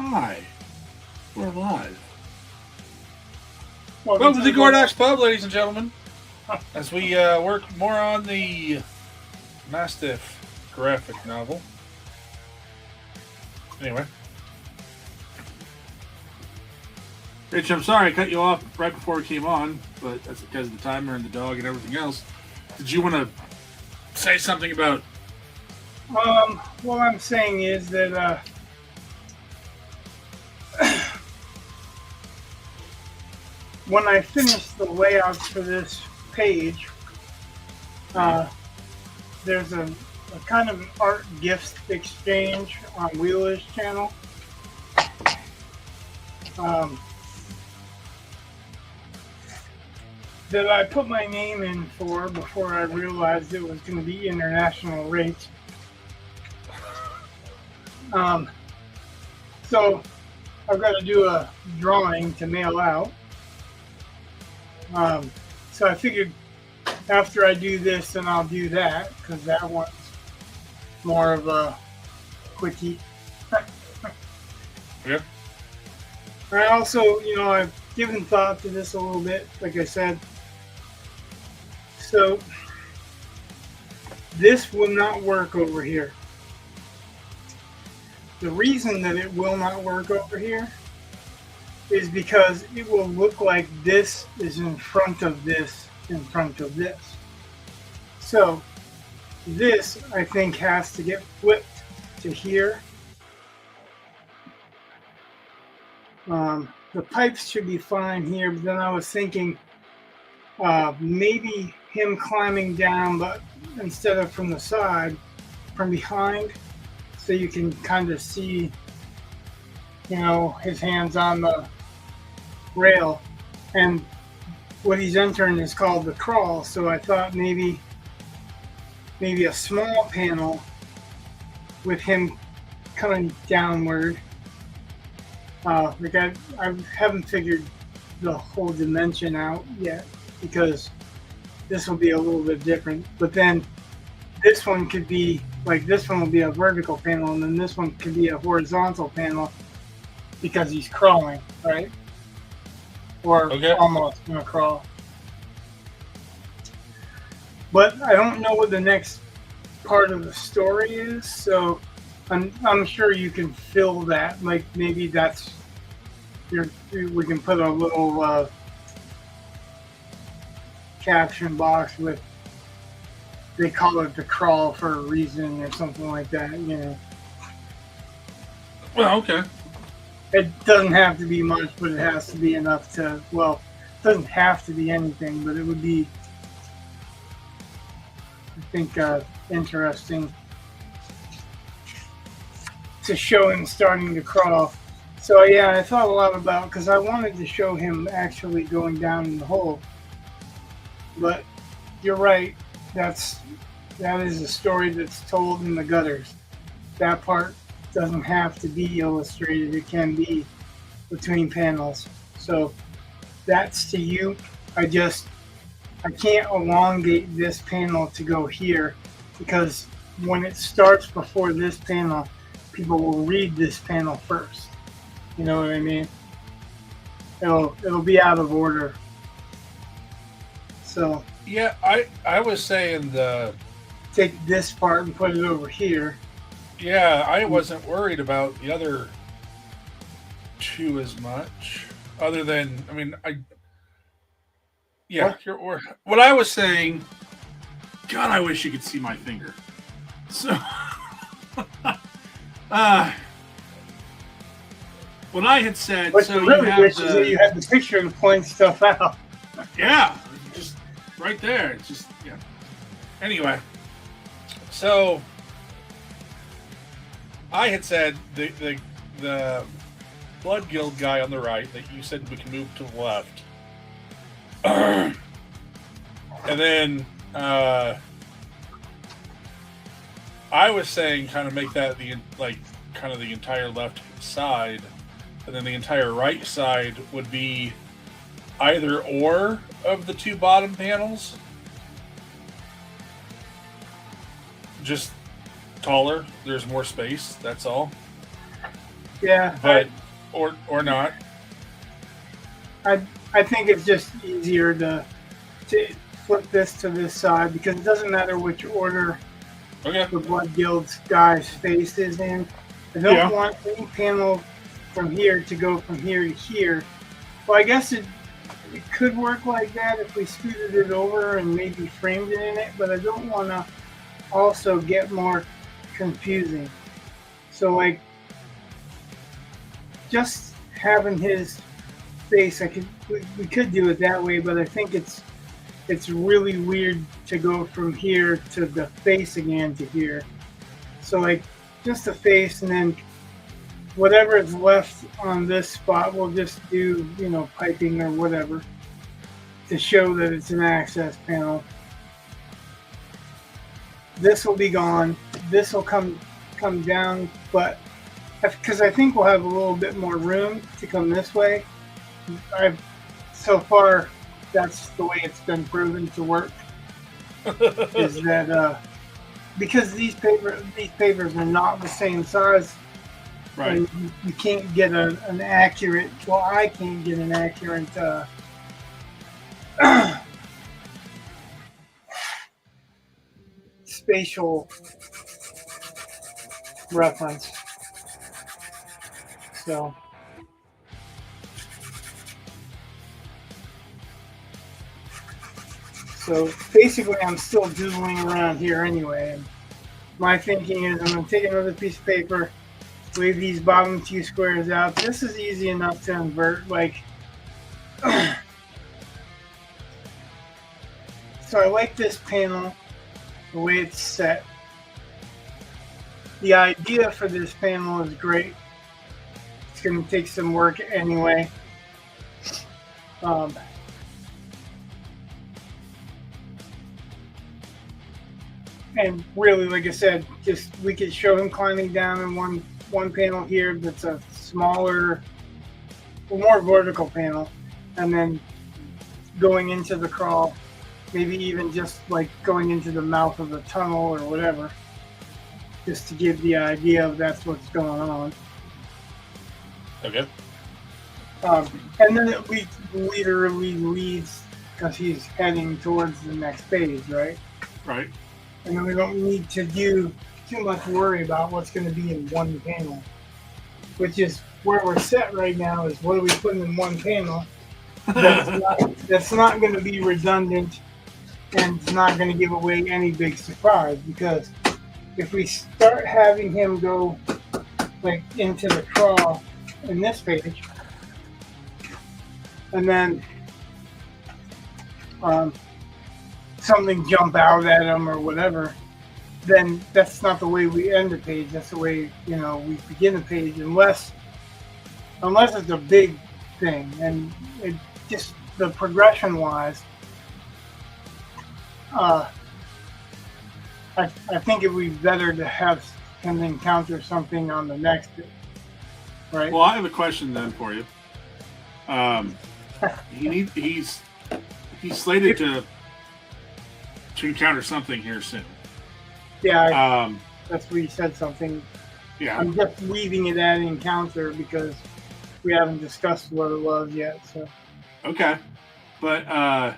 Hi, we're live. Welcome Welcome to to the the Gordax Pub, ladies and gentlemen. As we work more on the Mastiff graphic novel. Anyway. Rich, I'm sorry I cut you off right before we came on, but that's because of the timer and the dog and everything else. Did you want to say something about... What I'm saying is that when I finish the layouts for this page, there's a kind of an art gift exchange on Wheeler's channel. That I put my name in for before I realized it was going to be international rates. So I've got to do a drawing to mail out. So I figured after I do this, then I'll do that, because that one's more of a quickie. Yeah. I also, I've given thought to this a little bit, like I said. So this will not work over here. The reason that it will not work over here is because it will look like this is in front of this, in front of this. So this, I think, has to get flipped to here. The pipes should be fine here, but then I was thinking maybe him climbing down, but instead of from the side, from behind, so you can kind of see, his hands on the rail. And what he's entering is called the crawl, so I thought maybe a small panel with him coming downward. Like I haven't figured the whole dimension out yet, because this will be a little bit different. But then this one could be, like, this one will be a vertical panel, and then this one could be a horizontal panel because he's crawling, right? Or almost going to crawl. But I don't know what the next part of the story is, so I'm sure you can fill that. Like, maybe that's we can put a little caption box with, they call it the crawl for a reason or something like that, Well, okay. It doesn't have to be much, but it has to be enough to, well, it doesn't have to be anything, but it would be, I think, interesting to show him starting to crawl. So yeah, I thought a lot about, because I wanted to show him actually going down in the hole. But you're right, that is a story that's told in the gutters. That part doesn't have to be illustrated, it can be between panels. So that's to you. I can't elongate this panel to go here, because when it starts before this panel, people will read this panel first. You know what I mean? It'll be out of order. So yeah, I was saying take this part and put it over here. Yeah, I wasn't worried about the other two as much. Other than, I mean, yeah, what I was saying, God, I wish you could see my finger. So, what I had said, what so you really wish is that you you had the picture to point stuff out. Yeah, just right there. It's just, yeah. Anyway, so I had said the Blood Guild guy on the right that you said we can move to the left. And then I was saying kind of make that the entire left side, and then the entire right side would be either or of the two bottom panels. Just taller. There's more space. That's all. Yeah, but or not. I think it's just easier to flip this to this side because it doesn't matter which order Okay. the Blood Guild's guy's face is in. I don't Yeah. want any panel from here to go from here to here. Well, I guess it could work like that if we scooted it over and maybe framed it in it, but I don't want to also get more confusing. So, like, just having his face, we could do it that way, but I think it's really weird to go from here to the face again to here. So, like, just the face, and then whatever is left on this spot, we'll just do, piping or whatever to show that it's an access panel. This will be gone. This will come down, but because I think we'll have a little bit more room to come this way. So far, that's the way it's been proven to work. Is that because these papers are not the same size, Right. and you can't get an accurate. Well, I can't get an accurate spatial reference. So basically, I'm still doodling around here anyway. And my thinking is I'm going to take another piece of paper, leave these bottom two squares out. This is easy enough to invert. Like, so I like this panel, the way it's set. The idea for this panel is great. It's going to take some work anyway. And really, like I said, just we could show him climbing down in one panel here that's a smaller, more vertical panel, and then going into the crawl, maybe even just like going into the mouth of the tunnel or whatever, just to give the idea of that's what's going on. Okay. And then it literally leads because he's heading towards the next page, right? Right. And then we don't need to do too much worry about what's going to be in one panel, which is where we're set right now. Is what are we putting in one panel that's not going to be redundant and it's not going to give away any big surprise, because if we start having him go like into the crawl in this page, and then something jump out at him or whatever, then that's not the way we end the page. That's the way we begin the page, unless it's a big thing. And it just the progression wise, I think it would be better to have him encounter something on the next page, right? Well, I have a question then for you. He's slated to encounter something here soon. Yeah, that's where you said something. Yeah. I'm just leaving it at encounter because we haven't discussed what it was yet. So. Okay. But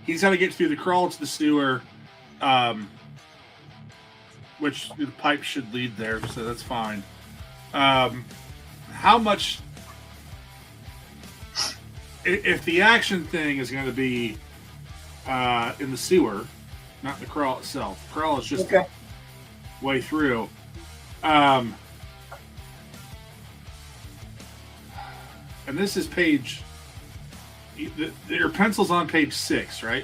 he's got to get through the crawl to the sewer, which the pipe should lead there, so that's fine. How much... If the action thing is going to be in the sewer, not the crawl itself. Crawl is just okay. Way through. And this is page... Your pencil's on page 6, right?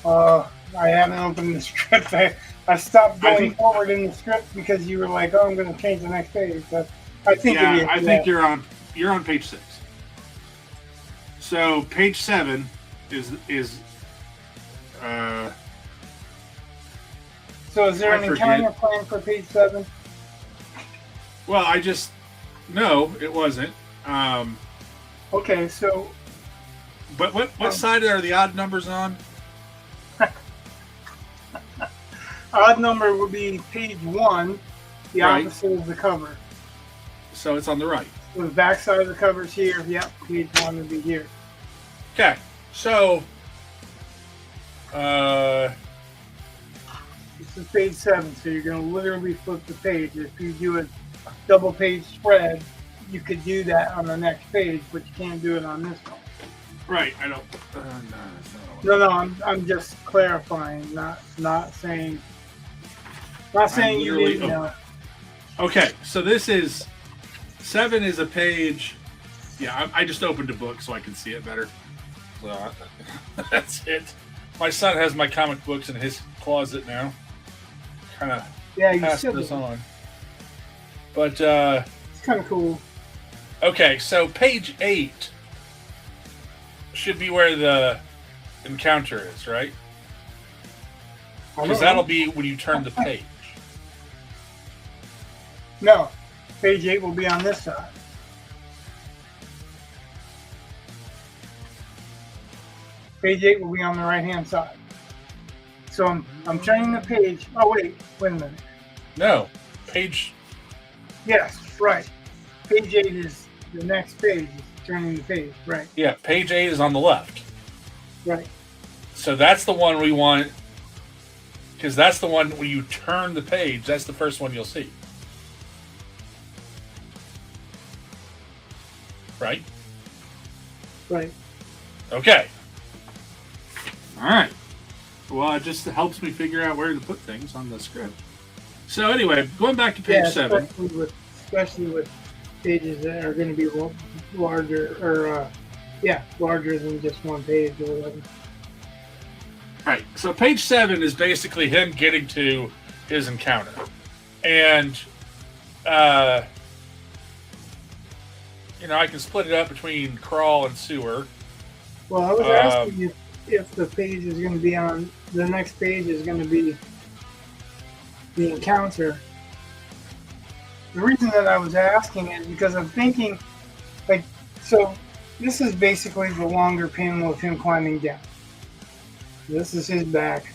I haven't opened the script. I stopped going forward in the script because you were like, "Oh, I'm going to change the next page." But I think I think you're on page 6. So page 7 is So is there an encounter plan for page 7? Well, no, it wasn't. Okay, so. But what side are the odd numbers on? Odd number would be page 1, the Right. opposite of the cover. So it's on the right. So the back side of the cover is here. Yep, page 1 would be here. Okay. So, This is page 7, so you're going to literally flip the page. If you do a double page spread, you could do that on the next page, but you can't do it on this one. right. I don't. No, that's not No, I'm just clarifying, not saying you didn't know. Okay, so this is 7 is a page. Yeah, I just opened a book so I can see it better. So that's it. My son has my comic books in his closet now. Kind of Yeah, you passing should. this on. But It's kind of cool. okay, so page 8 should be where the encounter is, right? Because that'll be when you turn the page. No, page 8 will be on this side. Page 8 will be on the right-hand side. So I'm turning the page. Oh, wait a minute. No, page. Yes, right. Page 8 is the next page. Is turning the page, right? Yeah, page 8 is on the left. Right. So that's the one we want, because that's the one when you turn the page, that's the first one you'll see. Right? Right. Okay. All right. Well, it just helps me figure out where to put things on the script. So anyway, going back to page 7. Especially with pages that are going to be larger, or larger than just one page or whatever. Right. So page 7 is basically him getting to his encounter. And, I can split it up between crawl and sewer. Well, I was asking you if the page is going to be on, the next page is going to be the encounter. The reason that I was asking is because I'm thinking, so this is basically the longer panel of him climbing down. This is his back.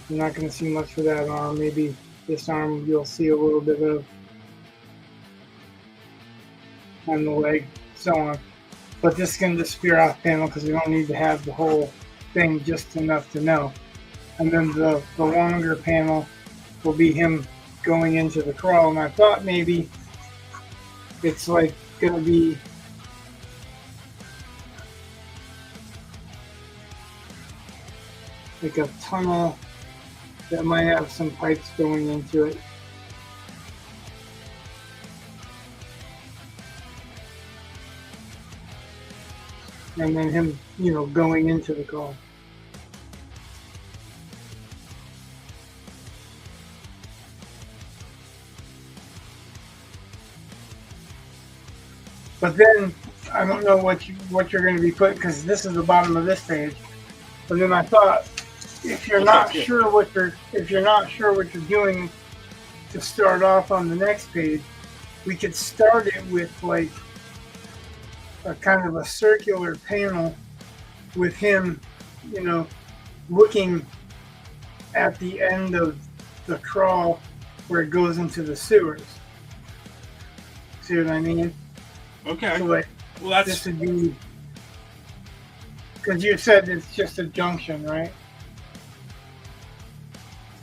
You're not going to see much for that arm. Maybe this arm you'll see a little bit of on the leg, so on. But this is going to disappear off panel because we don't need to have the whole thing, just enough to know. And then the longer panel will be him going into the crawl. And I thought maybe it's like going to be like a tunnel that might have some pipes going into it. And then him, going into the call. But then I don't know what you're going to be putting, because this is the bottom of this page. But then I thought, if you're not sure what you're doing to start off on the next page, we could start it with like a kind of a circular panel with him, looking at the end of the crawl where it goes into the sewers. See what I mean? Okay. So this would be, because you said it's just a junction, right?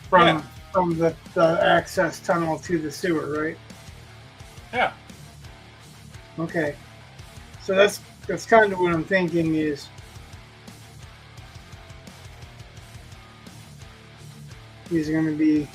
From the access tunnel to the sewer, right? Yeah. Okay. So that's kind of what I'm thinking is he's going to be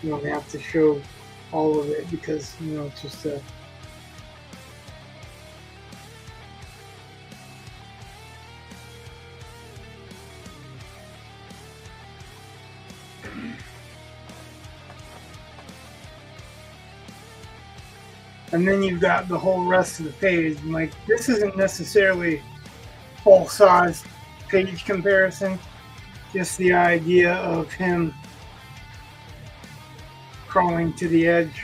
you don't have to show all of it because it's just a and then you've got the whole rest of the page. And like, this isn't necessarily full size page comparison, just the idea of him crawling to the edge.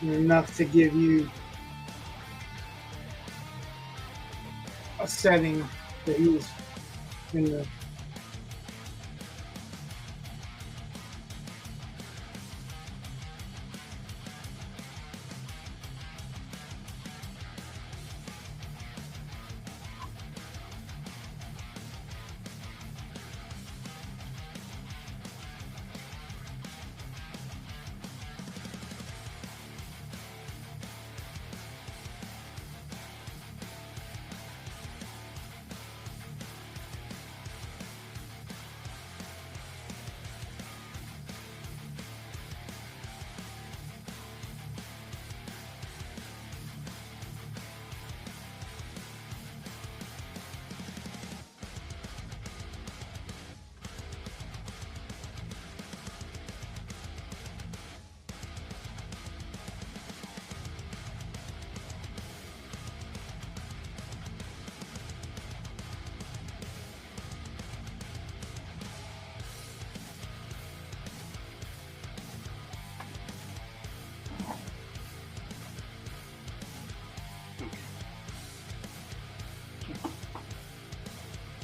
Enough to give you a setting that he's in the.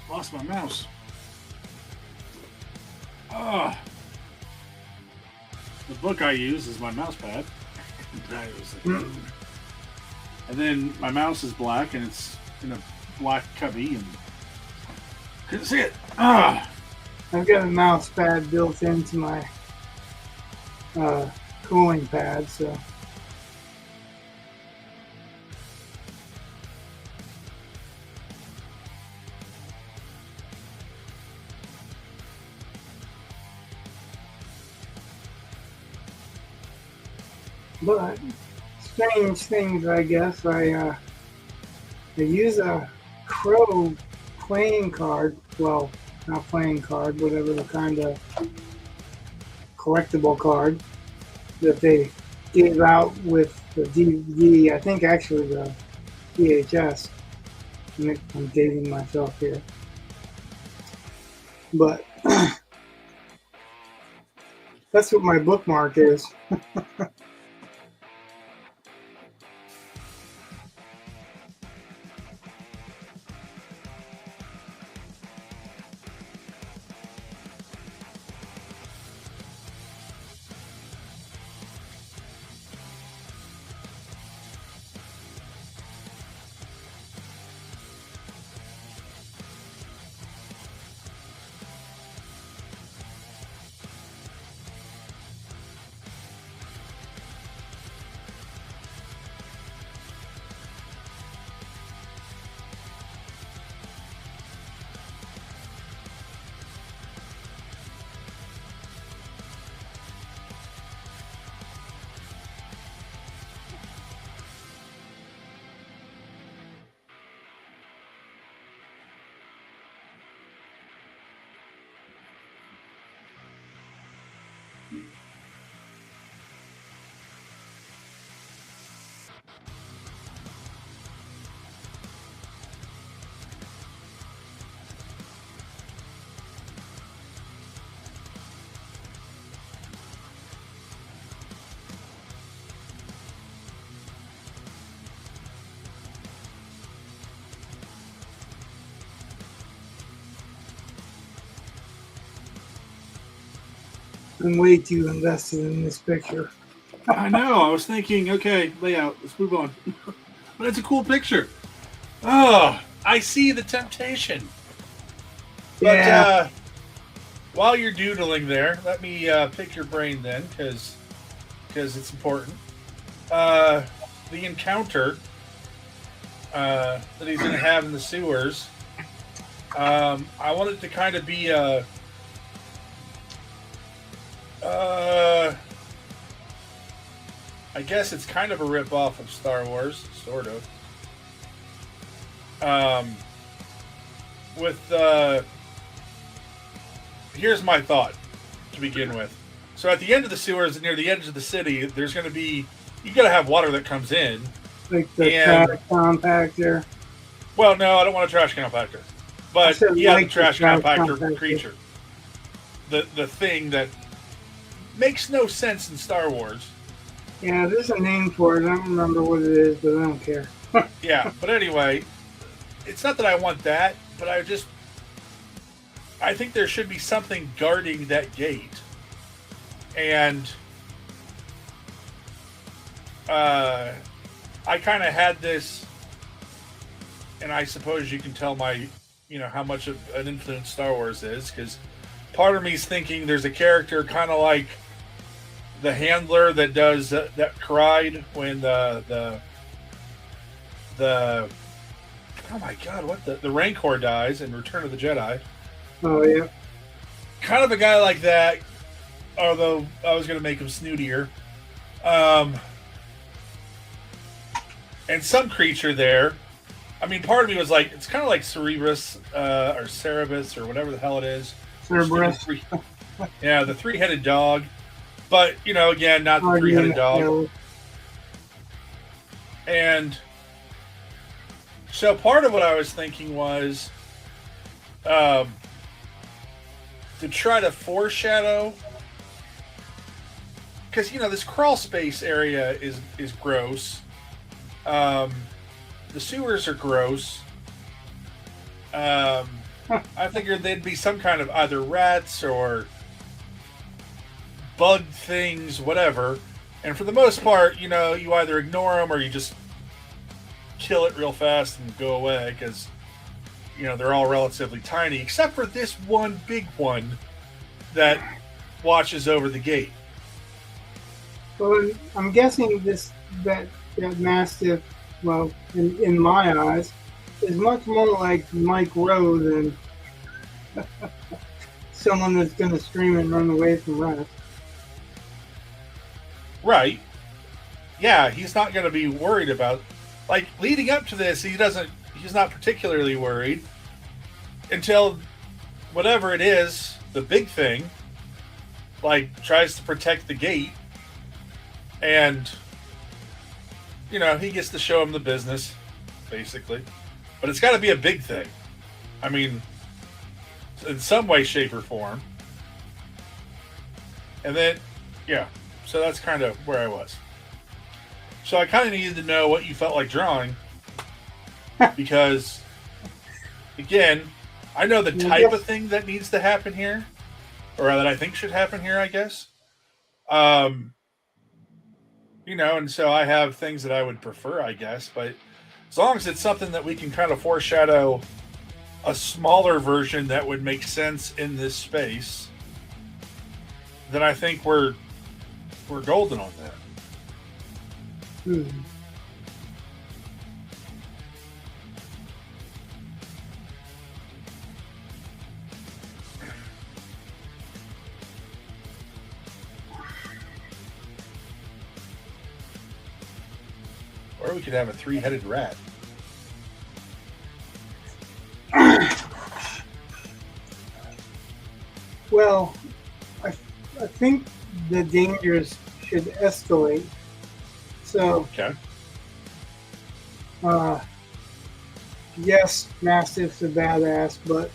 Lost my mouse. Ah. The book I use is my mouse pad. And then my mouse is black and it's in a black cubby and couldn't see it. Ah. I've got a mouse pad built into my cooling pad, so. But strange things, I guess. I use a Crow playing card. Well, not playing card, whatever the kind of collectible card that they gave out with the DVD. I think actually the VHS. I'm dating myself here. But that's what my bookmark is. I'm way too invested in this picture. I know. I was thinking, okay, layout. Let's move on. But it's a cool picture. Oh, I see the temptation. But Yeah. while you're doodling there, let me pick your brain then, because it's important. The encounter that he's going to have in the sewers. I want it to kind of be a. I guess it's kind of a rip-off of Star Wars, sort of. Here's my thought. to begin with. So at the end of the sewers, near the edge of the city, there's going to be you got to have water that comes in. Like the And trash compactor. well, no, I don't want a trash compactor, but yeah, like the trash compactor creature, the thing that makes no sense in Star Wars. Yeah, there's a name for it. I don't remember what it is, but I don't care. Yeah, but anyway, it's not that I want that, but I think there should be something guarding that gate. And I kind of had this, and I suppose you can tell how much of an influence Star Wars is, because part of me is thinking there's a character kind of like the handler that does that cried when the oh my god, what the Rancor dies in Return of the Jedi. Oh yeah. Kind of a guy like that, although I was going to make him snootier. And some creature there. I mean, part of me was like, it's kind of like Cerebrus or Cerebus or whatever the hell it is. Cerberus. Yeah, the three-headed dog. But, again, not the three-headed dog. No. And so part of what I was thinking was to try to foreshadow, because this crawl space area is gross. The sewers are gross. I figured they'd be some kind of either rats or bug things, whatever. And for the most part, you either ignore them or you just kill it real fast and go away, because they're all relatively tiny, except for this one big one that watches over the gate. Well, I'm guessing that Mastiff, well, in my eyes, is much more like Mike Rowe than someone that's going to scream and run away from rats. Right. Yeah, he's not going to be worried about, like, leading up to this, he's not particularly worried until whatever it is, the big thing, like, tries to protect the gate, and he gets to show him the business, basically. But it's got to be a big thing. I mean, in some way, shape, or form. And then, yeah. So that's kind of where I was. So I kind of needed to know what you felt like drawing. Because, again, I know the type of thing that needs to happen here. Or that I think should happen here, I guess. And so I have things that I would prefer, I guess. But as long as it's something that we can kind of foreshadow a smaller version that would make sense in this space, then I think we're golden on that. Or we could have a three-headed rat. Well, I think the dangers should escalate. So, okay. Yes, Mastiff's a badass, but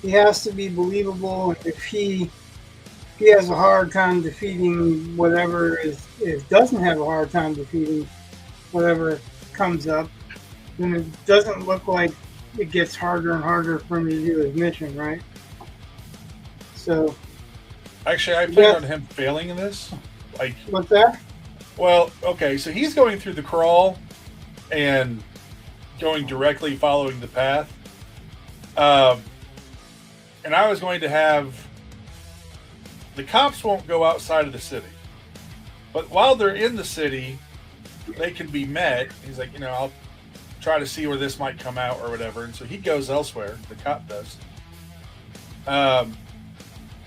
he has to be believable. If he has a hard time defeating whatever doesn't have a hard time defeating whatever comes up, then it doesn't look like it gets harder and harder for him to do his mission, right? So, actually, I plan on him failing in this. Like, what's that? Well, okay, so he's going through the crawl and going directly following the path. And I was going to have the cops won't go outside of the city. But while they're in the city, they can be met. He's like, I'll try to see where this might come out or whatever. And so he goes elsewhere. The cop does.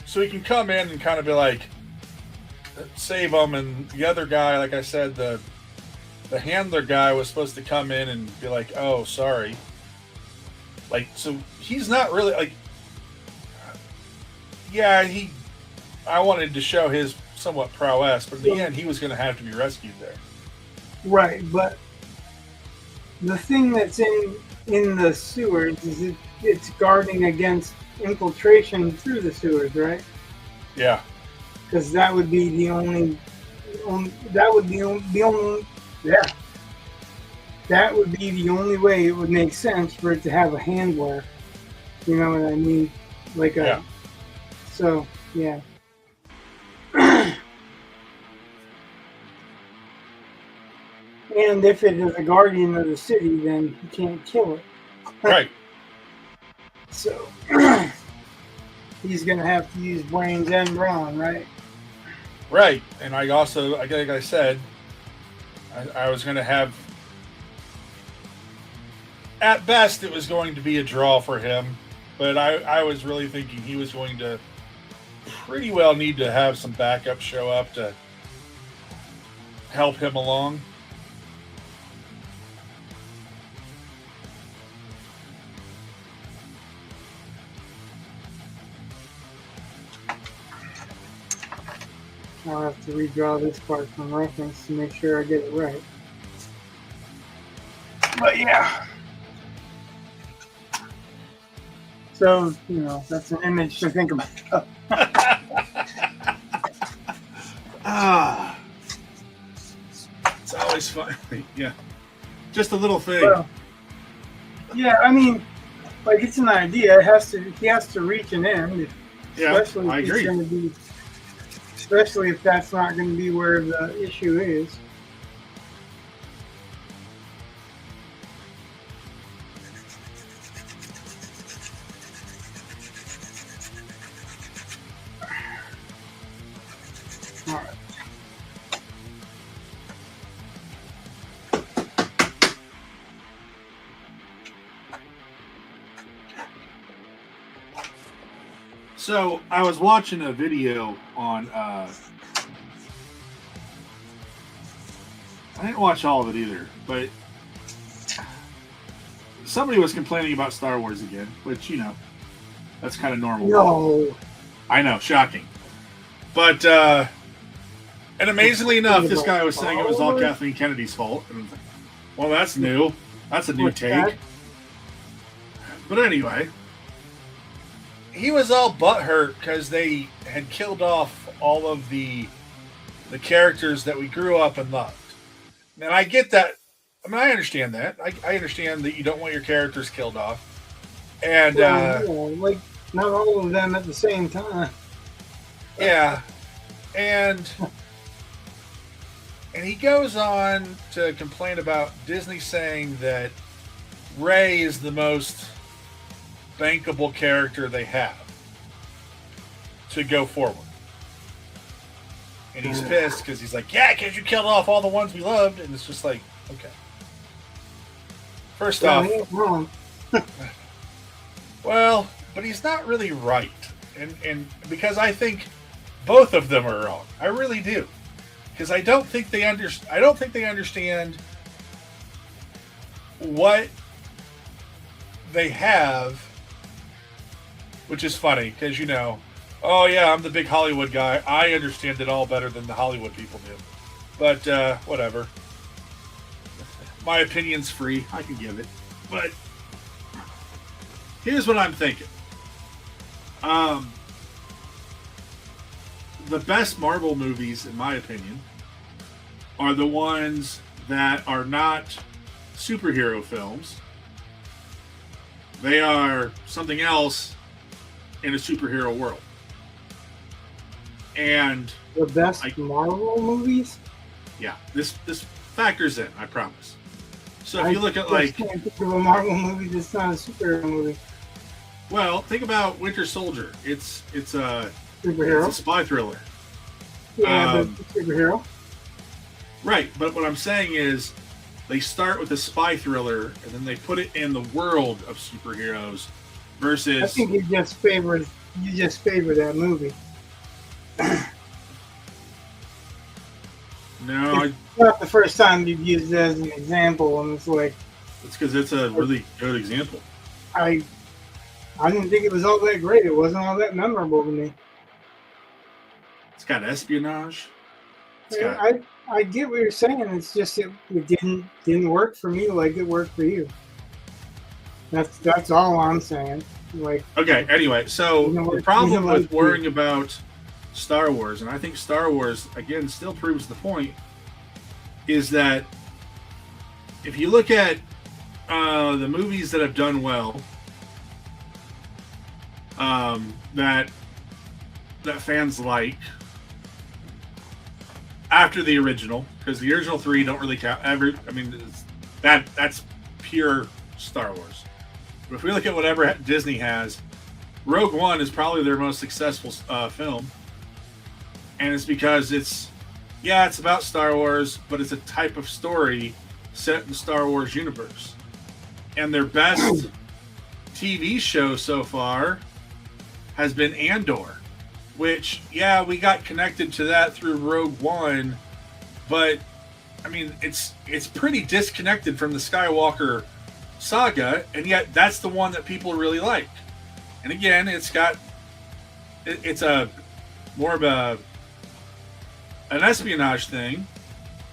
So he can come in and kind of be like, save them. And the other guy, like I said, the handler guy was supposed to come in and be like, oh, sorry. Like, so he's not really, like, yeah, I wanted to show his somewhat prowess, but in the end, he was going to have to be rescued there. Right, but the thing that's in the sewers is it's guarding against infiltration through the sewers, right? Yeah. Because that would be the only that would be the only yeah. That would be the only way it would make sense for it to have a handler. You know what I mean? Like a Yeah. so yeah. And if it is a guardian of the city, then you can't kill it. Right. So he's gonna have to use brains and brawn, right? Right. And I also, like I said, I was going to have, at best, it was going to be a draw for him. But I was really thinking he was going to pretty well need to have some backup show up to help him along. I'll have to redraw this part from reference to make sure I get it right. But yeah. So, you know, that's an image to think about. It's always fun. Yeah. Just a little thing. Well, yeah, I mean, like it's an idea. He has to reach an end. Yeah, Especially I if agree. it's going to be, especially if that's not going to be where the issue is. All right. So I was watching a video on. I didn't watch all of it either, but somebody was complaining about Star Wars again, which, you know, that's kind of normal. No. I know, shocking. But and amazingly enough, this guy was saying it was all Kathleen Kennedy's fault. And I was like, well, that's new. That's a new What's that? take. But anyway, he was all butthurt because they had killed off all of the characters that we grew up and loved. And I get that. I mean, I understand that. I understand that you don't want your characters killed off. And Well, yeah, like not all of them at the same time. yeah, and he goes on to complain about Disney saying that Rey is the most bankable character they have to go forward. And he's pissed because he's like, yeah, because you killed off all the ones we loved. And it's just like, okay. First off, he ain't wrong. well, but he's not really right. And because I think both of them are wrong. I really do. Because I don't think they understand what they have, which is funny because, you know, oh yeah, I'm the big Hollywood guy. I understand it all better than the Hollywood people do. But whatever. My opinion's free. I can give it. But here's what I'm thinking. The best Marvel movies, in my opinion, are the ones that are not superhero films. They are something else in a superhero world. And The best Marvel movies? yeah, this factors in, I promise. So if you look at I like, can't think of a Marvel movie that's not a superhero movie. well, think about Winter Soldier. It's a Superhero? spy thriller. Yeah, but superhero. Right, but what I'm saying is they start with a spy thriller and then they put it in the world of superheroes versus I think you just favor that movie. no, It's not the first time you've used it as an example, and it's like it's because it's a really good example. I didn't think it was all that great. It wasn't all that memorable to me. It's got espionage. It's Yeah, got I get what you're saying. It's just it didn't work for me like it worked for you. That's all I'm saying. Like, okay. Anyway, so the problem with you. worrying about Star Wars, and I think Star Wars again still proves the point, is that if you look at the movies that have done well, that fans like after the original, because the original 3 don't really count. That's pure Star Wars. But if we look at whatever Disney has, Rogue One is probably their most successful film, and it's because it's about Star Wars, but it's a type of story set in the Star Wars universe. And their best TV show so far has been Andor, which, we got connected to that through Rogue One, but I mean, it's pretty disconnected from the Skywalker saga, and yet that's the one that people really like. And again, it's a more of an espionage thing.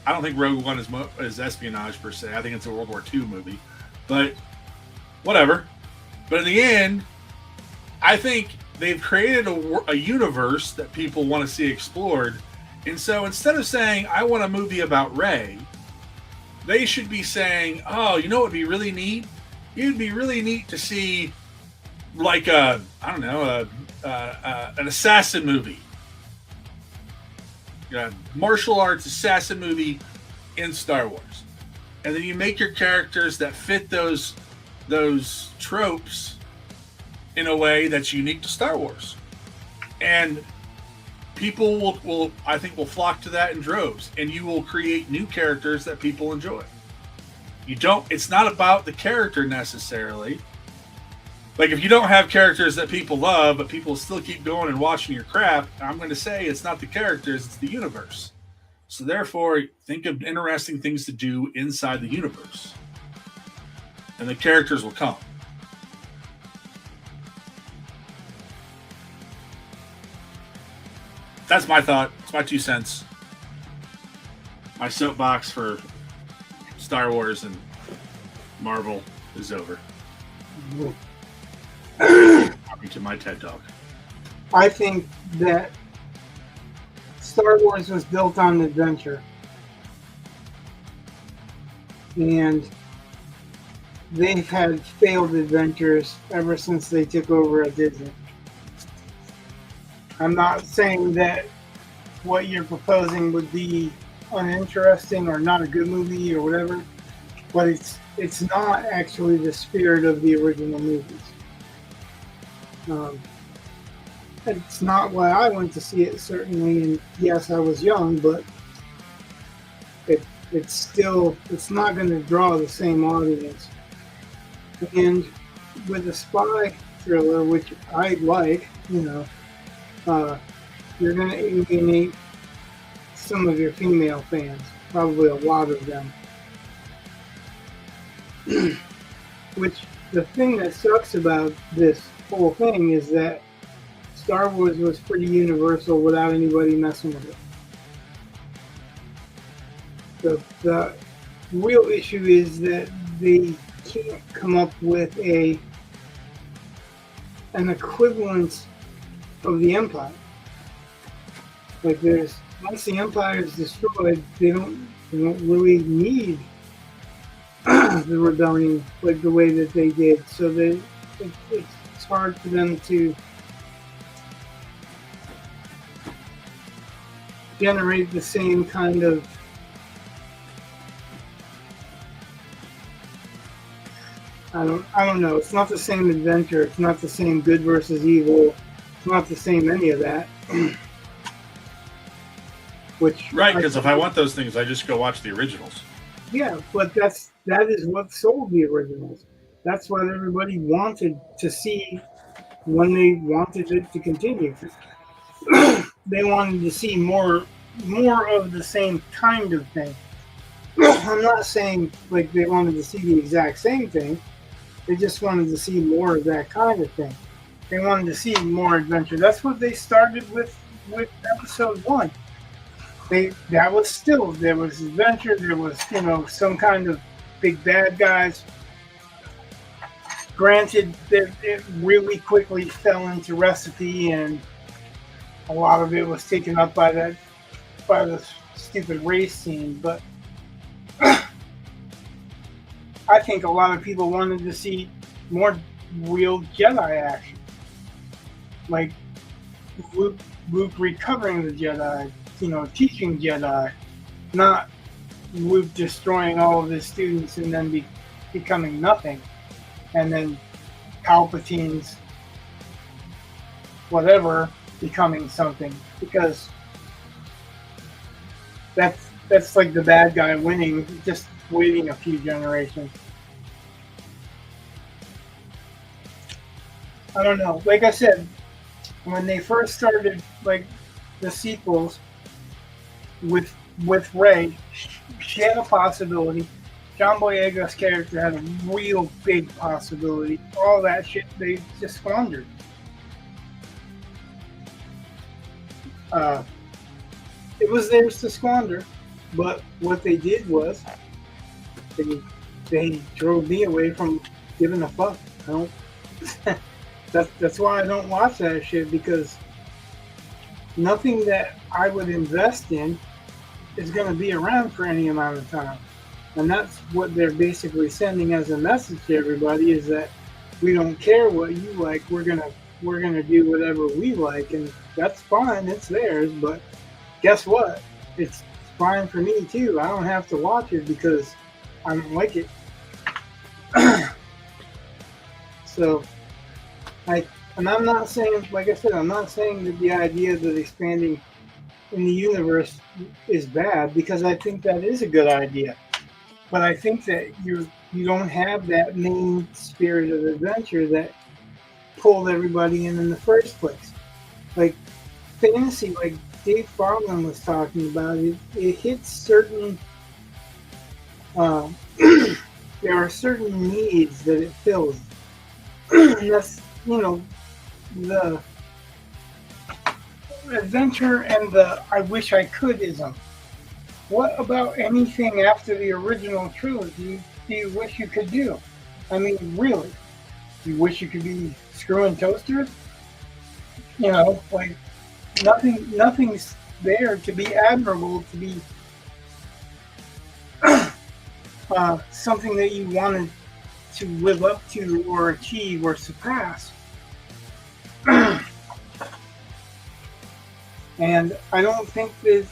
I don't think Rogue One is espionage per se. I think it's a World War II movie, but whatever. But in the end, I think they've created a universe that people want to see explored. And so instead of saying, I want a movie about Rey, they should be saying, oh, you know what would be really neat? It would be really neat to see, like, an assassin movie. A martial arts assassin movie in Star Wars. And then you make your characters that fit those tropes in a way that's unique to Star Wars. And people will flock to that in droves, and you will create new characters that people enjoy. It's not about the character necessarily. Like, if you don't have characters that people love, but people still keep going and watching your crap, I'm going to say it's not the characters, it's the universe. So therefore, think of interesting things to do inside the universe. And the characters will come. That's my thought. It's my 2 cents. My soapbox for Star Wars and Marvel is over. Talking to my TED Talk. I think that Star Wars was built on adventure. And they've had failed adventures ever since they took over at Disney. I'm not saying that what you're proposing would be uninteresting or not a good movie or whatever, but it's not actually the spirit of the original movies. It's not why I went to see it, certainly, and yes, I was young, but it's not going to draw the same audience. And with a spy thriller, which I like, you're going to alienate some of your female fans, probably a lot of them. Which, the thing that sucks about this whole thing is that Star Wars was pretty universal without anybody messing with it. The real issue is that they can't come up with an equivalent of the Empire. Like, once the Empire is destroyed, they don't really need the rebellion like the way that they did. So it's hard for them to generate the same kind of I don't know. It's not the same adventure. It's not the same good versus evil. It's not the same any of that. Right, because if I want those things, I just go watch the originals. Yeah, but that is what sold the originals. That's what everybody wanted to see when they wanted it to continue. They wanted to see more of the same kind of thing. I'm not saying like they wanted to see the exact same thing, They just wanted to see more of that kind of thing. They wanted to see more adventure. That's what they started with episode one. That was still there was adventure. There was some kind of big bad guys. Granted, that it really quickly fell into recipe, and a lot of it was taken up by the stupid race scene. But I think a lot of people wanted to see more real Jedi action, like Luke recovering the Jedi, teaching Jedi, not Luke destroying all of his students and then becoming nothing, and then Palpatine's whatever becoming something, because that's like the bad guy winning, just waiting a few generations. I don't know. Like I said, when they first started, like the sequels with Rey, she had a possibility. John Boyega's character had a real big possibility. All that shit they just squandered. It was theirs to squander, but what they did was they drove me away from giving a fuck. That's why I don't watch that shit, because nothing that I would invest in is going to be around for any amount of time. And that's what they're basically sending as a message to everybody, is that we don't care what you like. We're gonna do whatever we like, and that's fine. It's theirs, but guess what? It's fine for me too. I don't have to watch it because I don't like it. So, and I'm not saying, like I said, I'm not saying that the idea that expanding in the universe is bad, because I think that is a good idea. But I think that you don't have that main spirit of adventure that pulled everybody in the first place. Like fantasy, like Dave Baldwin was talking about, it hits certain. There are certain needs that it fills. And that's the adventure and the I wish I could-ism. What about anything after the original trilogy do you wish you could do? I mean, really? You wish you could be screwing toasters? Like nothing's there to be admirable, to be something that you wanted to live up to or achieve or surpass. And I don't think that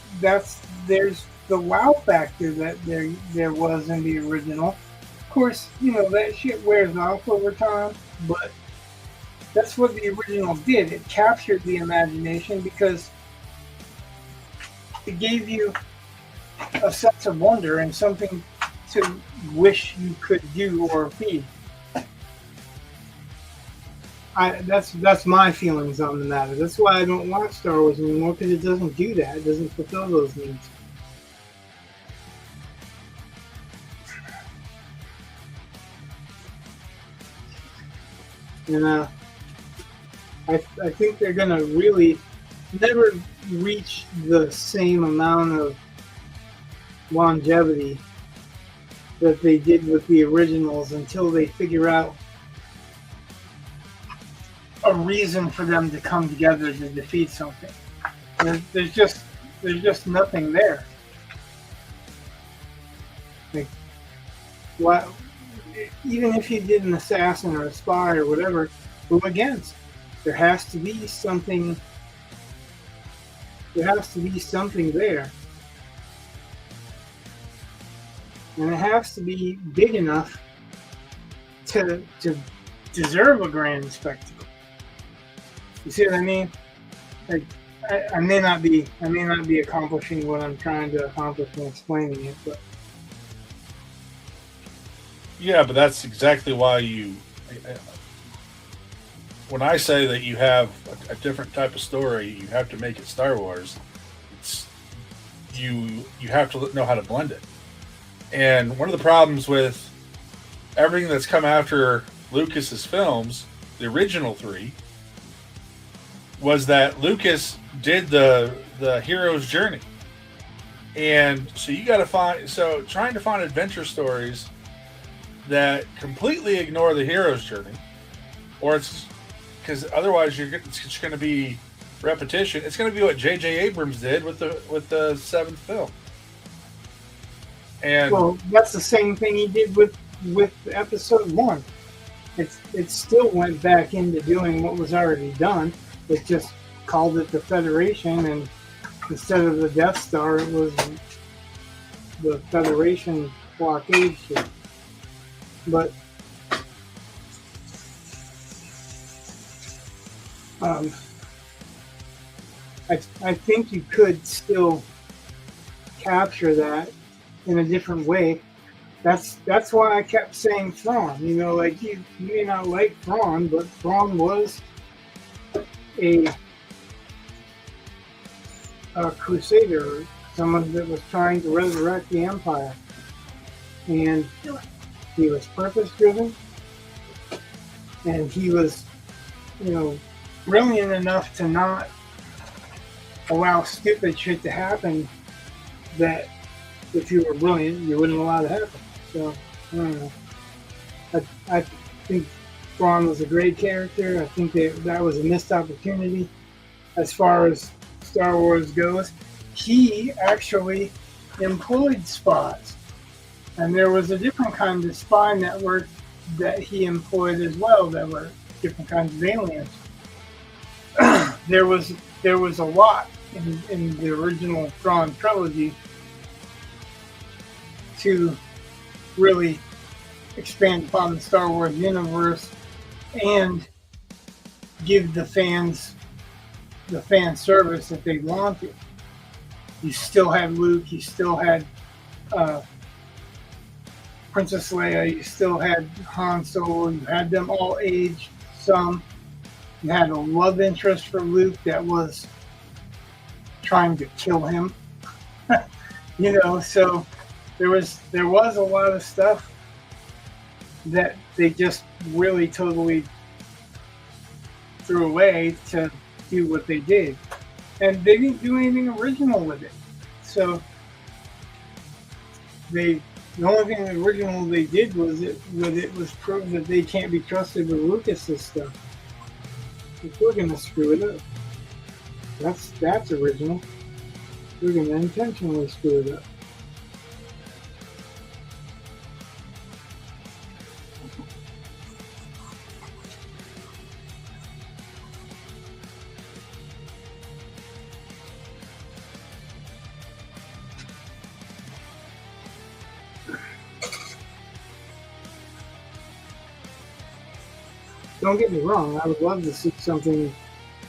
there's the wow factor that there was in the original. Of course, that shit wears off over time, but that's what the original did. It captured the imagination because it gave you a sense of wonder and something to wish you could do or be. That's my feelings on the matter. That's why I don't watch Star Wars anymore, because it doesn't do that. It doesn't fulfill those needs. And I think they're gonna really never reach the same amount of longevity that they did with the originals until they figure out a reason for them to come together to defeat something. There's just nothing there. Like, what? Even if you did an assassin or a spy or whatever, who against? There has to be something. There has to be something there, and it has to be big enough to deserve a grand spectacle. You see what I mean? Like, I may not be accomplishing what I'm trying to accomplish in explaining it, but yeah, but that's exactly why when I say that you have a different type of story, you have to make it Star Wars. It's you have to know how to blend it. And one of the problems with everything that's come after Lucas's films, the original three, was that Lucas did the hero's journey. And so you got to find, so trying to find adventure stories that completely ignore the hero's journey, or it's because otherwise it's just going to be repetition. It's going to be what J.J. Abrams did with the seventh film. And well, that's the same thing he did with episode 1. It still went back into doing what was already done. It just called it the Federation, and instead of the Death Star, it was the Federation blockade ship. But I think you could still capture that in a different way. That's why I kept saying Thrawn. You know, like you may not like Thrawn, but Thrawn was a crusader, someone that was trying to resurrect the Empire, and he was purpose driven, and he was, you know, brilliant enough to not allow stupid shit to happen that if you were brilliant you wouldn't allow to happen. So I don't know. I think Thrawn was a great character. I think that was a missed opportunity as far as Star Wars goes. He actually employed spies, and there was a different kind of spy network that he employed as well that were different kinds of aliens. There was a lot in the original Thrawn trilogy to really expand upon the Star Wars universe and give the fans the fan service that they wanted. You still had Luke, you still had Princess Leia, you still had Han Solo, you had them all aged some. You had a love interest for Luke that was trying to kill him. You know, so there was a lot of stuff that they just really totally threw away to do what they did, and they didn't do anything original with it. So the only thing original they did was prove that they can't be trusted with Lucas's stuff. If we're gonna screw it up, that's original. We're gonna intentionally screw it up. Don't get me wrong, I would love to see something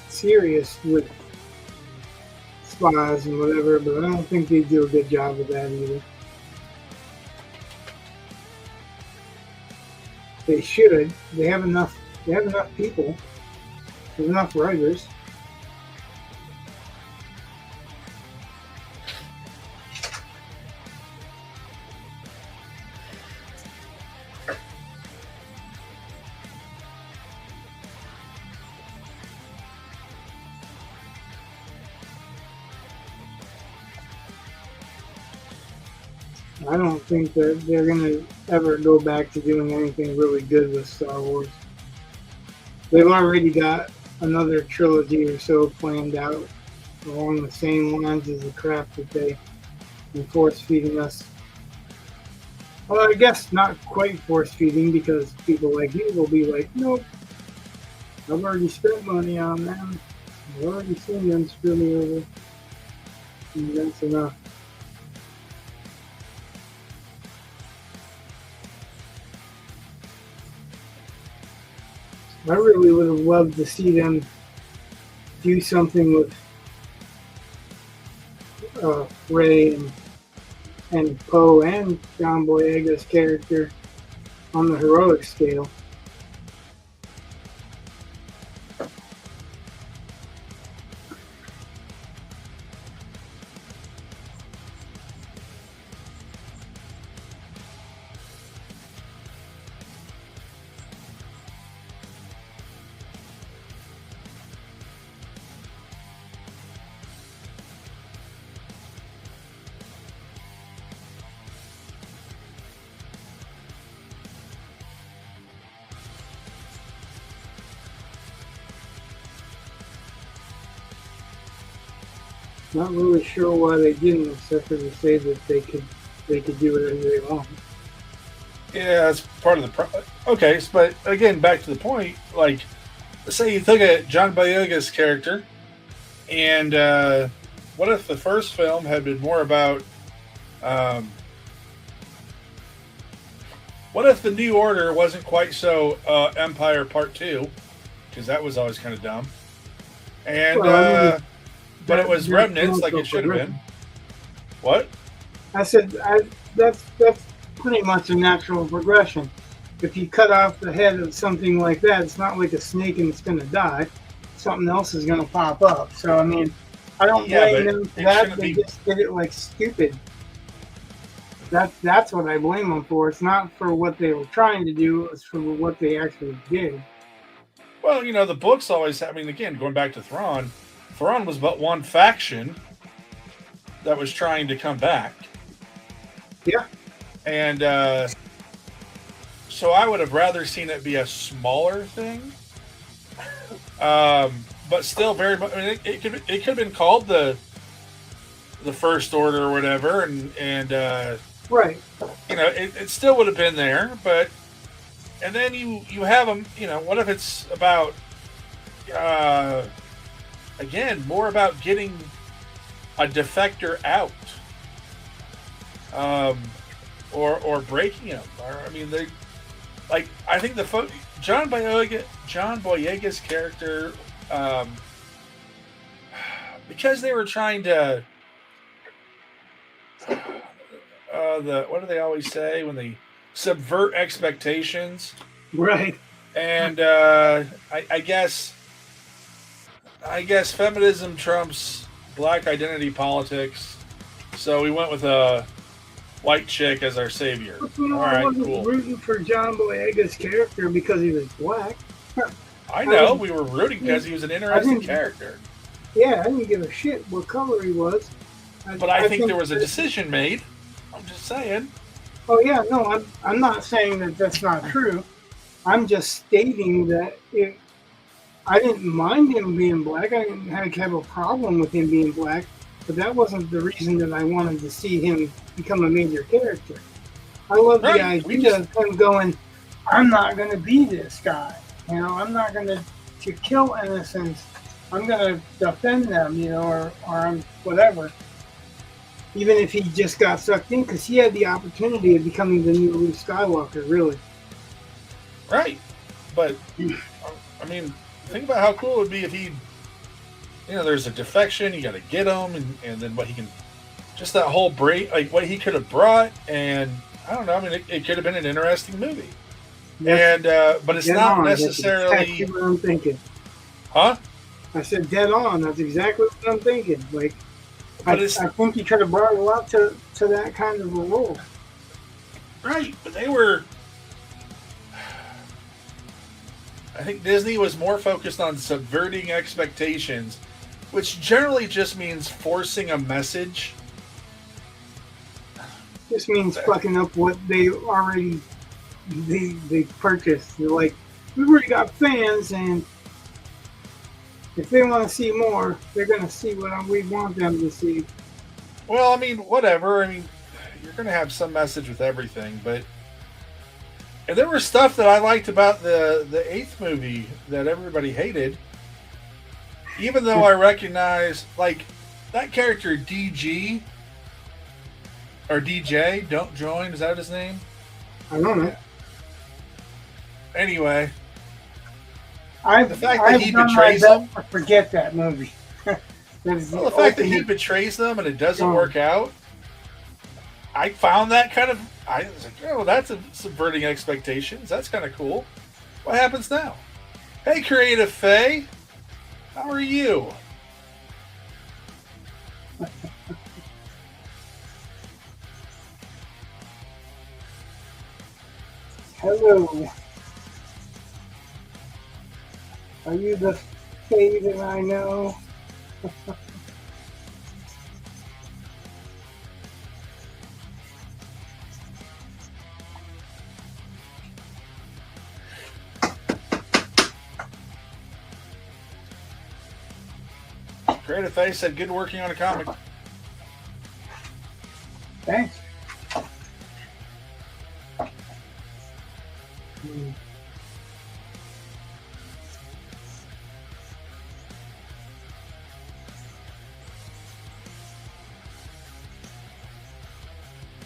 serious with spies and whatever, but I don't think they do a good job of that either. They should. They have enough people. There's enough writers. I don't think that they're going to ever go back to doing anything really good with Star Wars. They've already got another trilogy or so planned out along the same lines as the crap that they've been force-feeding us. Well, I guess not quite force-feeding, because people like you will be like, nope, I've already spent money on them. I've already seen them screw me over. And that's enough. I really would have loved to see them do something with Rey and Poe and John Boyega's character on the heroic scale. Not really sure why they didn't, except for to say that they could do whatever they want. Yeah, that's part of the okay. But again, back to the point. Like, let's say you took a John Boyega's character, and what if the first film had been more about um, what if the New Order wasn't quite so Empire Part Two, because that was always kind of dumb, and Well, I mean, but it was that's remnants like also it should have been. progression. What? I said that's pretty much a natural progression. If you cut off the head of something like that, it's not like a snake and it's going to die. Something else is going to pop up. So I mean, I don't Yeah, blame but them for it that. shouldn't They be. just did it like stupid. That's what I blame them for. It's not for what they were trying to do. It's for what they actually did. Well, the books always. I mean, again, going back to Thrawn, Thrawn was but one faction that was trying to come back, Yeah. and so I would have rather seen it be a smaller thing, but still very much. I mean, it could have been called the First Order or whatever, and Right. it still would have been there, but and then you have them. What if it's about uh, again more about getting a defector out, um, or breaking them? Or, I mean, they like I think John Boyega's character, because they were trying to what do they always say when they subvert expectations, Right. and I guess feminism trumps black identity politics, so we went with a white chick as our savior. All I right, wasn't cool. rooting for John Boyega's character because he was black. I know we were rooting because he was an interesting character, Yeah, I didn't give a shit what color he was. but I think there was a decision made. I'm just saying. Oh yeah, no, I'm not saying that that's not true. I'm just stating that I didn't mind him being black. I didn't have a problem with him being black, but that wasn't the reason that I wanted to see him become a major character. I love the idea of him going, I'm not going to be this guy. I'm not going to kill innocents. I'm going to defend them, or I'm whatever. Even if he just got sucked in, because he had the opportunity of becoming the new Luke Skywalker, really. Right. But, I mean, think about how cool it would be if there's a defection, you got to get him, and then what he can, just that whole break, like what he could have brought, and I don't know, I mean, it could have been an interesting movie. Yes. And, but it's not necessarily. That's exactly what I'm thinking. Huh? I said dead on. That's exactly what I'm thinking. Like, I think he could have brought a lot to that kind of a role. Right, but they were. I think Disney was more focused on subverting expectations, which generally just means forcing a message. This means fucking up what they already they purchased. They're like, we've already got fans, and if they want to see more, they're going to see what we want them to see. Well, I mean, whatever. I mean, you're going to have some message with everything, but and there was stuff that I liked about the eighth movie that everybody hated, even though I recognize, like, that character DG or DJ, Don't Join, is that his name? I don't know. Anyway, the fact that he betrays them. Forget that movie. The fact that he betrays them and it doesn't work out, I found that kind of. I was like, oh, that's subverting expectations. That's kind of cool. What happens now? Hey, Creative Faye, how are you? Hello. Are you the Faye that I know? Creative Face said, good working on a comic. Thanks.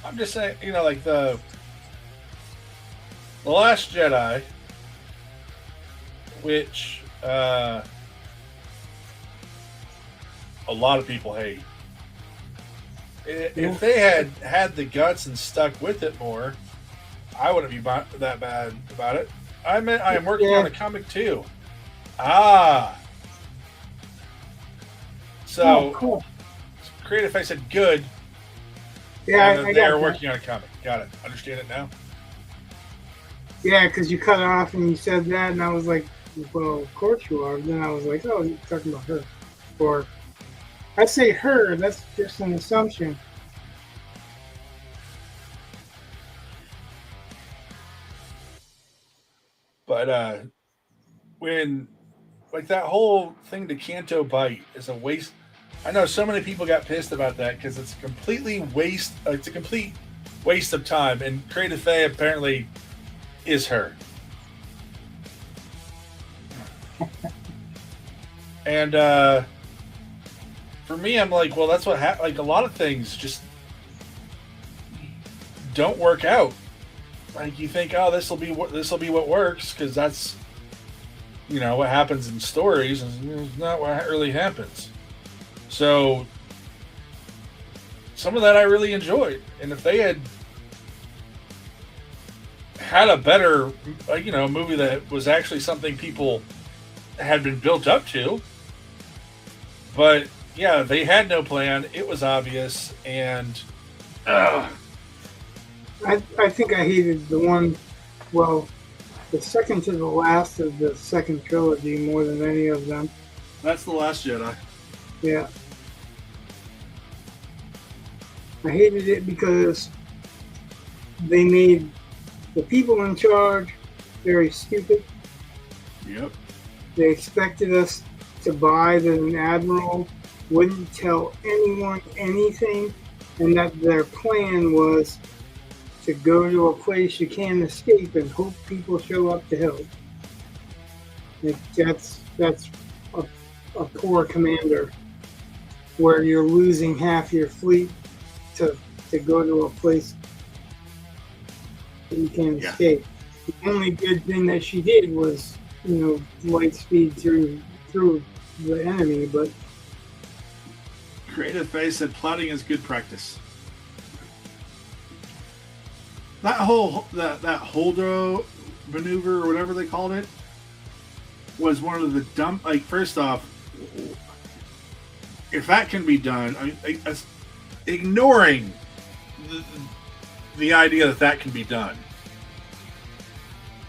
I'm just saying, like the Last Jedi, which a lot of people hate. If they had the guts and stuck with it more, I wouldn't be that bad about it. I am working on a comic too. So, cool. Creative Face said good. Yeah, and they're working on a comic. Got it. Understand it now? Yeah, because you cut it off and you said that, and I was like, well, of course you are. Then I was like, oh, you're talking about her. Or, I say her, that's just an assumption. But when, like, that whole thing to Canto Bite is a waste. I know so many people got pissed about that because it's a complete waste of time. And Creative Faye apparently is her. And for me, I'm like, well, that's what like a lot of things just don't work out. Like you think, oh, this will be what works because that's what happens in stories, and it's not what really happens. So some of that I really enjoyed, and if they had a better, movie that was actually something people had been built up to, but yeah, they had no plan. It was obvious, and I think I hated the second to the last of the second trilogy more than any of them. That's The Last Jedi. Yeah. I hated it because they made the people in charge very stupid. Yep. They expected us to buy that an admiral wouldn't tell anyone anything, and that their plan was to go to a place you can't escape and hope people show up to help. That's a poor commander, where you're losing half your fleet to go to a place that you can't escape. The only good thing that she did was, light speed through the enemy, but Creative Face said plotting is good practice. That Holdo maneuver or whatever they called it was one of the dumb. Like, first off, if that can be done, I mean, ignoring the idea that can be done,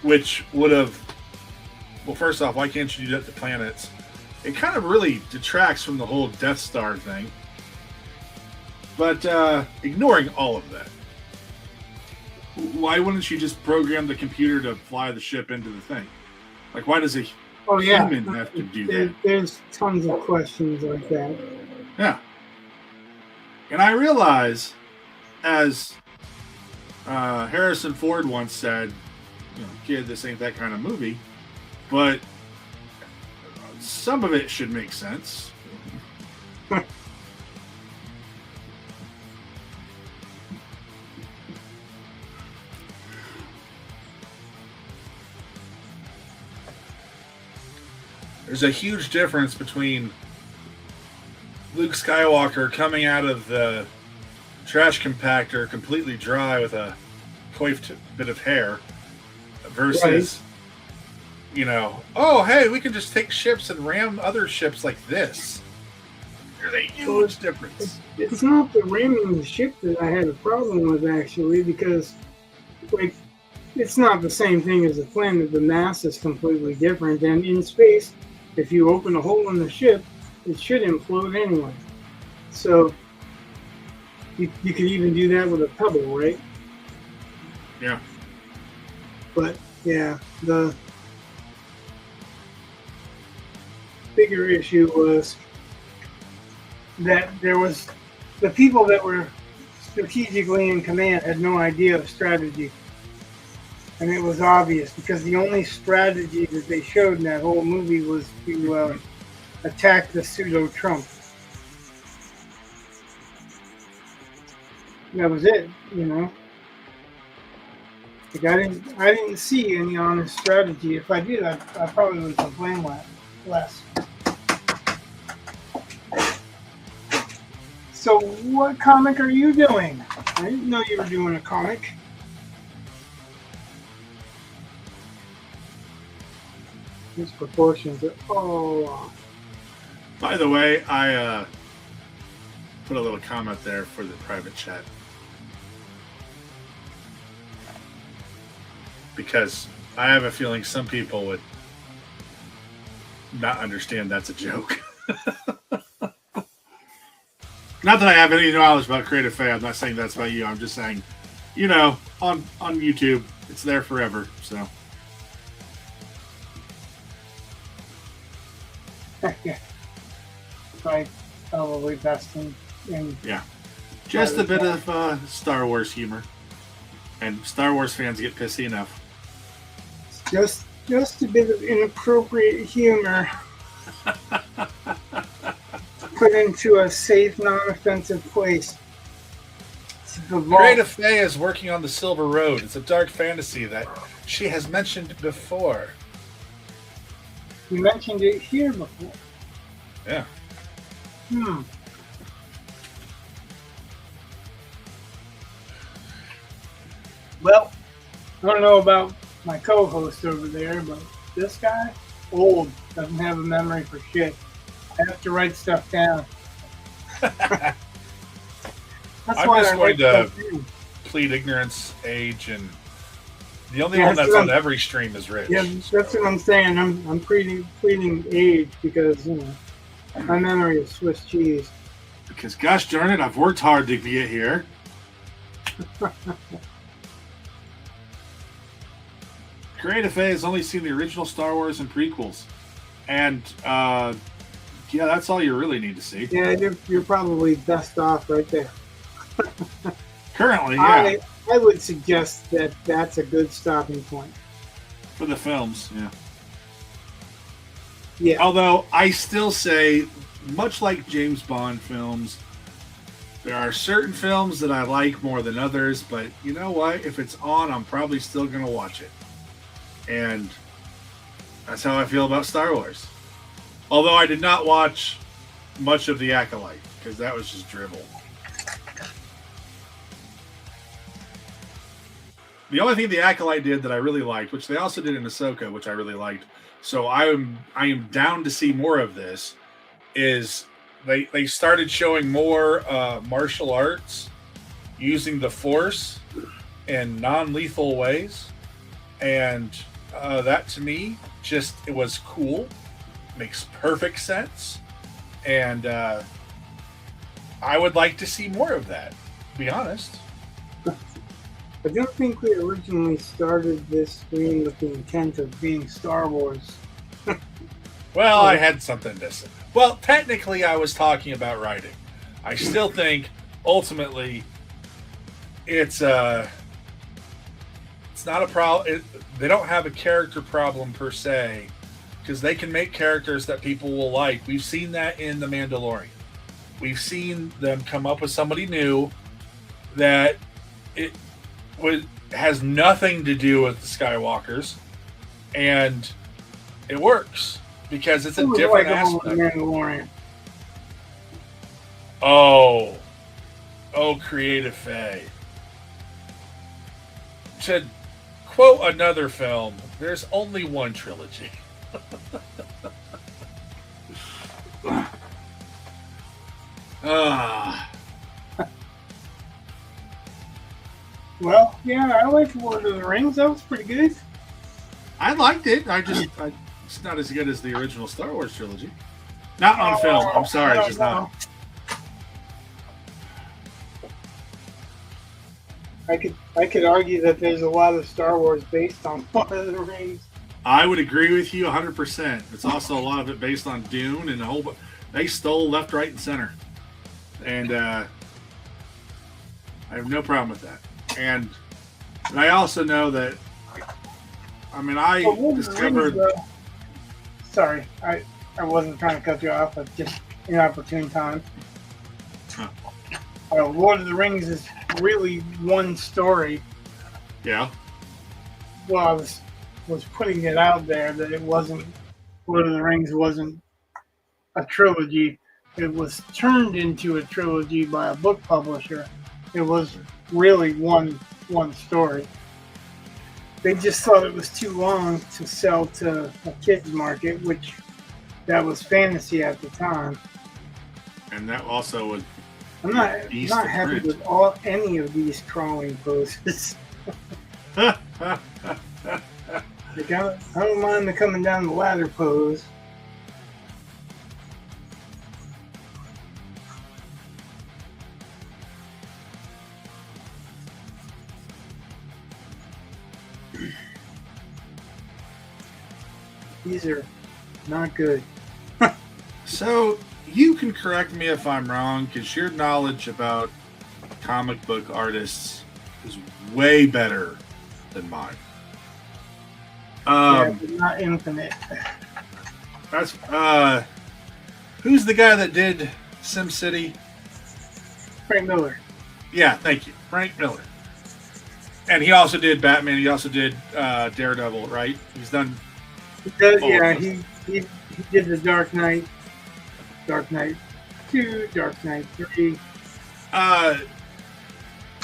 which would have. Well, first off, why can't you do that to planets? It kind of really detracts from the whole Death Star thing. But ignoring all of that, why wouldn't you just program the computer to fly the ship into the thing? Like, why does a human have to do that? There's tons of questions like that. Yeah. And I realize, as Harrison Ford once said, kid, this ain't that kind of movie. But some of it should make sense. There's a huge difference between Luke Skywalker coming out of the trash compactor completely dry with a coiffed bit of hair versus, oh, hey, we can just take ships and ram other ships like this. There's a huge difference. It's not the ramming the ship that I had a problem with, actually, because, it's not the same thing as a planet. The mass is completely different, and in space, if you open a hole in the ship, it should implode anyway. So, you could even do that with a pebble, right? Yeah. But, yeah, the bigger issue was that there was the people that were strategically in command had no idea of strategy. And it was obvious because the only strategy that they showed in that whole movie was to attack the pseudo Trump. That was it, you know. Like I didn't see any honest strategy. If I did, I probably would complain less. So, what comic are you doing? I didn't know you were doing a comic. These proportions are all off. By the way, I put a little comment there for the private chat. Because I have a feeling some people would not understand that's a joke. Not that I have any knowledge about Creative Faye. I'm not saying that's about you. I'm just saying, you know, on YouTube, it's there forever. So. Yeah. Probably best in yeah. Just a bit of Star Wars humor. And Star Wars fans get pissy enough. Just a bit of inappropriate humor put into a safe, non-offensive place. Creative Faye is working on the Silver Road. It's a dark fantasy that she has mentioned before. You mentioned it here before. Yeah. Well, I don't know about my co-host over there, but this guy, old, doesn't have a memory for shit. I have to write stuff down. That's I'm why just I going write to stuff down. plead ignorance, age, and the only one that's on every stream is Rich. Yeah, that's what I'm saying. I'm pleading age because, you know, my memory is Swiss cheese. Because, gosh darn it, I've worked hard to get here. Creative Faye has only seen the original Star Wars and prequels. And, yeah, that's all you really need to see. Yeah, you're probably best off right there. Currently, yeah. I would suggest that that's a good stopping point. For the films, yeah. Yeah. Although, I still say, much like James Bond films, there are certain films that I like more than others, but you know what? If it's on, I'm probably still going to watch it. And that's how I feel about Star Wars. Although I did not watch much of The Acolyte, because that was just drivel. The only thing The Acolyte did that I really liked, which they also did in Ahsoka, which I really liked, so I am down to see more of this, is they started showing more martial arts using the Force in non-lethal ways. And that to me, it was cool. Makes perfect sense. And I would like to see more of that, to be honest. I don't think we originally started this stream with the intent of being Star Wars. Well, I had something to say. Well, technically, I was talking about writing. I still think, ultimately, it's not a problem. They don't have a character problem per se, because they can make characters that people will like. We've seen that in The Mandalorian. We've seen them come up with somebody new that has nothing to do with the Skywalkers, and it works because it's a different aspect. Mandalorian. Oh, Creative Faye. To quote another film, there's only one trilogy. Well, yeah, I liked Lord of the Rings. That was pretty good. I liked it. It's not as good as the original Star Wars trilogy. Not on film. I'm sorry, it's just not. I could argue that there's a lot of Star Wars based on Lord of the Rings. I would agree with you 100%. It's also a lot of it based on Dune and a whole. They stole left, right, and center. And I have no problem with that. And I also know that, I mean, I discovered... Sorry, I wasn't trying to cut you off, but just inopportune time. Lord of the Rings is really one story. Yeah. Well, I was putting it out there that it wasn't, Lord of the Rings wasn't a trilogy. It was turned into a trilogy by a book publisher. It was really one story. They just thought it was too long to sell to a kids market, which that was fantasy at the time. And that also was... I'm not happy with any of these crawling poses. Like, I don't mind the coming down the ladder pose. These are not good. So, you can correct me if I'm wrong, because your knowledge about comic book artists is way better than mine. Yeah, but not infinite. That's who's the guy that did SimCity? Frank Miller. Yeah, thank you, Frank Miller. And he also did Batman. He also did Daredevil, right? He's done. He does, yeah. He did the Dark Knight 2, Dark Knight 3.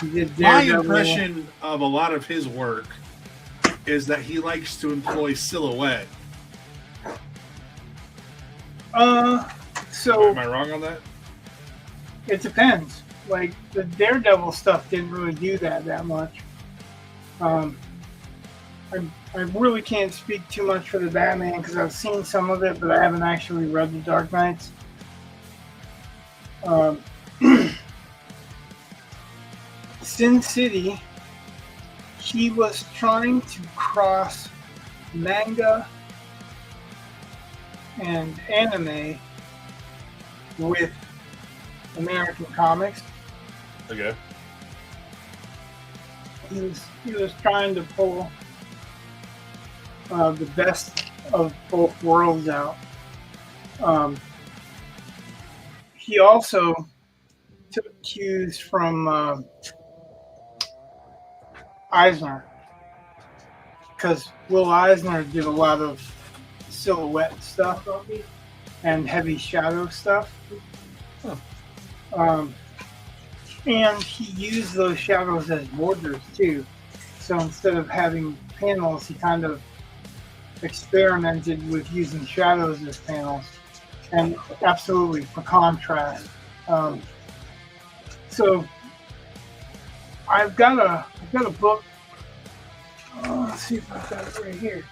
He did My Daredevil. impression of a lot of his work is that he likes to employ silhouette. So am I wrong on that? it depends. Like the Daredevil stuff didn't really do that much. I really can't speak too much for the Batman because I've seen some of it, but I haven't actually read the Dark Knights. Sin City, he was trying to cross manga and anime with American comics. Okay. He was trying to pull the best of both worlds out. He also took cues from Eisner, because Will Eisner did a lot of silhouette stuff and heavy shadow stuff. And he used those shadows as borders too. So instead of having panels, he kind of experimented with using shadows as panels, and absolutely for contrast. So I've got a book. Let's see if I've got it right here.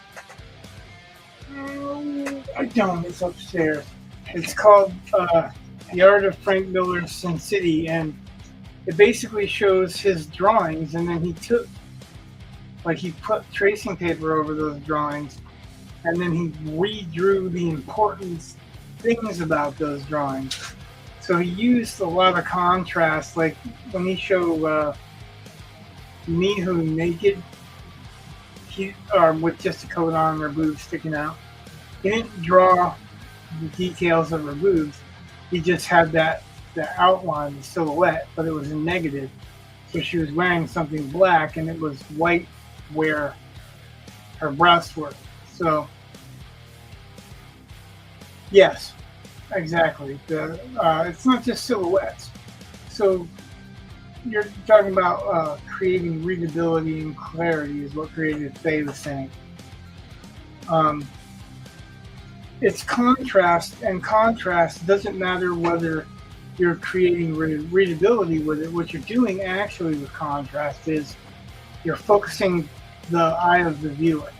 I don't. It's upstairs. It's called The Art of Frank Miller's Sin City, and it basically shows his drawings, and then he put tracing paper over those drawings, and then he redrew the important things about those drawings. So he used a lot of contrast, like when he showed Mihu naked, with just a coat on, her boobs sticking out. He didn't draw the details of her boobs. He just had the outline, the silhouette, but it was in negative. So she was wearing something black, and it was white where her breasts were. So, yes, exactly. It's not just silhouettes. So you're talking about creating readability and clarity is what Creative Faye was saying. It's contrast, and contrast doesn't matter whether you're creating readability with it. What you're doing actually with contrast is you're focusing the eye of the viewer,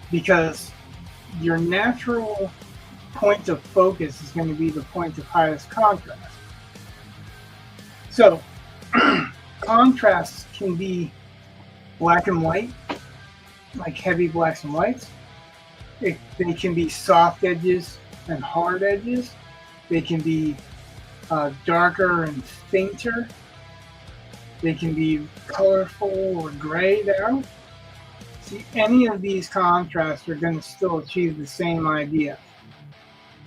because your natural point of focus is going to be the point of highest contrast. So contrasts can be black and white, like heavy blacks and whites. They can be soft edges and hard edges. They can be darker and fainter. They can be colorful or grayed out. See, any of these contrasts are going to still achieve the same idea.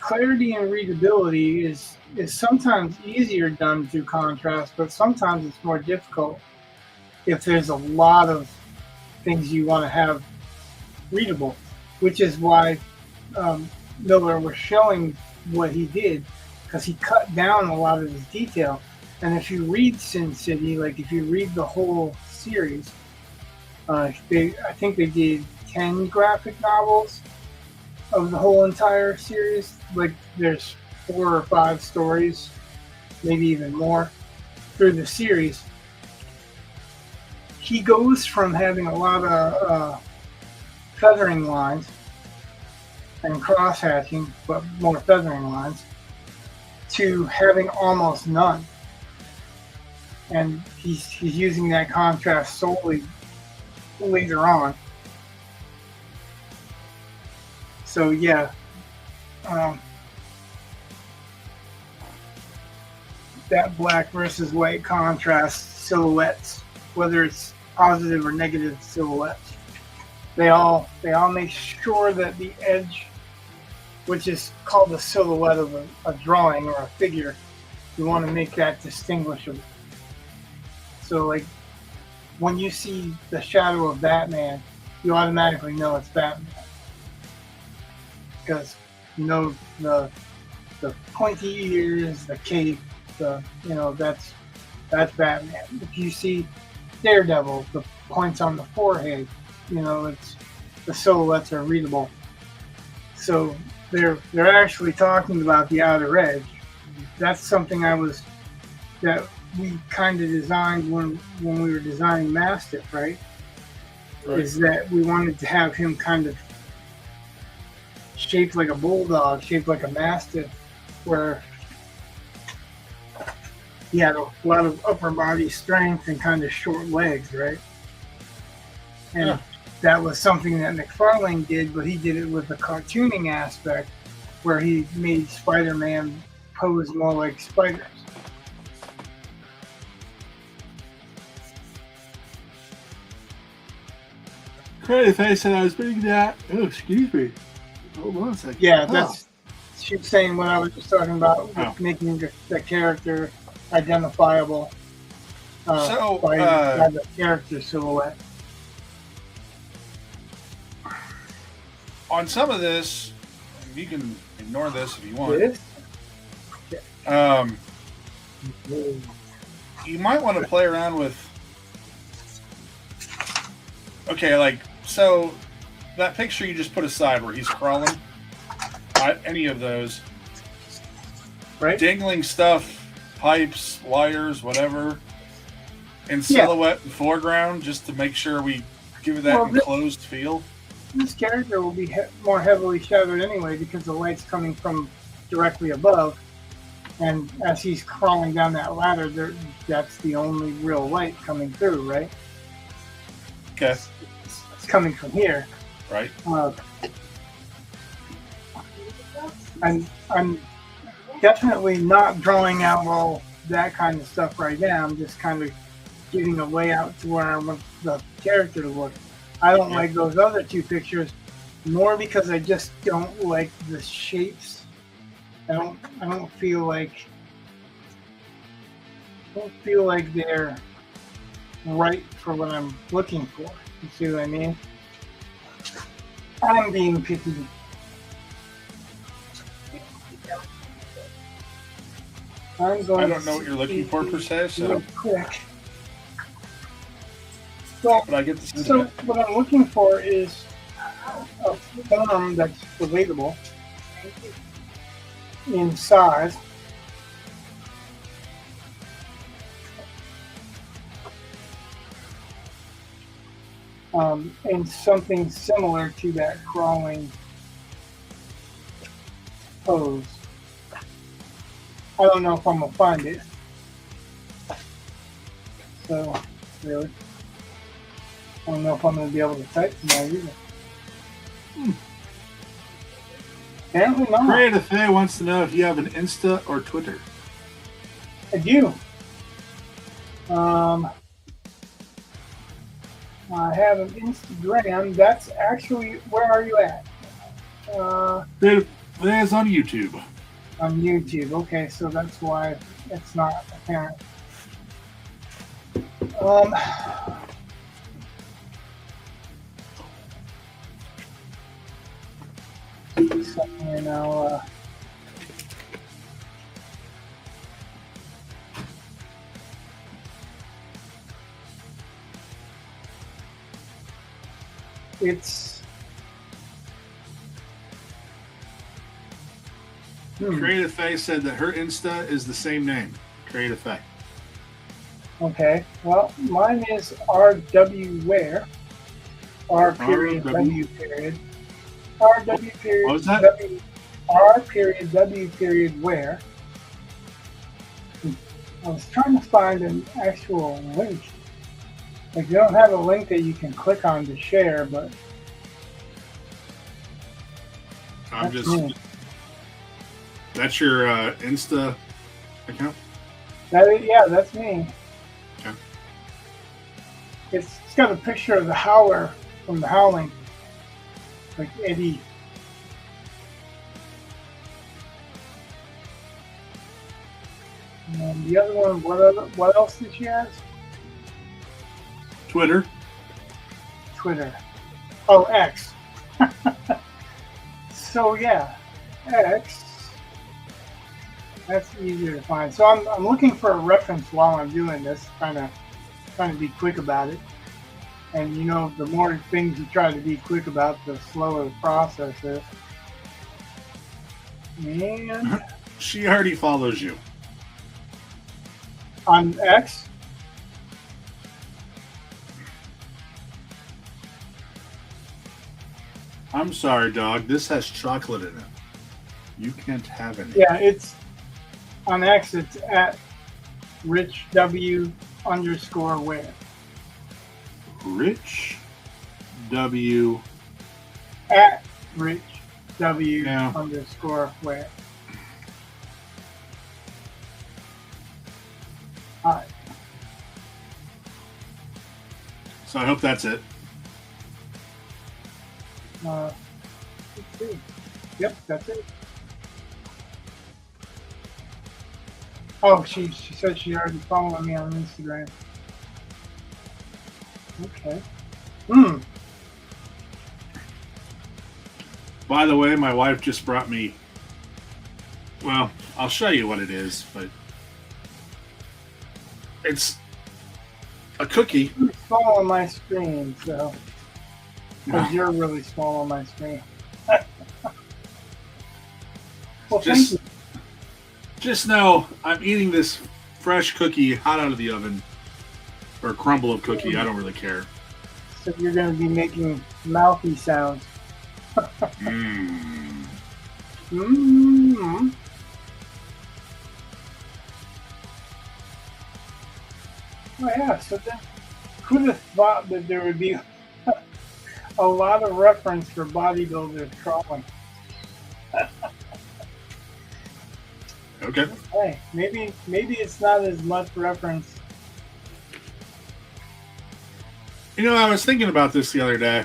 Clarity and readability is sometimes easier done through contrast, but sometimes it's more difficult if there's a lot of things you want to have readable, which is why Miller was showing what he did, because he cut down a lot of his detail. And if you read Sin City, like if you read the whole series, I think they did 10 graphic novels of the whole entire series. Like there's 4 or 5 stories, maybe even more, through the series. He goes from having a lot of feathering lines and cross-hatching, but more feathering lines, to having almost none. And he's using that contrast solely later on. So yeah, that black versus white contrast silhouettes, whether it's positive or negative silhouettes, they all make sure that the edge, which is called the silhouette of a drawing or a figure, you want to make that distinguishable. So like when you see the shadow of Batman, you automatically know it's Batman, because you know the pointy ears, the cape, that's Batman. If you see Daredevil, the points on the forehead, it's the silhouettes are readable. So they're actually talking about the outer edge. That's something that we kind of designed when we were designing Mastiff, right? Is that we wanted to have him kind of shaped like a bulldog, shaped like a Mastiff, where he had a lot of upper body strength and kind of short legs, right? And that was something that McFarlane did, but he did it with the cartooning aspect, where he made Spider-Man pose more like spiders. Crazy face said I was reading that. Oh, excuse me. Hold on a second. Yeah, that's she's saying what I was just talking about, with making the character identifiable by the character silhouette. On some of this, you can ignore this if you want. You might want to play around with. Okay, like, so that picture you just put aside where he's crawling, any of those, right? Dangling stuff, pipes, wires, whatever, in silhouette and foreground, just to make sure we give it that enclosed feel. This character will be more heavily shadowed anyway, because the light's coming from directly above, and as he's crawling down that ladder, that's the only real light coming through, right? Okay. It's coming from here. Right. I'm definitely not drawing out all that kind of stuff right now. I'm just kind of giving a layout to where I want the character to look. I don't like those other 2 pictures, more because I just don't like the shapes. I don't feel like they're right for what I'm looking for. You see what I mean? I'm being picky. I don't know what you're looking for per se, so real quick. So, but I get the so what I'm looking for is a form that's relatable in size. And something similar to that crawling pose. I don't know if I'm gonna find it. So, really, I don't know if I'm gonna be able to type tonight either. Apparently not. Creative Faye wants to know if you have an Insta or Twitter. I do. Um, I have an Instagram. That's actually, where are you at? It is on YouTube. On YouTube. Okay, so that's why it's not apparent. Um, something here now. It's Creative Faye said that her Insta is the same name. Creative Faye. okay. Well, mine is RW Where. R period W period. RW period. What was that? W, R period W period Where. I was trying to find an actual link. Like, you don't have a link that you can click on to share, but I'm that's just. me. That's your Insta account? Yeah, that's me. Okay. It's got a picture of the howler from The Howling, like Eddie. And the other one, what else did she ask? Twitter. Twitter. Oh, X. So yeah, X. That's easier to find. So I'm looking for a reference while I'm doing this, trying to be quick about it. And you know, the more things you try to be quick about, the slower the process is. And She already follows you. on X, I'm sorry, dog. This has chocolate in it. You can't have any. yeah, it's on X. It's at Rich W _ where. Rich W. At Rich W Yeah. _ where. All right. So I hope that's it. Let's see. Yep, that's it. Oh, she said she already followed me on Instagram. Okay. By the way, my wife just brought me. Well, I'll show you what it is, but it's a cookie. It's small on my screen, so because you're really small on my screen. Well, thank you. Just know I'm eating this fresh cookie hot out of the oven, or crumble of cookie. I don't really care. So you're going to be making mouthy sounds. Mmm. Mm-hmm. Oh yeah, so then who'd have thought that there would be a lot of reference for bodybuilders crawling? Okay. Hey, maybe it's not as much reference. You know, I was thinking about this the other day.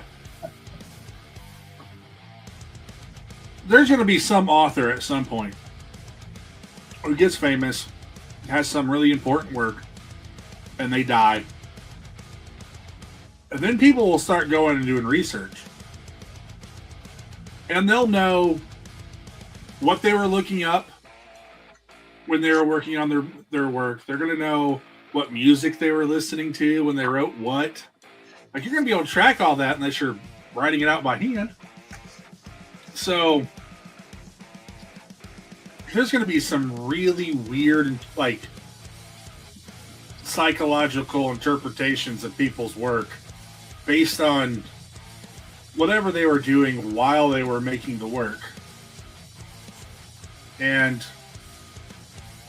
There's going to be some author at some point who gets famous, has some really important work, and they die. And then people will start going and doing research. And they'll know what they were looking up when they were working on their work. They're going to know what music they were listening to when they wrote what. Like, you're going to be able to track all that unless you're writing it out by hand. So there's going to be some really weird, like, psychological interpretations of people's work based on whatever they were doing while they were making the work. And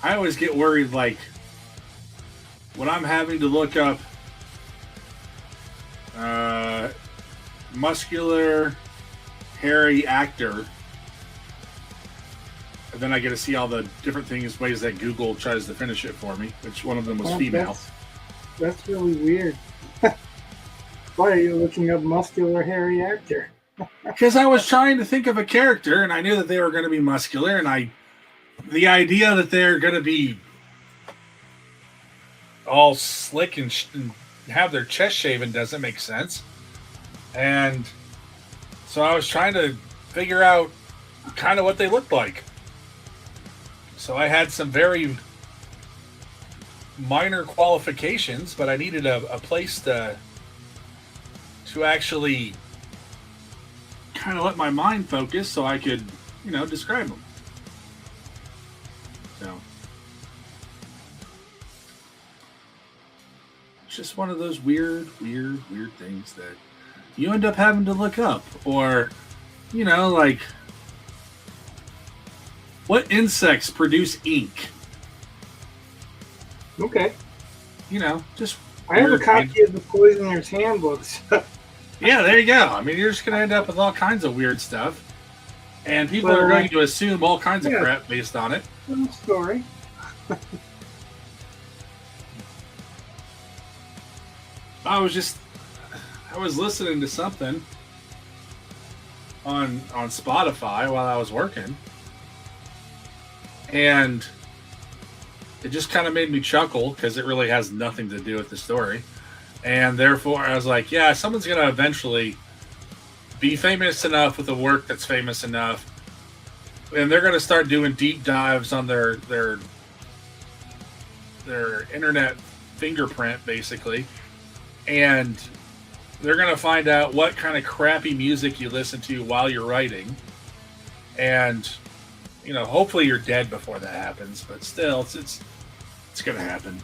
I always get worried, like, when I'm having to look up muscular, hairy actor, And then I get to see all the different things, ways that Google tries to finish it for me, which one of them was Well, female. That's really weird. Why are you looking up muscular hairy actor? Because I was trying to think of a character, and I knew that they were going to be muscular, and the idea that they're going to be all slick and have their chest shaven doesn't make sense. And so I was trying to figure out kind of what they looked like. So I had some very minor qualifications, but I needed a place to actually kind of let my mind focus so I could, describe them. So it's just one of those weird things that you end up having to look up, or, like, what insects produce ink? Okay. Just I have a copy of the Poisoner's Handbook. Yeah, there you go. I mean, you're just going to end up with all kinds of weird stuff. And people are going to assume all kinds of crap based on it. Some story. I was listening to something on Spotify while I was working. And it just kind of made me chuckle because it really has nothing to do with the story. And therefore, I was like, yeah, someone's going to eventually be famous enough with a work that's famous enough. And they're going to start doing deep dives on their internet fingerprint, basically. And they're going to find out what kind of crappy music you listen to while you're writing. And, hopefully you're dead before that happens. But still, it's going to happen.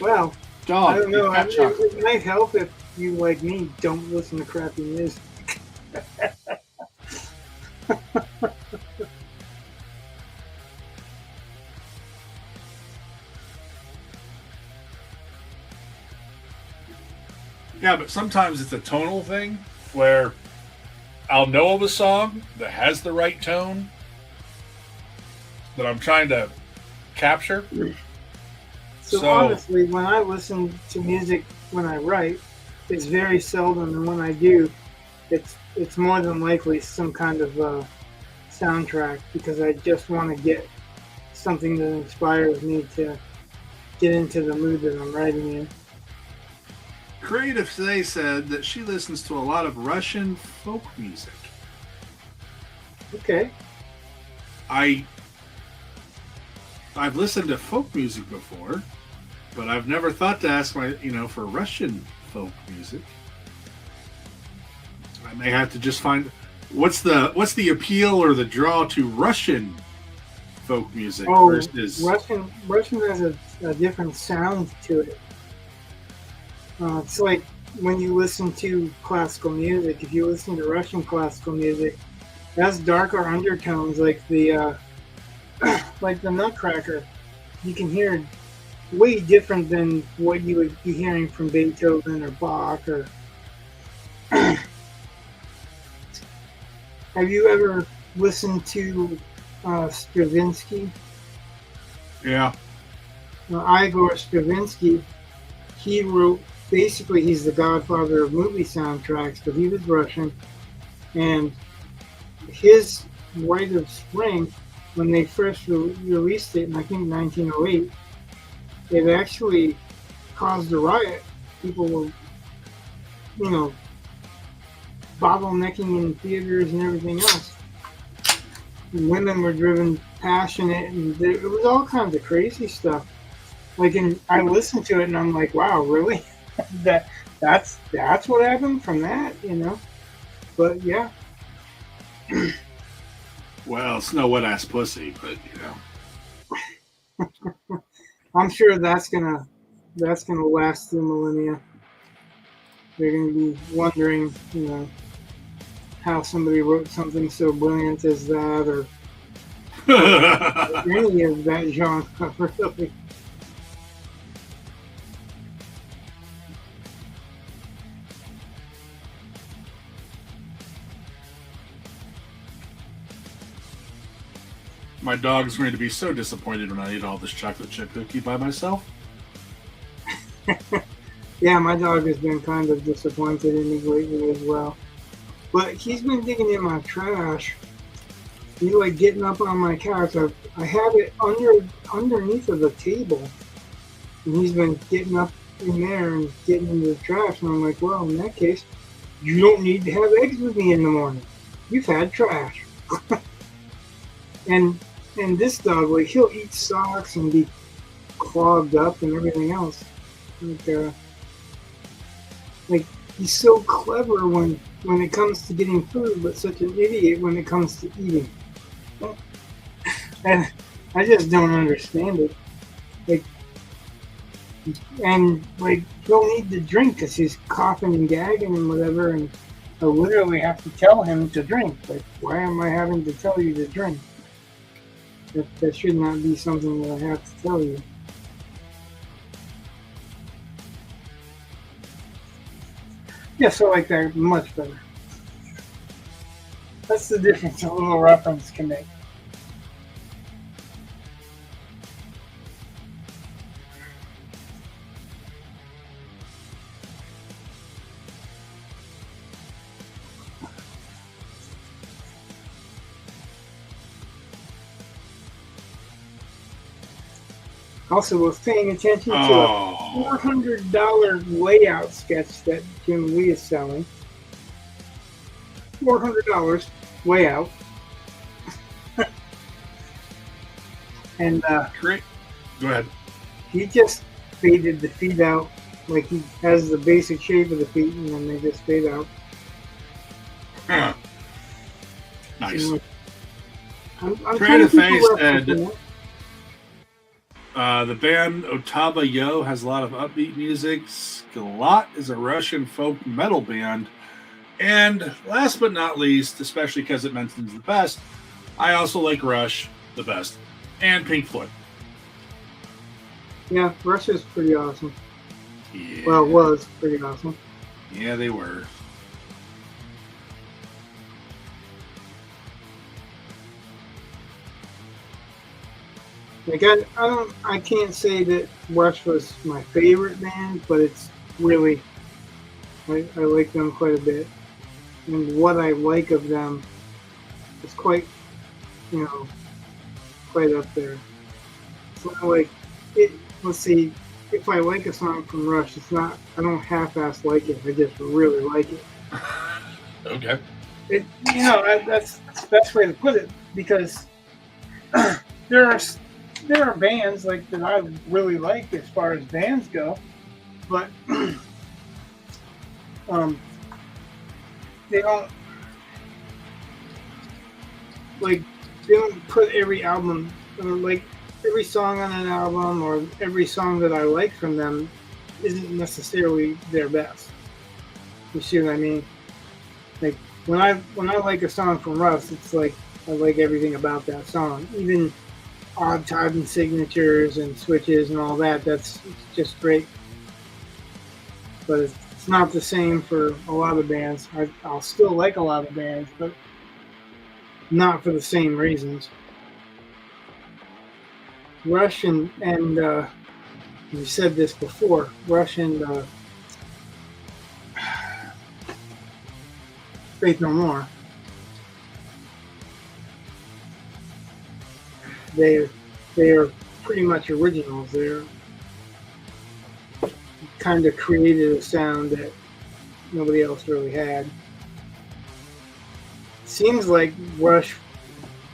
Well, Dog, I don't know. It might help if you, like me, don't listen to crappy music. Yeah, but sometimes it's a tonal thing where I'll know of a song that has the right tone that I'm trying to capture. So honestly, when I listen to music when I write, it's very seldom, and when I do, it's more than likely some kind of soundtrack, because I just want to get something that inspires me to get into the mood that I'm writing in. Creative Today said that she listens to a lot of Russian folk music. Okay. I've listened to folk music before, but I've never thought to ask for Russian folk music. I may have to just find what's the appeal or the draw to Russian folk music versus Russian has a different sound to it. It's like when you listen to classical music. If you listen to Russian classical music, it has darker undertones, like the Nutcracker. You can hear way different than what you would be hearing from Beethoven or Bach. Or have you ever listened to Stravinsky? Yeah. Igor Stravinsky. He wrote. Basically, he's the godfather of movie soundtracks, but he was Russian. And his Rite of Spring, when they first released it in, I think, 1908, it actually caused a riot. People were, bottlenecking in theaters and everything else. Women were driven passionate, and it was all kinds of crazy stuff. I listened to it, and I'm like, wow, really? that's what happened from that, But yeah. Well, it's no wet ass pussy, but I'm sure that's gonna last through millennia. They're gonna be wondering, how somebody wrote something so brilliant as that, or any of that genre, really. My dog's going to be so disappointed when I eat all this chocolate chip cookie by myself. Yeah, my dog has been kind of disappointed in me lately as well. But he's been digging in my trash. He's like getting up on my couch. I have it underneath of the table, and he's been getting up in there and getting into the trash. And I'm like, well, in that case, you don't need to have eggs with me in the morning. You've had trash. and this dog, like, he'll eat socks and be clogged up and everything else. Like he's so clever when it comes to getting food, but such an idiot when it comes to eating. And I just don't understand it. Like, and like he'll need to drink because he's coughing and gagging and whatever, and I literally have to tell him to drink. Like, why am I having to tell you to drink? That should not be something that I have to tell you. Yeah, so like they're much better. That's the difference a little reference can make. Also, was paying attention to a $400 layout sketch that Jim Lee is selling. $400 layout. And Great. Go ahead. he just faded the feet out. Like, he has the basic shape of the feet, and then they just fade out. Huh. Nice. So, I'm Creative trying to Face keep said, referencing it. the band Otava Yo has a lot of upbeat music. Skalat is a Russian folk metal band. And last but not least, especially because it mentions the best, I also like Rush the best. And Pink Floyd. Yeah, Russia's pretty awesome. Yeah. Well, was pretty awesome. Yeah, they were. Like, I can't say that Rush was my favorite band, but it's really, I like them quite a bit. And what I like of them is quite, quite up there. So like, let's see, if I like a song from Rush, it's not, I don't half-ass like it, I just really like it. Okay. That's the best way to put it, because there are bands like that I really like as far as bands go, but they don't put every album, or like every song on an album, or every song that I like from them isn't necessarily their best. You see what I mean? Like, when I like a song from Russ, it's like I like everything about that song, even odd time and signatures and switches and all that. It's just great. But it's not the same for a lot of bands. I'll still like a lot of bands, but not for the same reasons. Rush and you said this before, Rush and Faith No More. They are pretty much originals. They're kind of created a sound that nobody else really had. Seems like Rush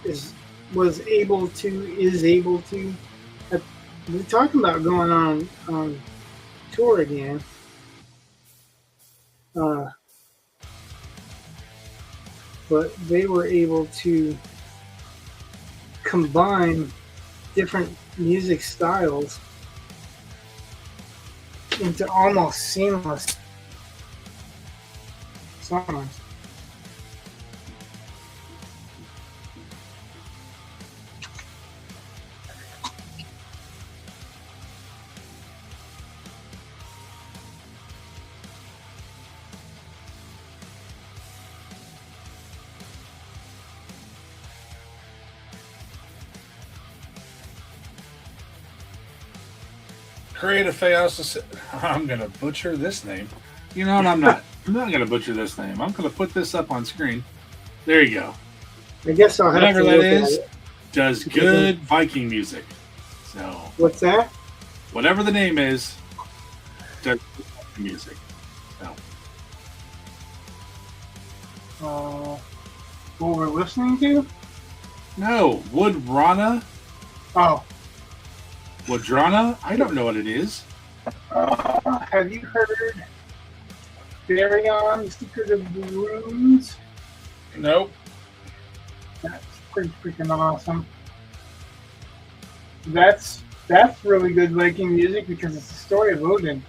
is able to. We're talking about going on tour again. But they were able to combine different music styles into almost seamless songs. Create a Theos. I'm gonna butcher this name. You know what? I'm not. I'm not going to butcher this name. I'm going to put this up on screen. There you go. I guess I'll have Whatever to that look at is, it. does good Viking music. So What's that? whatever the name is, does good Viking music. So What we're listening to? no, Woodrana. Oh. Woodrana? I don't know what it is. Have you heard Baryon, Secret of the Runes? Nope. That's pretty freaking awesome. That's really good Viking music because it's the story of Odin.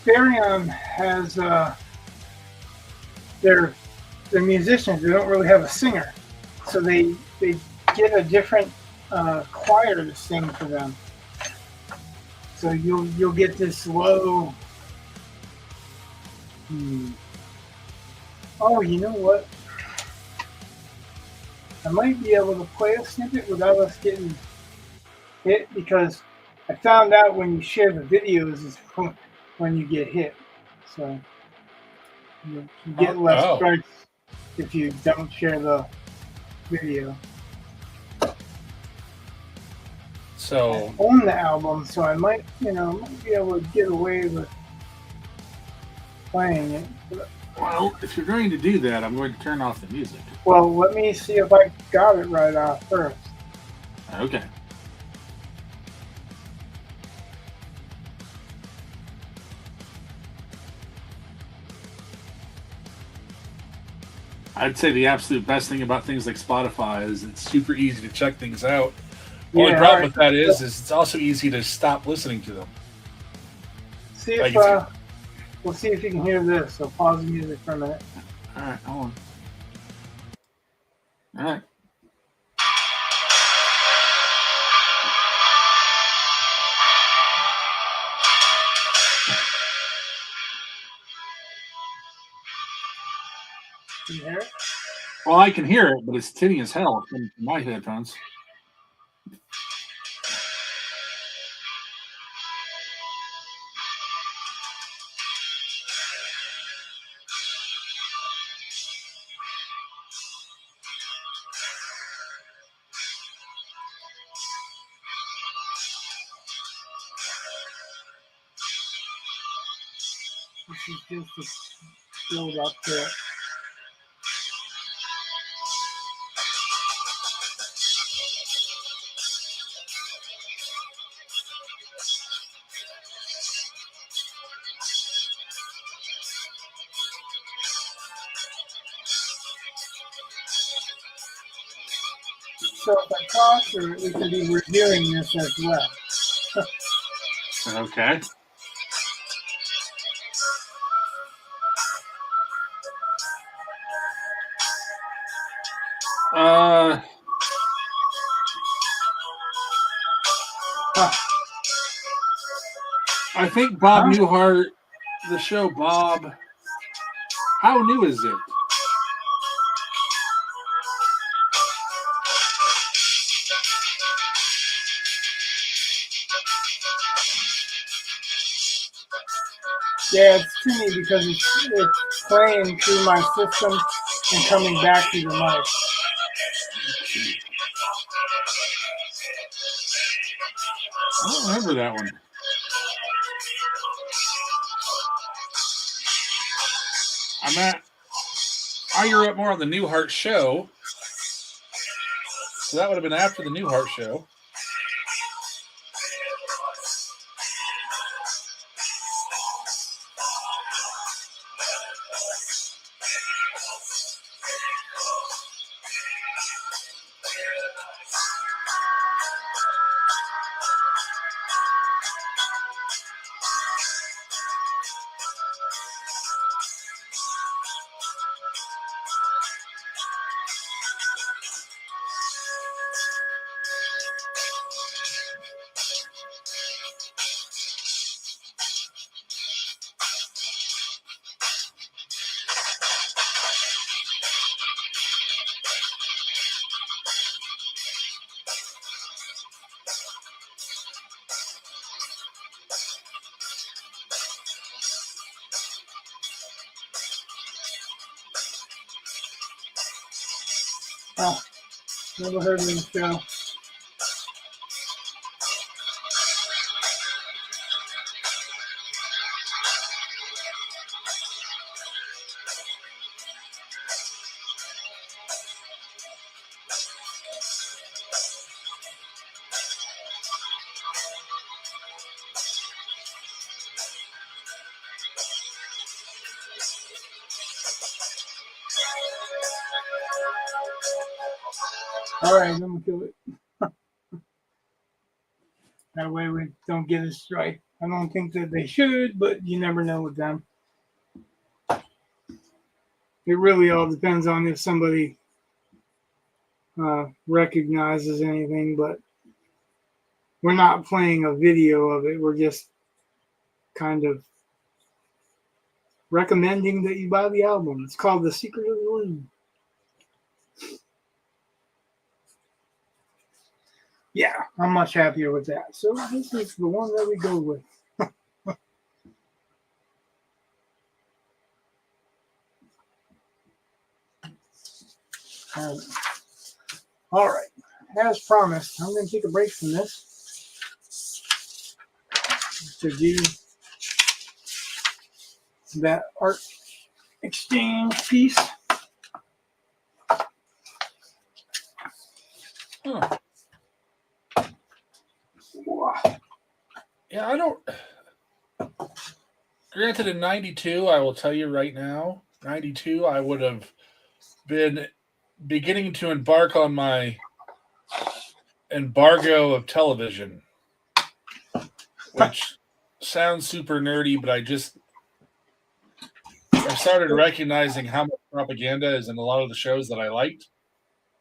Baryon has they're musicians. They don't really have a singer, so they get a different choir to sing for them. So you'll get this low. Oh, you know what? I might be able to play a snippet without us getting hit because I found out when you share the videos is when you get hit. So you get less strikes if you don't share the video. So I own the album, so I might be able to get away with playing it. But, Well, if you're going to do that, I'm going to turn off the music. well, let me see if I got it right off first. Okay. I'd say the absolute best thing about things like Spotify is it's super easy to check things out. The only Yeah, problem alright. with that is it's also easy to stop listening to them. See if Like- we'll see if you can hear this. So pause the music for a minute. All right, hold on. All right. Can you hear it? Well, I can hear it, but it's tinny as hell from my headphones. This is just to build up to it. So if I talk, or we can be reviewing this as well. Okay. I think Bob Newhart, the show Bob. How new is it? Yeah, it's tuney because it's playing through my system and coming back through the mic. I don't remember that one. I'm at. I grew up more on the Newhart show, so that would have been after the Newhart show. Oh, never heard of this show. All right, I'm gonna kill it. That way we don't get a strike. I don't think that they should, but you never know with them. It really all depends on if somebody recognizes anything, but we're not playing a video of it. We're just kind of recommending that you buy the album. It's called The Secret of the Room. Yeah, I'm much happier with that. So this is the one that we go with. All right. As promised, I'm going to take a break from this to do that art exchange piece. Huh. Yeah, I don't. Granted, in 92, I will tell you right now, 92, I would have been beginning to embark on my embargo of television, which sounds super nerdy, but I started recognizing how much propaganda is in a lot of the shows that I liked,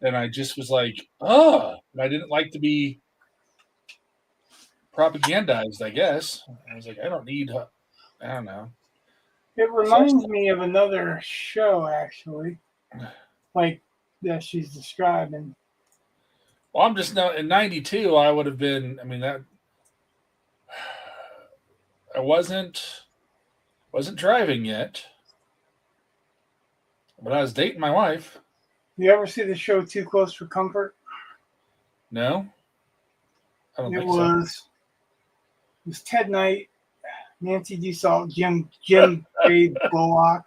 and I just was like, oh, I didn't like to be propagandized, I guess. I was like, I don't know. It reminds me of another show, actually, like that she's describing. Well, I'm just now in 92, I would have been, I mean, that I wasn't driving yet, but I was dating my wife. You ever see the show Too Close for Comfort? No, I don't It think so. was Ted Knight, Nancy DeSalt, Jim J. Bullock.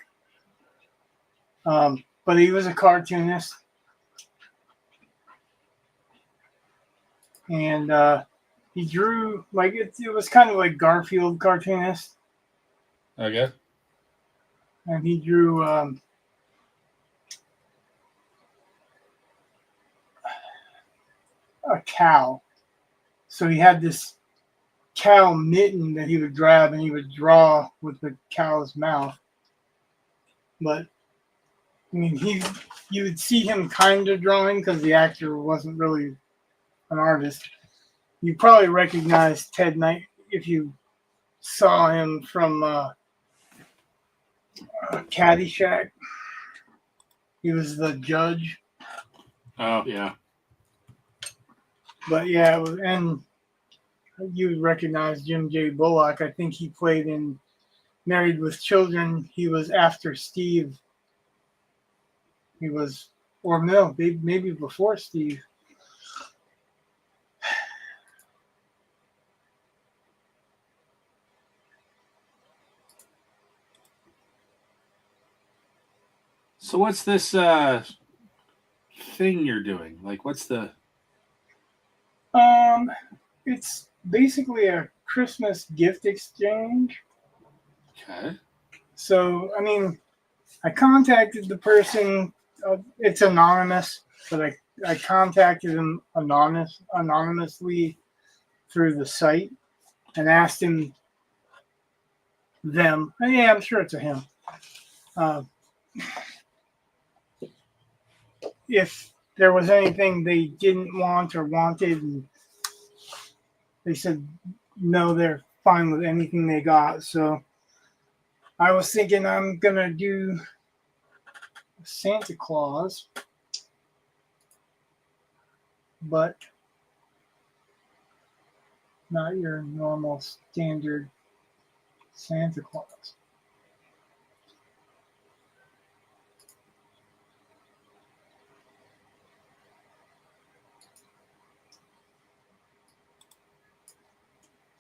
But he was a cartoonist. And he drew, like, it was kind of like Garfield cartoonist. Okay. And he drew a cow. So he had this cow mitten that he would grab and he would draw with the cow's mouth. But I mean, you would see him kind of drawing because the actor wasn't really an artist. You probably recognize Ted Knight if you saw him from Caddyshack. He was the judge. Oh yeah. But yeah, and you would recognize Jim J. Bullock. I think he played in Married with Children. He was after Steve. He was, or no, maybe before Steve. So what's this thing you're doing? Like, what's the? It's basically a Christmas gift exchange. Okay. So, I mean, I contacted the person. It's anonymous, but I contacted him anonymously through the site and asked him them. And yeah, I'm sure it's a him. If there was anything they didn't want or wanted, and they said no, they're fine with anything they got. So I was thinking I'm gonna do Santa Claus, but not your normal standard Santa Claus.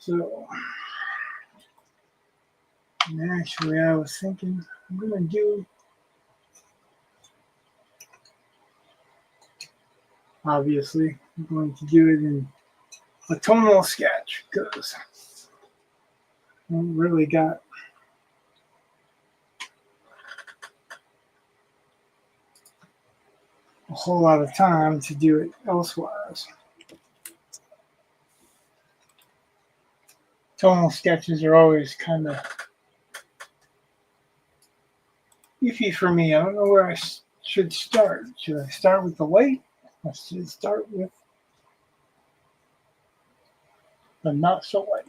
So, and actually, I was thinking I'm gonna do. Obviously, I'm going to do it in a tonal sketch because I haven't really got a whole lot of time to do it elsewise. Tonal sketches are always kind of iffy for me. I don't know where I should start. Should I start with the light? I should start with the not so light.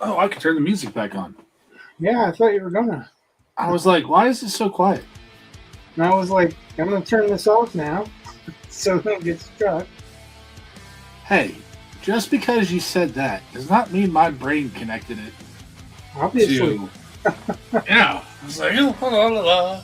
Oh, I could turn the music back on. Yeah, I thought you were gonna. I was like, why is it so quiet? And I was like, I'm gonna turn this off now, so don't get struck. Hey, just because you said that does not mean my brain connected it Obviously, to. Yeah. I was like, oh, la, la, la.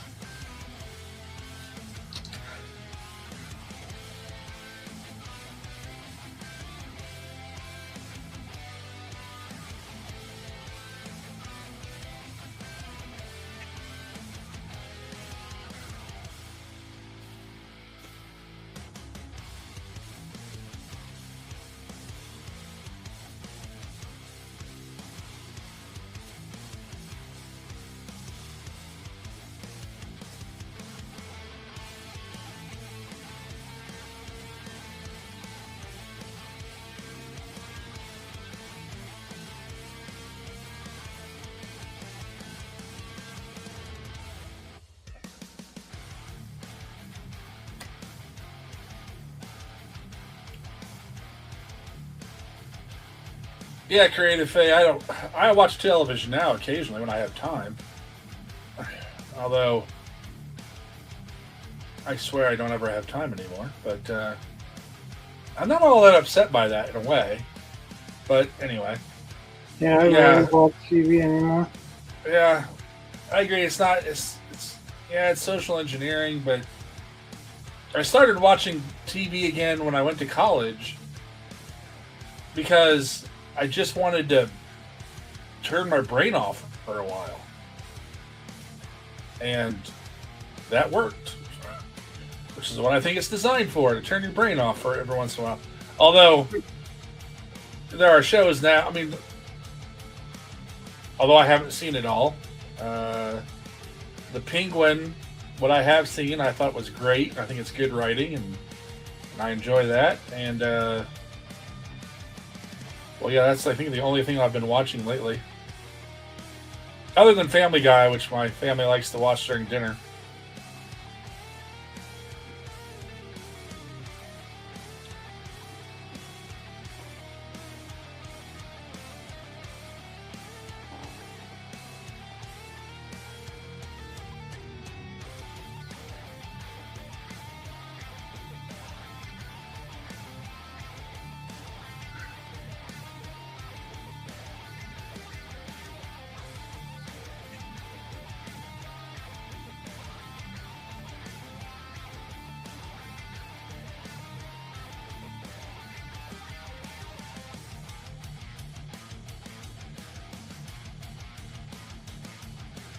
Yeah, Creative Faye. I watch television now occasionally when I have time. Although I swear I don't ever have time anymore. But I'm not all that upset by that in a way. But anyway, yeah, I Yeah. don't watch TV anymore. yeah, I agree. It's not. It's social engineering. But I started watching TV again when I went to college because I just wanted to turn my brain off for a while. And that worked. Which is what I think it's designed for, to turn your brain off for every once in a while. Although, there are shows now, I mean, although I haven't seen it all, The Penguin, what I have seen, I thought was great. I think it's good writing, and I enjoy that. And, well, yeah, that's, I think, the only thing I've been watching lately. Other than Family Guy, which my family likes to watch during dinner.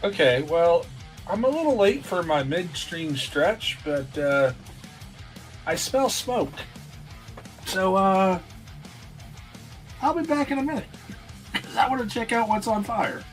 Okay, well, I'm a little late for my midstream stretch, but I smell smoke. So, I'll be back in a minute. 'Cause I want to check out what's on fire.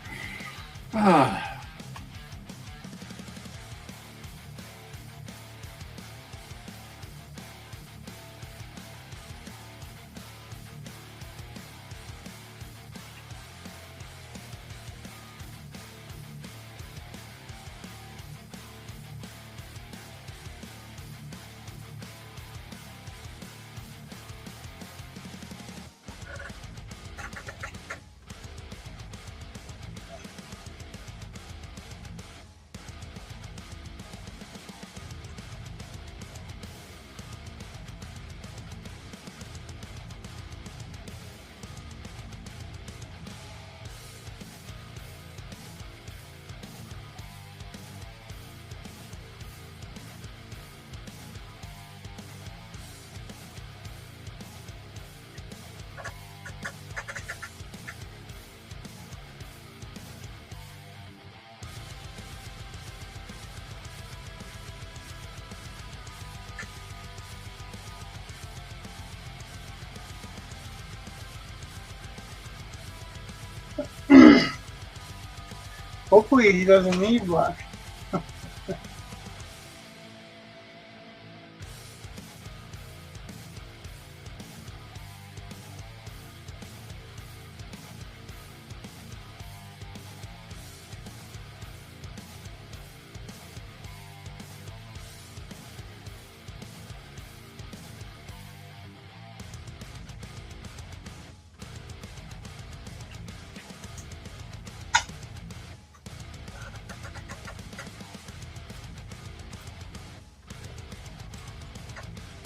Hopefully he doesn't need luck.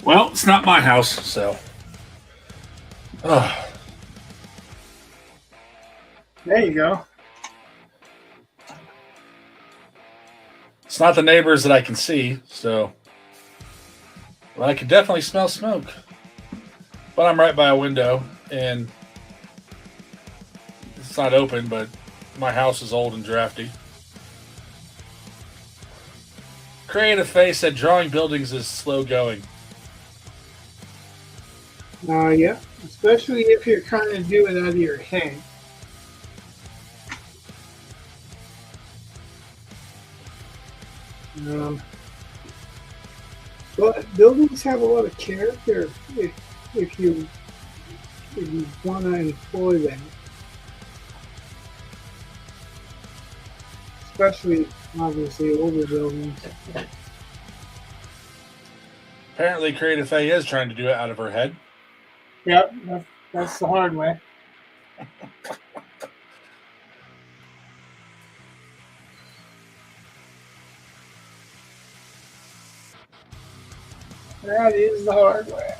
Well, it's not my house, so. Ugh. There you go. It's not the neighbors that I can see, so. But I can definitely smell smoke. But I'm right by a window, and it's not open, but my house is old and drafty. Creative Face said drawing buildings is slow going. Yeah, especially if you're trying to do it out of your head. But buildings have a lot of character if you want to employ them, especially obviously older buildings. Apparently, Creative Faye is trying to do it out of her head. Yep, that's the hard way. That is the hard way.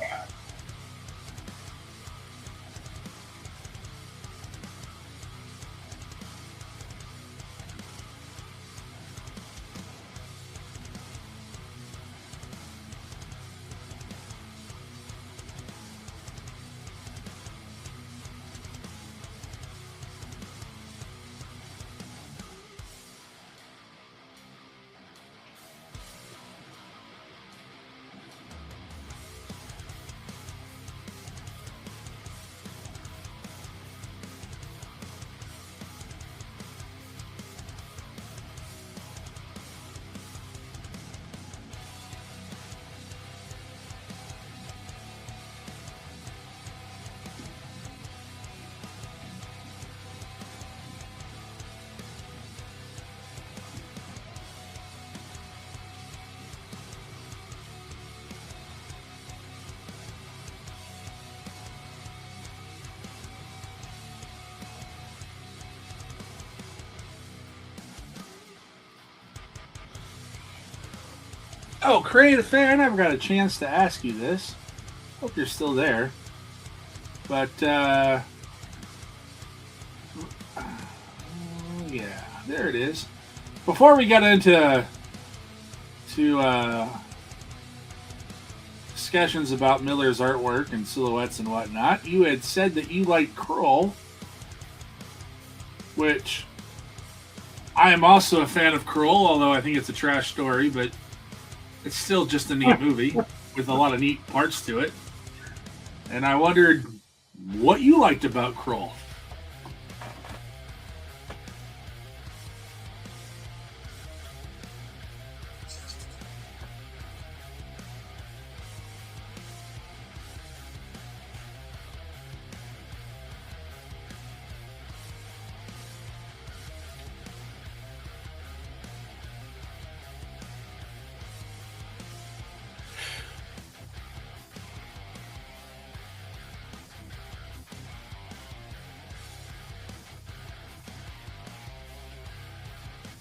Oh, Creative Fair, I never got a chance to ask you this. Hope you're still there. But, yeah, there it is. Before we got into discussions about Miller's artwork and silhouettes and whatnot, you had said that you like Kroll, which I am also a fan of Kroll, although I think it's a trash story, but it's still just a neat movie. with a lot of neat parts to it. And I wondered what you liked about Kroll.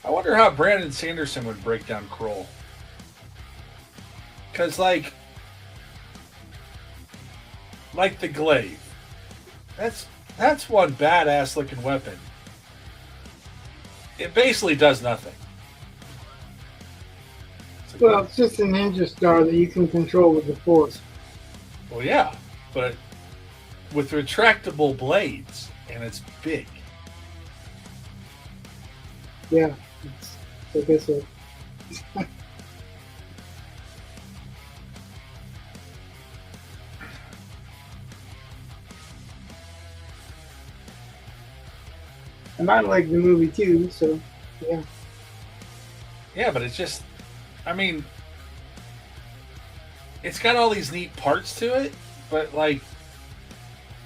I wonder how Brandon Sanderson would break down Kroll. Because, like the glaive, that's one badass looking weapon. It basically does nothing. Well, it's just a ninja star that you can control with the force. Well, yeah, but with retractable blades, and it's big. Yeah, it's, like I said. And I like the movie too, so yeah. Yeah, but it's just, I mean, it's got all these neat parts to it, but like,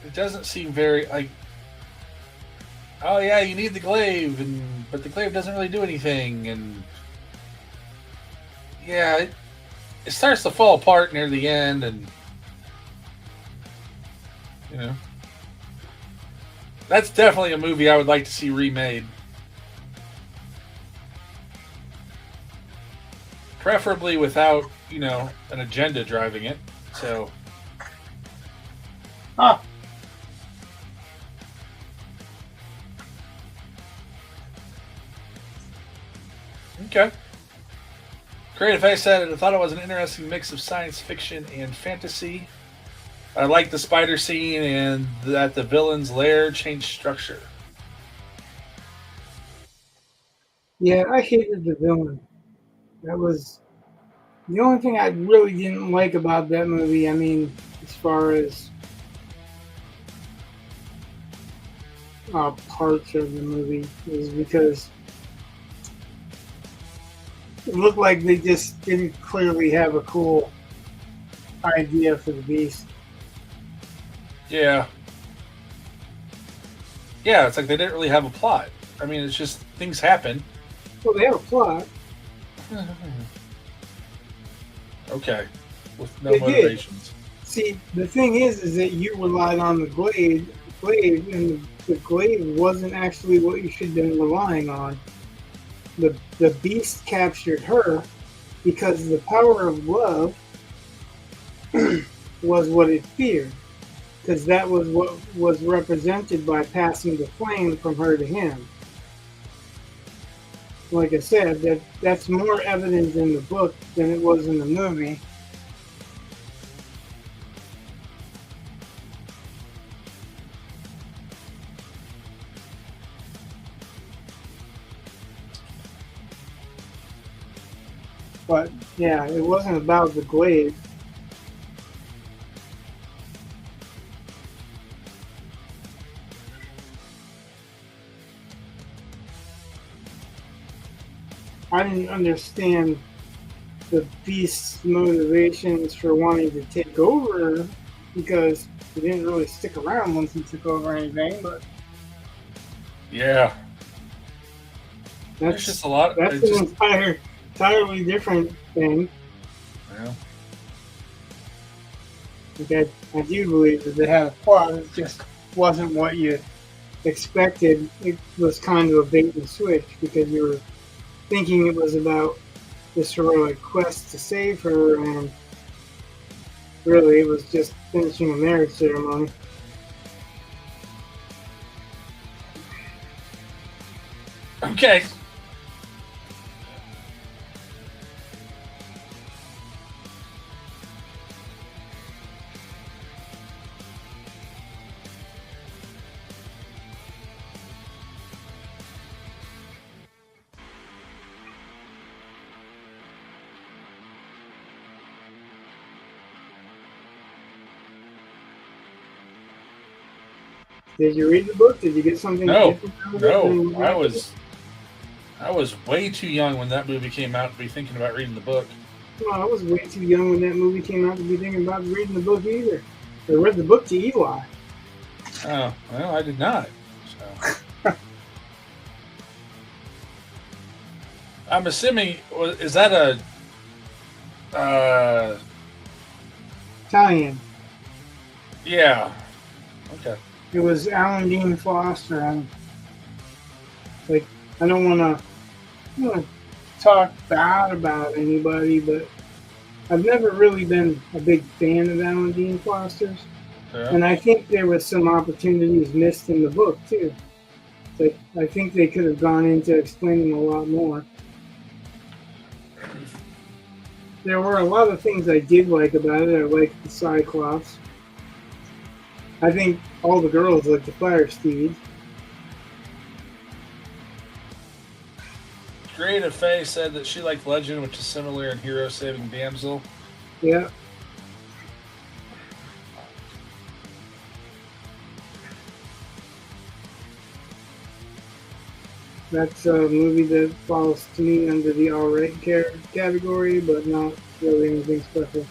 it doesn't seem very like. Oh yeah, you need the glaive, but the glaive doesn't really do anything, and yeah, it starts to fall apart near the end, and you know, that's definitely a movie I would like to see remade, preferably without an agenda driving it. So. Ah, Okay. Creative Face said, I thought it was an interesting mix of science fiction and fantasy. I liked the spider scene and that the villain's lair changed structure. yeah, I hated the villain. That was the only thing I really didn't like about that movie. I mean, as far as parts of the movie, is because it looked like they just didn't clearly have a cool idea for the beast. Yeah. Yeah, it's like they didn't really have a plot. I mean, it's just things happen. Well, they have a plot. Okay. With no They did. motivations. See, the thing is that you relied on the glaive, and the glaive wasn't actually what you should have been relying on. The beast captured her because the power of love was what it feared, because that was what was represented by passing the flame from her to him. Like I said, that's more evident in the book than it was in the movie. But yeah, it wasn't about the glaive. I didn't understand the beast's motivations for wanting to take over, because he didn't really stick around once he took over anything. But Yeah. There's that's just a lot. that's It's an just, entirely different thing. yeah. Okay, I do believe that they had a plot. It just wasn't what you expected. It was kind of a bait and switch, because you were thinking it was about this heroic quest to save her, and really it was just finishing a marriage ceremony. Okay. Did you read the book? Did you get something No, different out of it than no. I was way too young when that movie came out to be thinking about reading the book. Well, I was way too young when that movie came out to be thinking about reading the book either. I read the book to Eli. Oh, well, I did not. So. I'm assuming, is that a Tie-in. Yeah. Okay. It was Alan Dean Foster. And like, I don't want to talk bad about anybody, but I've never really been a big fan of Alan Dean Foster's. Yeah. And I think there was some opportunities missed in the book, too. Like, I think they could have gone into explaining a lot more. There were a lot of things I did like about it. I liked the Cyclops. I think all the girls like the Fire Steed. Creative Faye said that she liked Legend, which is similar in Hero Saving Damsel. Yeah. That's a movie that falls to me under the all-right category, but not really anything special.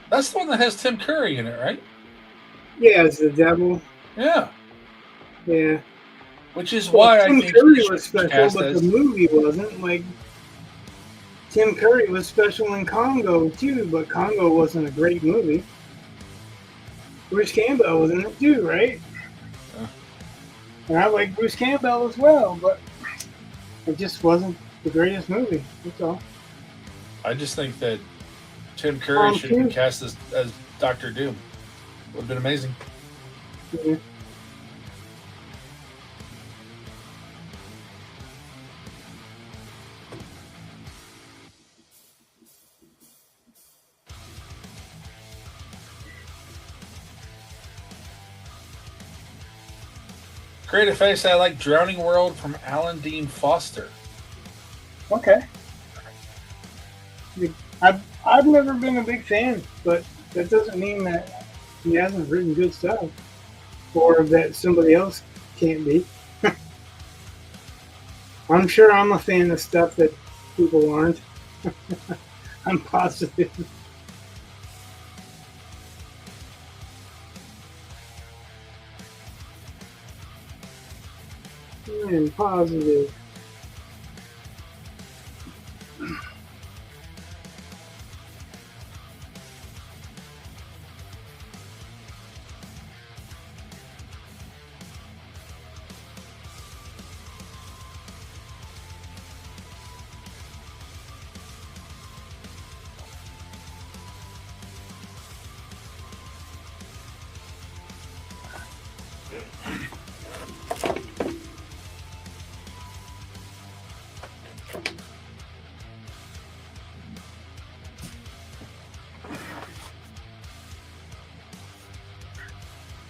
That's the one that has Tim Curry in it, right? Yeah, it's the devil. Yeah. Yeah. Which is why Tim I think Curry he was should special, cast but as... the movie wasn't. Like, Tim Curry was special in Congo too, but Congo wasn't a great movie. Bruce Campbell was in it too, right? Yeah. And I like Bruce Campbell as well, but it just wasn't the greatest movie. That's all. I just think that Tim Curry should have been cast as Doctor Doom. Would have been amazing. Yeah. Creative Face, I like Drowning World from Alan Dean Foster. Okay. I've never been a big fan, but that doesn't mean that he hasn't written good stuff, or that somebody else can't be. I'm sure I'm a fan of stuff that people aren't. I'm positive. I'm positive.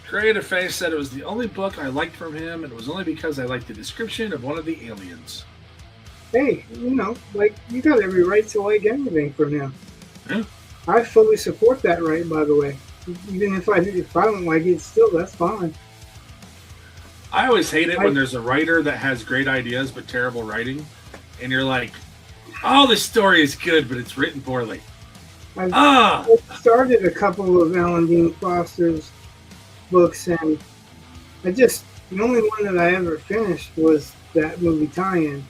Creative Face said it was the only book I liked from him, and it was only because I liked the description of one of the aliens. Hey, like, you got every right to like anything from him. Yeah. I fully support that right, by the way. Even if I don't like it, still, that's fine. I always hate it when there's a writer that has great ideas but terrible writing, and you're like, oh, this story is good, but it's written poorly. I started a couple of Alan Dean Foster's books, and the only one that I ever finished was that movie tie-in.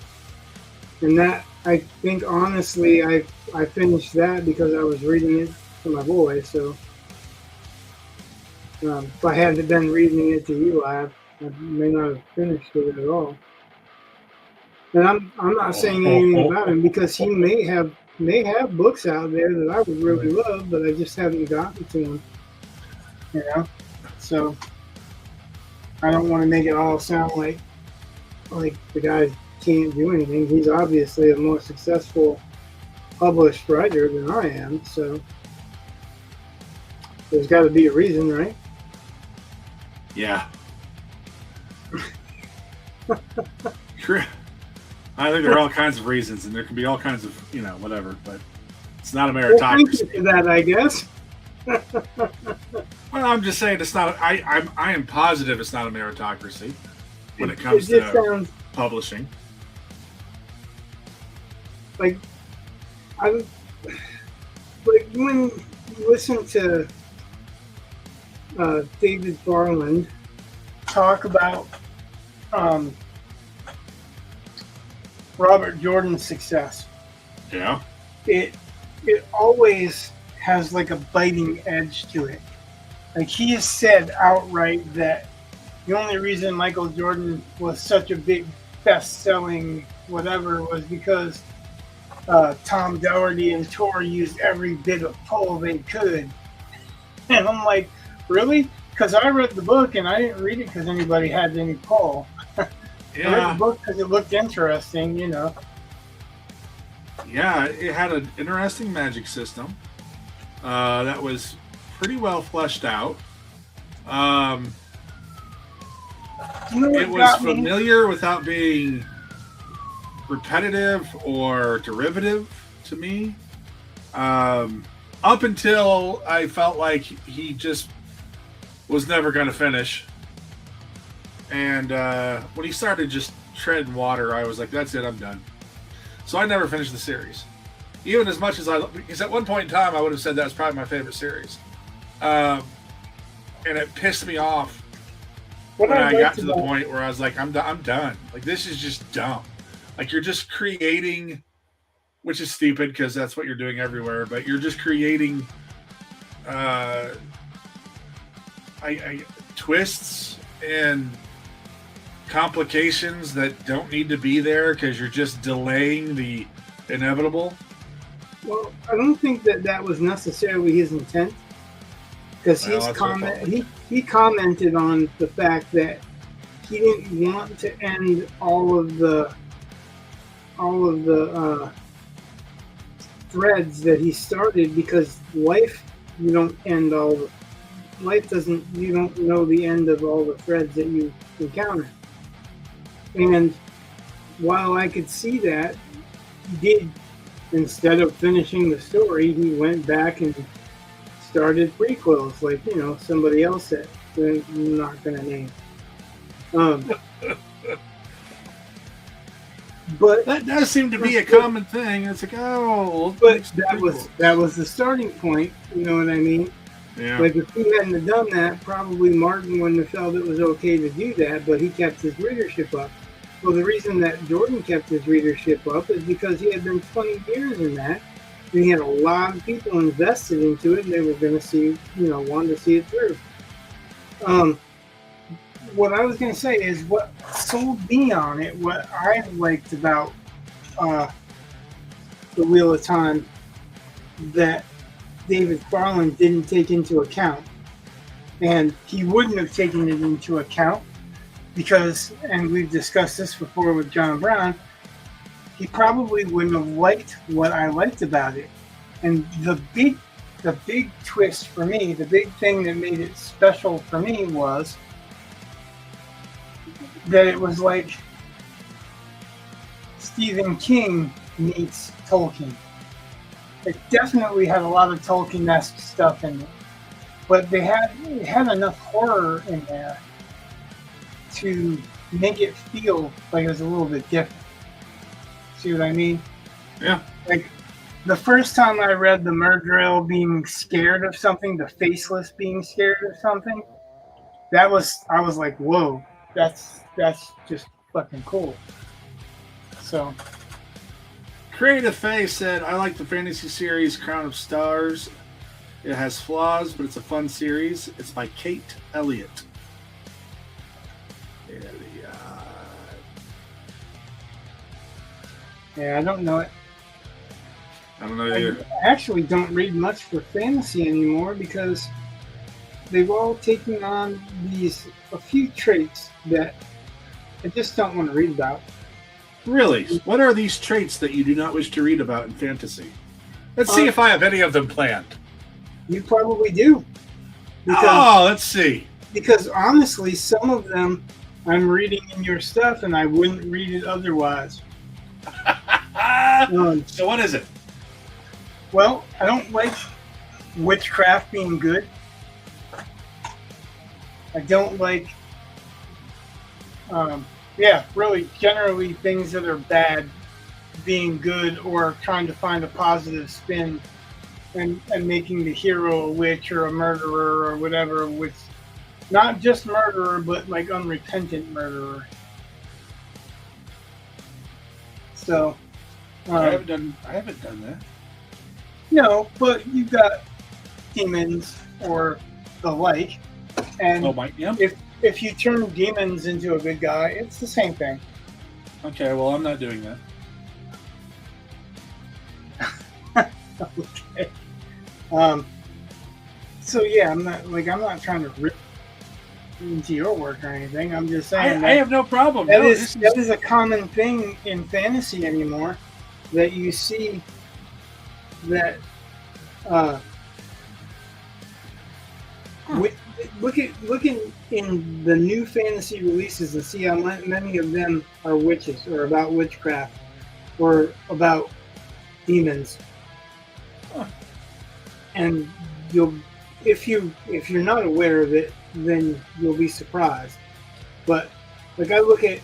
And that, I think, honestly, I finished that because I was reading it to my boy, so if I hadn't been reading it to Eli, I may not have finished it at all. And I'm not saying anything about him, because he may have books out there that I would really love, but I just haven't gotten to them. So I don't want to make it all sound like the guy can't do anything. He's obviously a more successful published writer than I am, so there's got to be a reason, right? Yeah. I think there are all kinds of reasons, and there can be all kinds of, whatever, but it's not a meritocracy. Well, thank you for that, I guess. Well, I'm just saying it's not. I am positive it's not a meritocracy when it It comes just to sounds publishing. like I was like when you listen to David Farland talk about um, Robert Jordan's success. Yeah. It always has like a biting edge to it. Like he has said outright that the only reason Michael Jordan was such a big best-selling whatever was because Tom Doherty and Tor used every bit of pull they could. And I'm like, really? Because I read the book and I didn't read it because anybody had any pull. I read the book because it looked interesting, you know. Yeah, it had an interesting magic system that was pretty well fleshed out. You know what It was got me? familiar without being repetitive or derivative to me. Up until I felt like he just was never going to finish. And when he started just treading water, I was like, that's it, I'm done. So I never finished the series. Even as much as because at one point in time, I would have said that was probably my favorite series. And it pissed me off when I got to the point where I was like, I'm done. Like, this is just dumb. Like, you're just creating, which is stupid because that's what you're doing everywhere, but you're just creating twists and complications that don't need to be there because you're just delaying the inevitable. Well, I don't think that was necessarily his intent, because he commented on the fact that he didn't want to end all of the threads that he started, because life, you don't end all the life doesn't you don't know the end of all the threads that you encounter. And while I could see that, he did, instead of finishing the story, he went back and started prequels, like, you know, somebody else that I'm not going to name. But that does seem to be a common thing. It's like, oh, but that was the starting point. You know what I mean? Yeah. Like, if he hadn't have done that, probably Martin wouldn't have felt it was okay to do that. But he kept his readership up. Well, the reason that Jordan kept his readership up is because he had been 20 years in that, and he had a lot of people invested into it, and they were going to see, you know, wanted to see it through. What I was going to say is what sold me on it, what I liked about The Wheel of Time that David Farland didn't take into account. And he wouldn't have taken it into account because, and we've discussed this before with John Brown, he probably wouldn't have liked what I liked about it. And the big twist for me, the big thing that made it special for me was that it was like Stephen King meets Tolkien. It definitely had a lot of Tolkien-esque stuff in it, but it had enough horror in there to make it feel like it was a little bit different. See what I mean? Yeah. Like, the first time I read the Murdrill being scared of something, the Faceless being scared of something, I was like, whoa, that's just fucking cool. So, Creative Faye said, I like the fantasy series Crown of Stars. It has flaws, but it's a fun series. It's by Kate Elliott. yeah, I don't know it. I don't know either. I actually don't read much for fantasy anymore because they've all taken on a few traits that I just don't want to read about. Really? What are these traits that you do not wish to read about in fantasy? Let's see if I have any of them planned. You probably do. Let's see. Because honestly, some of them I'm reading in your stuff and I wouldn't read it otherwise. So what is it? Well, I don't like witchcraft being good. I don't like, yeah, really, generally things that are bad being good or trying to find a positive spin and making the hero a witch or a murderer or whatever, with not just murderer, but like unrepentant murderer. So, I haven't done that. no, but you've got demons or the like, and Oh my, yeah. if you turn demons into a good guy, it's the same thing. Okay, well, I'm not doing that. Okay. So yeah, I'm not trying to rip into your work or anything. I'm just saying I have no problem. that No, is a common thing in fantasy anymore, that you see that look in the new fantasy releases and see how many of them are witches or about witchcraft or about demons. Huh. And if you're not aware of it, then you'll be surprised. But like I look at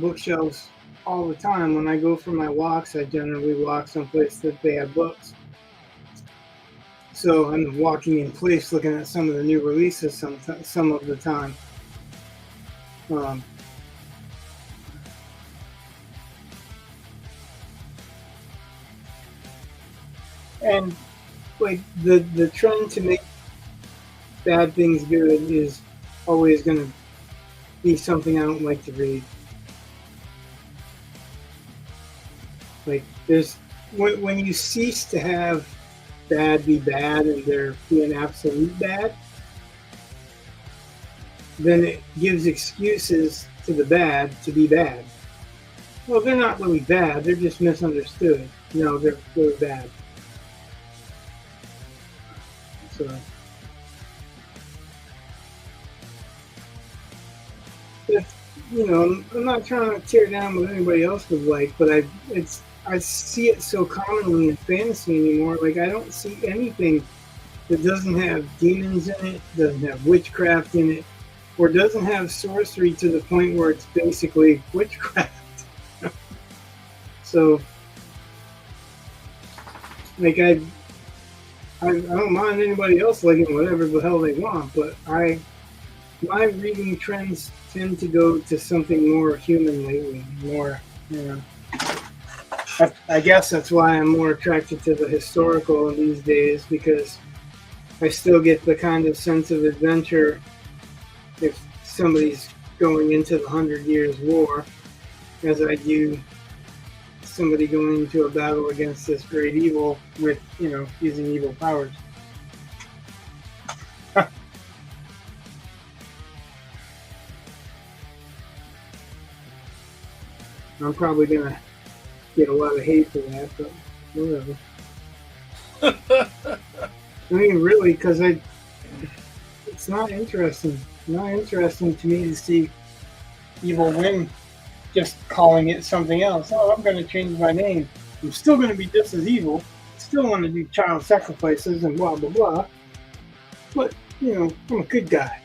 bookshelves all the time. When I go for my walks, I generally walk someplace that they have books. So I'm walking in place looking at some of the new releases some of the time. And like the trend to make bad things good is always going to be something I don't like to read. Like there's when you cease to have bad be bad and there be an absolute bad, then it gives excuses to the bad to be bad. Well, they're not really bad, they're just misunderstood. No, they're bad. So I'm not trying to tear down what anybody else would like, but I see it so commonly in fantasy anymore. Like I don't see anything that doesn't have demons in it, doesn't have witchcraft in it, or doesn't have sorcery to the point where it's basically witchcraft. So, like I don't mind anybody else liking whatever the hell they want, but my reading trends tend to go to something more human lately, more, I guess that's why I'm more attracted to the historical these days, because I still get the kind of sense of adventure if somebody's going into the 100 Years' War, as I do somebody going into a battle against this great evil with, using evil powers. I'm probably going to get a lot of hate for that, but whatever. I mean, really, because it's not interesting. Not interesting to me to see evil win just calling it something else. Oh, I'm going to change my name. I'm still going to be just as evil. Still want to do child sacrifices and blah, blah, blah. But, I'm a good guy.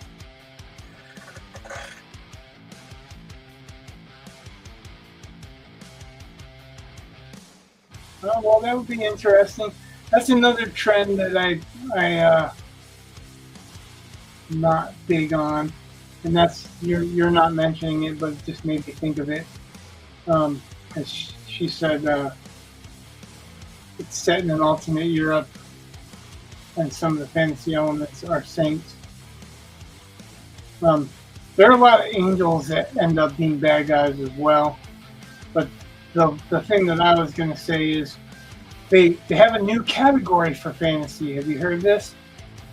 Oh, well, that would be interesting. That's another trend that I not big on, and that's you're not mentioning it, but it just made me think of it. As she said, it's set in an alternate Europe, and some of the fantasy elements are saints. There are a lot of angels that end up being bad guys as well, but the thing that I was going to say is they have a new category for fantasy. Have you heard this?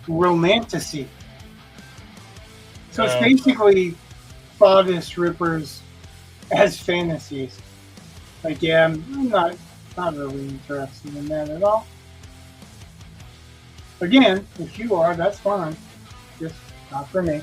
Romantasy. So it's basically bodice rippers as fantasies. Like, yeah, I'm not really interested in that at all. Again, if you are, that's fine. Just not for me.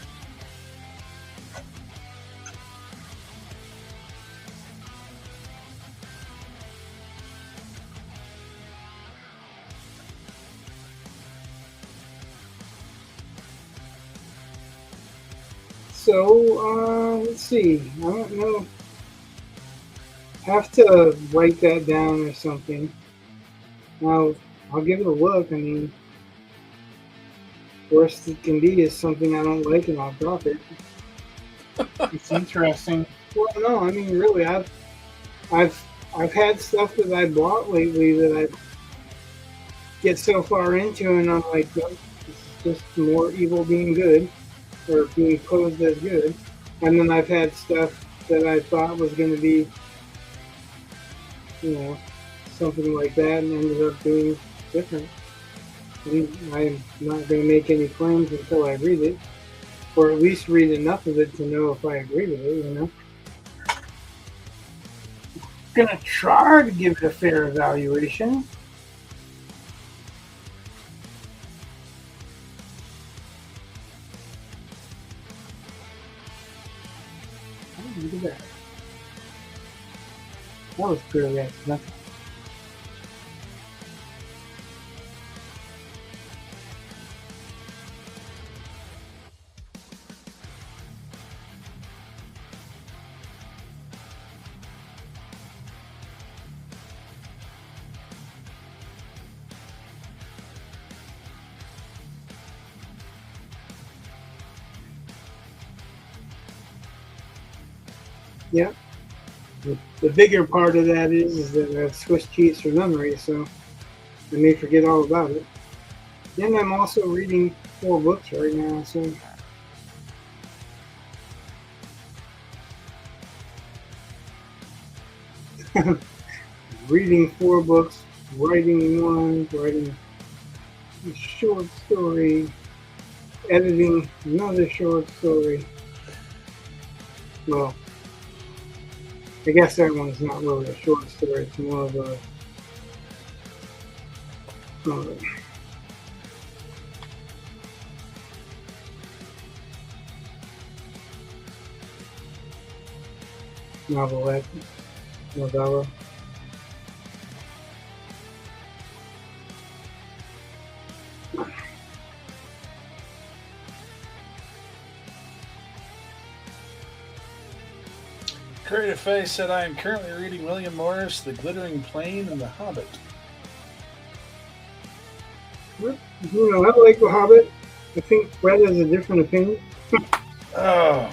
So, let's see. I don't know. Have to write that down or something. I'll give it a look. I mean, worst it can be is something I don't like and I'll drop it. It's interesting. Well, no, I mean, really, I've had stuff that I bought lately that I get so far into, and I'm like, no, this is just more evil being good, or being posed as good. And then I've had stuff that I thought was going to be, something like that, and ended up being different. And I'm not going to make any claims until I read it, or at least read enough of it to know if I agree with it. Gonna try to give it a fair evaluation. Oh, look at that. That was purely accidental. Yeah. The bigger part of that is that I have Swiss cheese for memory, so I may forget all about it. Then I'm also reading 4 books right now, so reading 4 books, writing one, writing a short story, editing another short story. Well, I guess that one's not really a short story. It's more of a novella. Creative Face said, I am currently reading William Morris, The Glittering Plain, and The Hobbit. I like The Hobbit. I think Brett has a different opinion. Oh.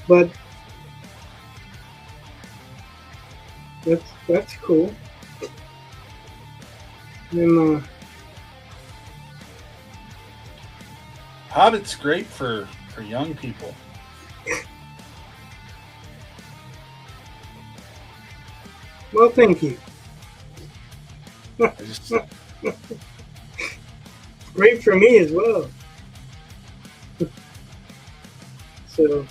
But that's cool. And, Hobbit's great for young people. Well, thank you. Great for me as well. So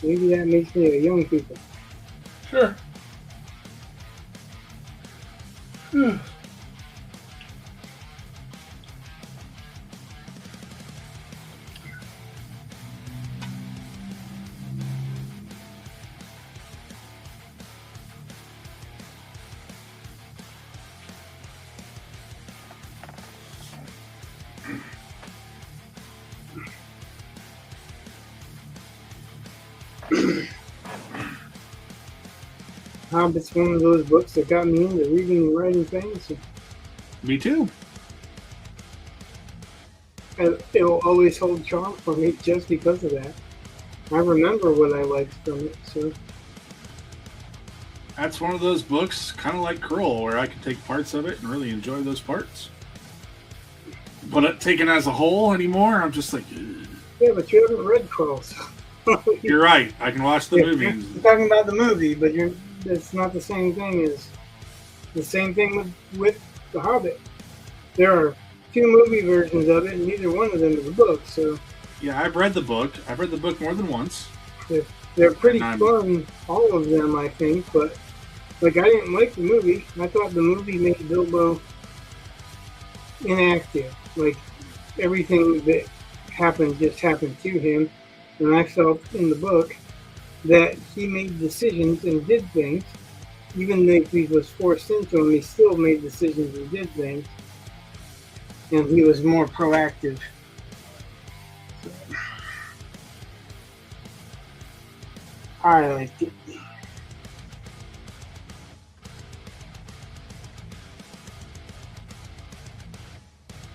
maybe that makes me a young people. Sure. Hobbit's one of those books that got me into reading and writing fantasy. Me too. And it'll always hold charm for me just because of that. I remember what I liked from it, so That's one of those books, kind of like Krull, where I can take parts of it and really enjoy those parts. But taken as a whole anymore, I'm just like, ugh. yeah, but you haven't read Cross. You're right. I can watch the movie. You're talking about the movie, but it's not the same thing as the same thing with The Hobbit. There are 2 movie versions of it, and neither one of them is a book. So Yeah, I've read the book. I've read the book more than once. they're pretty fun, all of them, I think. But like, I didn't like the movie. I thought the movie made Bilbo inactive. Like, everything that happened just happened to him. And I felt in the book that he made decisions and did things. Even though he was forced into them, he still made decisions and did things. And he was more proactive. I liked it.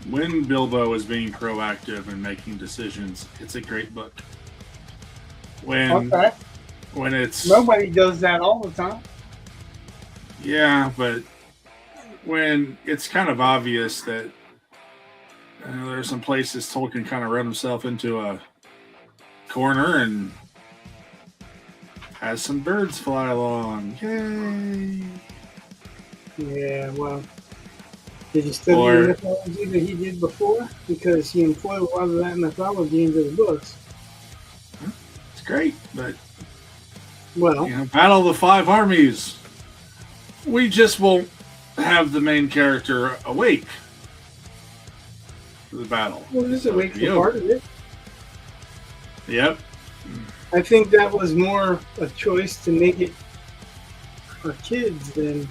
When Bilbo is being proactive and making decisions, it's a great book. Okay. When it's Nobody does that all the time. yeah, but when it's kind of obvious that there are some places Tolkien kind of run himself into a corner and has some birds fly along. Yay! Yeah, well, did you study Or- the mythology that he did before? Because he employed a lot of that mythology into the books. It's great, but Well, Battle of the Five Armies. We just won't have the main character awake for the battle. well, this is a weak Be part over. of it. Yep. I think that was more a choice to make it for kids than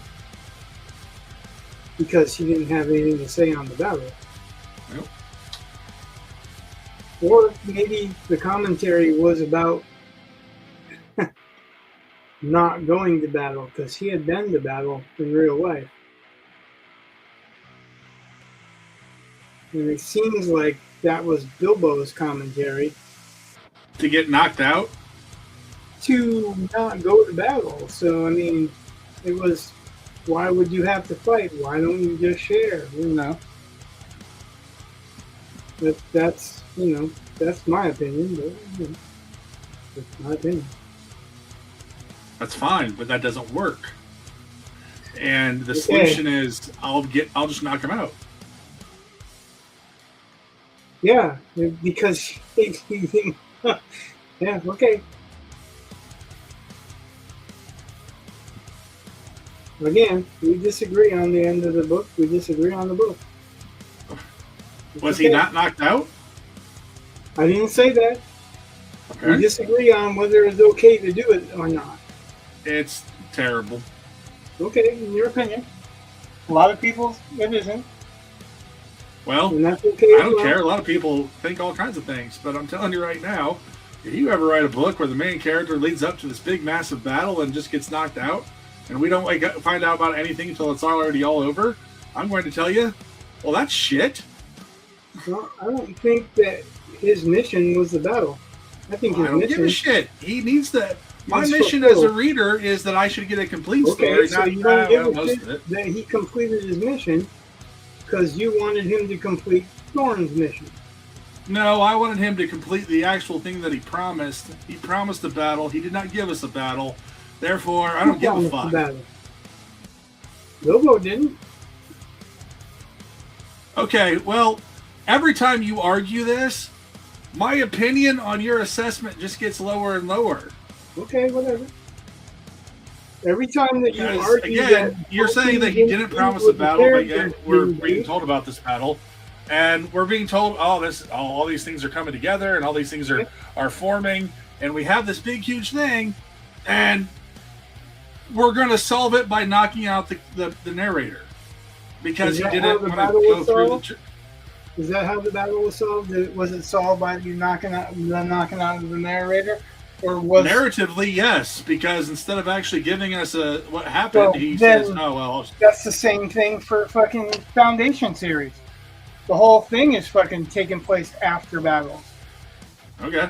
because he didn't have anything to say on the battle. Nope. Or maybe the commentary was about not going to battle because he had been to battle in real life. And it seems like that was Bilbo's commentary To get knocked out. to not go to battle. So, I mean, it was, why would you have to fight? Why don't you just share? You know, that's that's my opinion, but that's my opinion. That's fine, but that doesn't work. And the solution is I'll just knock him out. Yeah, because yeah, okay. Again, we disagree on the end of the book. We disagree on the book. Was he not knocked out? I didn't say that. Okay. We disagree on whether it's okay to do it or not. It's terrible. Okay, in your opinion. A lot of people, it isn't. Well, And that's okay. I as don't well. care. A lot of people think all kinds of things, but I'm telling you right now, if you ever write a book where the main character leads up to this big, massive battle and just gets knocked out, and we don't find out about anything until it's already all over, I'm going to tell you, well, that's shit. Well, I don't think that his mission was the battle. I think I his don't give a mission. shit. He needs to. My It's mission as a fulfilled. reader is that I should get a complete Okay, story. so not you don't give a most shit of it. that he completed his mission because you wanted him to complete Thorn's mission. No, I wanted him to complete the actual thing that he promised. He promised a battle. He did not give us a battle. Therefore, I don't give a Promised the fuck. battle. Bilbo didn't. Okay, well, every time you argue this, my opinion on your assessment just gets lower and lower. Okay, whatever. Every time that you Because, argue again, that you're saying that he didn't promise a battle, but yet we're being told about this battle, and we're being told, all these things are coming together, and all these things are forming, and we have this big, huge thing, and we're going to solve it by knocking out the narrator because Is he that didn't how the want to battle go was through solved? Is that how the battle was solved? Was it solved by you knocking out of the narrator, or was narratively, yes, because instead of actually giving us what happened, Well, he then- says, "Oh well." that's the same thing for fucking Foundation series? The whole thing is fucking taking place after battles. Okay,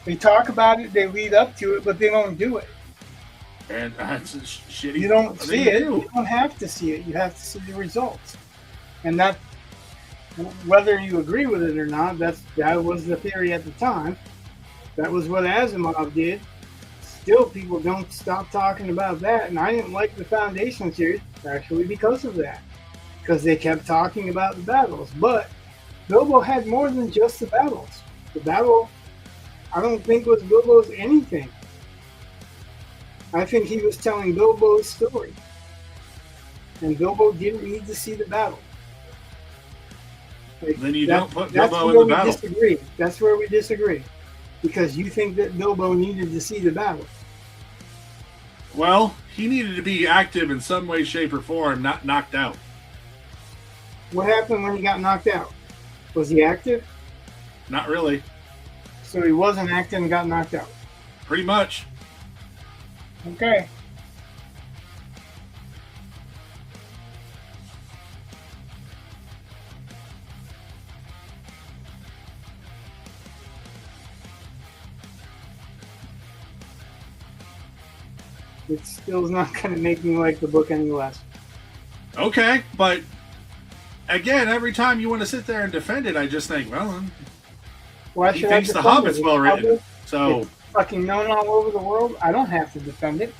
They talk about it, they lead up to it, but they don't do it. and that's a shitty. You don't thing see to it. do. You don't have to see it. You have to see the results. And that, whether you agree with it or not, that was the theory at the time. That was what Asimov did. Still, people don't stop talking about that. And I didn't like the Foundation series actually because of that. Because they kept talking about the battles. But Bilbo had more than just the battles. The battle, I don't think, was Bilbo's anything. I think he was telling Bilbo's story. And Bilbo didn't need to see the battle. Like, Then you that- don't put that's Bilbo where in the we battle. Disagree. That's where we disagree. Because you think that Bilbo needed to see the battle. Well, he needed to be active in some way, shape, or form, not knocked out. What happened when he got knocked out? Was he active? Not really. So he wasn't active and got knocked out. Pretty much. Okay. It still is not going to make me like the book any less. Okay, but again, every time you want to sit there and defend it, I just think, well, Why he should thinks I The defend Hobbit's it? well written. It's So, fucking known all over the world. I don't have to defend it.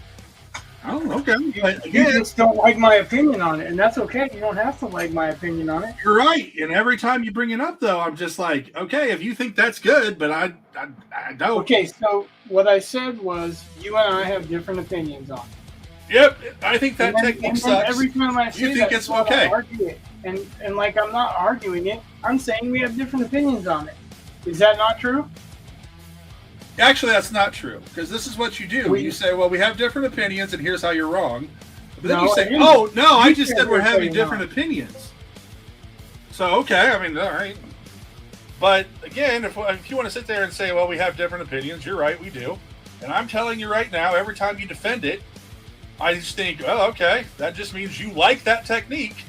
oh, okay. But You again, just don't like my opinion on it, and that's okay. You don't have to like my opinion on it. you're right. And every time you bring it up, though, I'm just like, okay, if you think that's good, but I don't. Okay, so what I said was you and I have different opinions on it. Yep, I think that And then- technique and then sucks. every time I say You think that, it's I okay. argue it. And like I'm not arguing it. I'm saying we have different opinions on it. Is that not true? Actually, that's not true, because this is what you do. You say, well, we have different opinions, and here's how you're wrong. But then No, you I say, didn't. oh, no, I You just said said we're we're having saying different no. opinions. So, okay, I mean, all right. But again, if you want to sit there and say, well, we have different opinions, you're right, we do. And I'm telling you right now, every time you defend it, I just think, oh, okay, that just means you like that technique.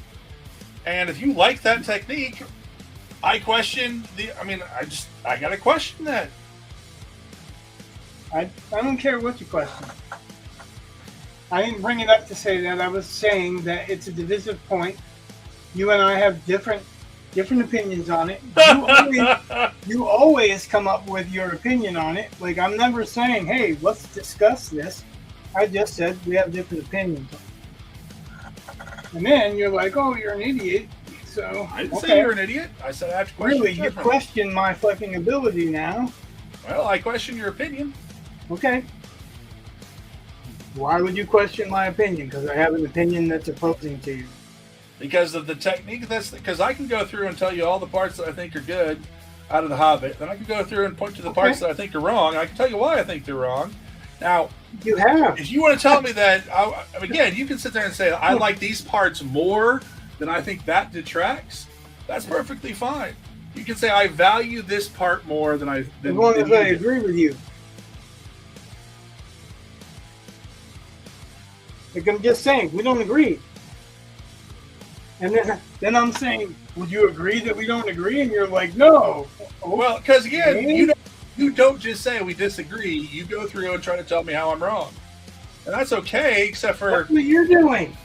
And if you like that technique, I question I got to question that. I don't care what you question. I didn't bring it up to say that. I was saying that it's a divisive point. You and I have different opinions on it. You always come up with your opinion on it. Like, I'm never saying, hey, let's discuss this. I just said we have different opinions. And then you're like, oh, you're an idiot. So I didn't say you're an idiot. I said I have to question Really, your you judgment. question my fucking ability now. Well, I question your opinion. Okay. Why would you question my opinion? Because I have an opinion that's opposing to you. Because of the technique. Because I can go through and tell you all the parts that I think are good out of The Hobbit. Then I can go through and point to the parts that I think are wrong. I can tell you why I think they're wrong. Now, you have. If you want to tell me that, again, you can sit there and say, I like these parts more than I think that detracts. That's perfectly fine. You can say, I value this part more than I... As long as I agree with you. Like, I'm just saying, we don't agree. And then I'm saying, would you agree that we don't agree? And you're like, no. Well, because again, you don't just say we disagree. You go through and try to tell me how I'm wrong. And that's okay, except for... That's what you're doing.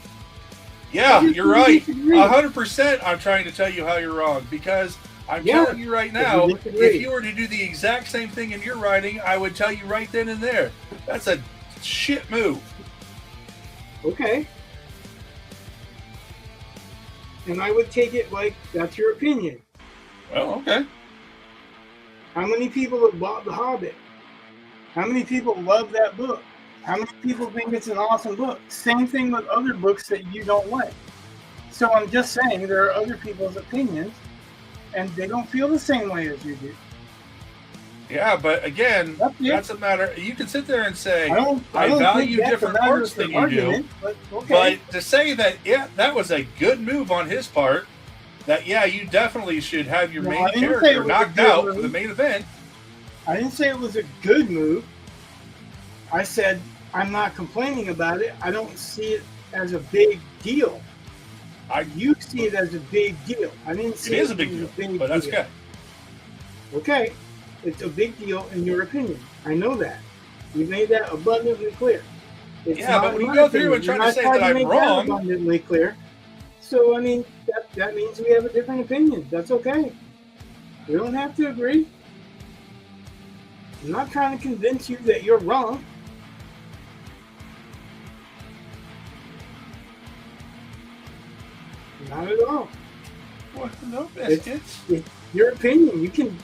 Yeah, you're right. 100% I'm trying to tell you how you're wrong. Because I'm telling you right now, if you were to do the exact same thing in your writing, I would tell you right then and there. That's a shit move. Okay. And I would take it like that's your opinion. Well, okay. How many people have bought The Hobbit? How many people love that book? How many people think it's an awesome book? Same thing with other books that you don't like. So I'm just saying there are other people's opinions, and they don't feel the same way as you do. Yeah, but again, that's a matter. You can sit there and say, I don't value think that's different a matter parts of than an you argument, do. But to say that, that was a good move on his part, that, you definitely should have your main character knocked out for the main event. I didn't say it was a good move. I said, I'm not complaining about it. I don't see it as a big deal. You see it as a big deal. I didn't see it as a big deal, but that's okay. Okay. It's a big deal in your opinion. I know that. You made that abundantly clear. But when you go through and try to say that I'm wrong... abundantly clear. So, I mean, that means we have a different opinion. That's okay. We don't have to agree. I'm not trying to convince you that you're wrong. Not at all. What? No biscuits. It's your opinion. You can...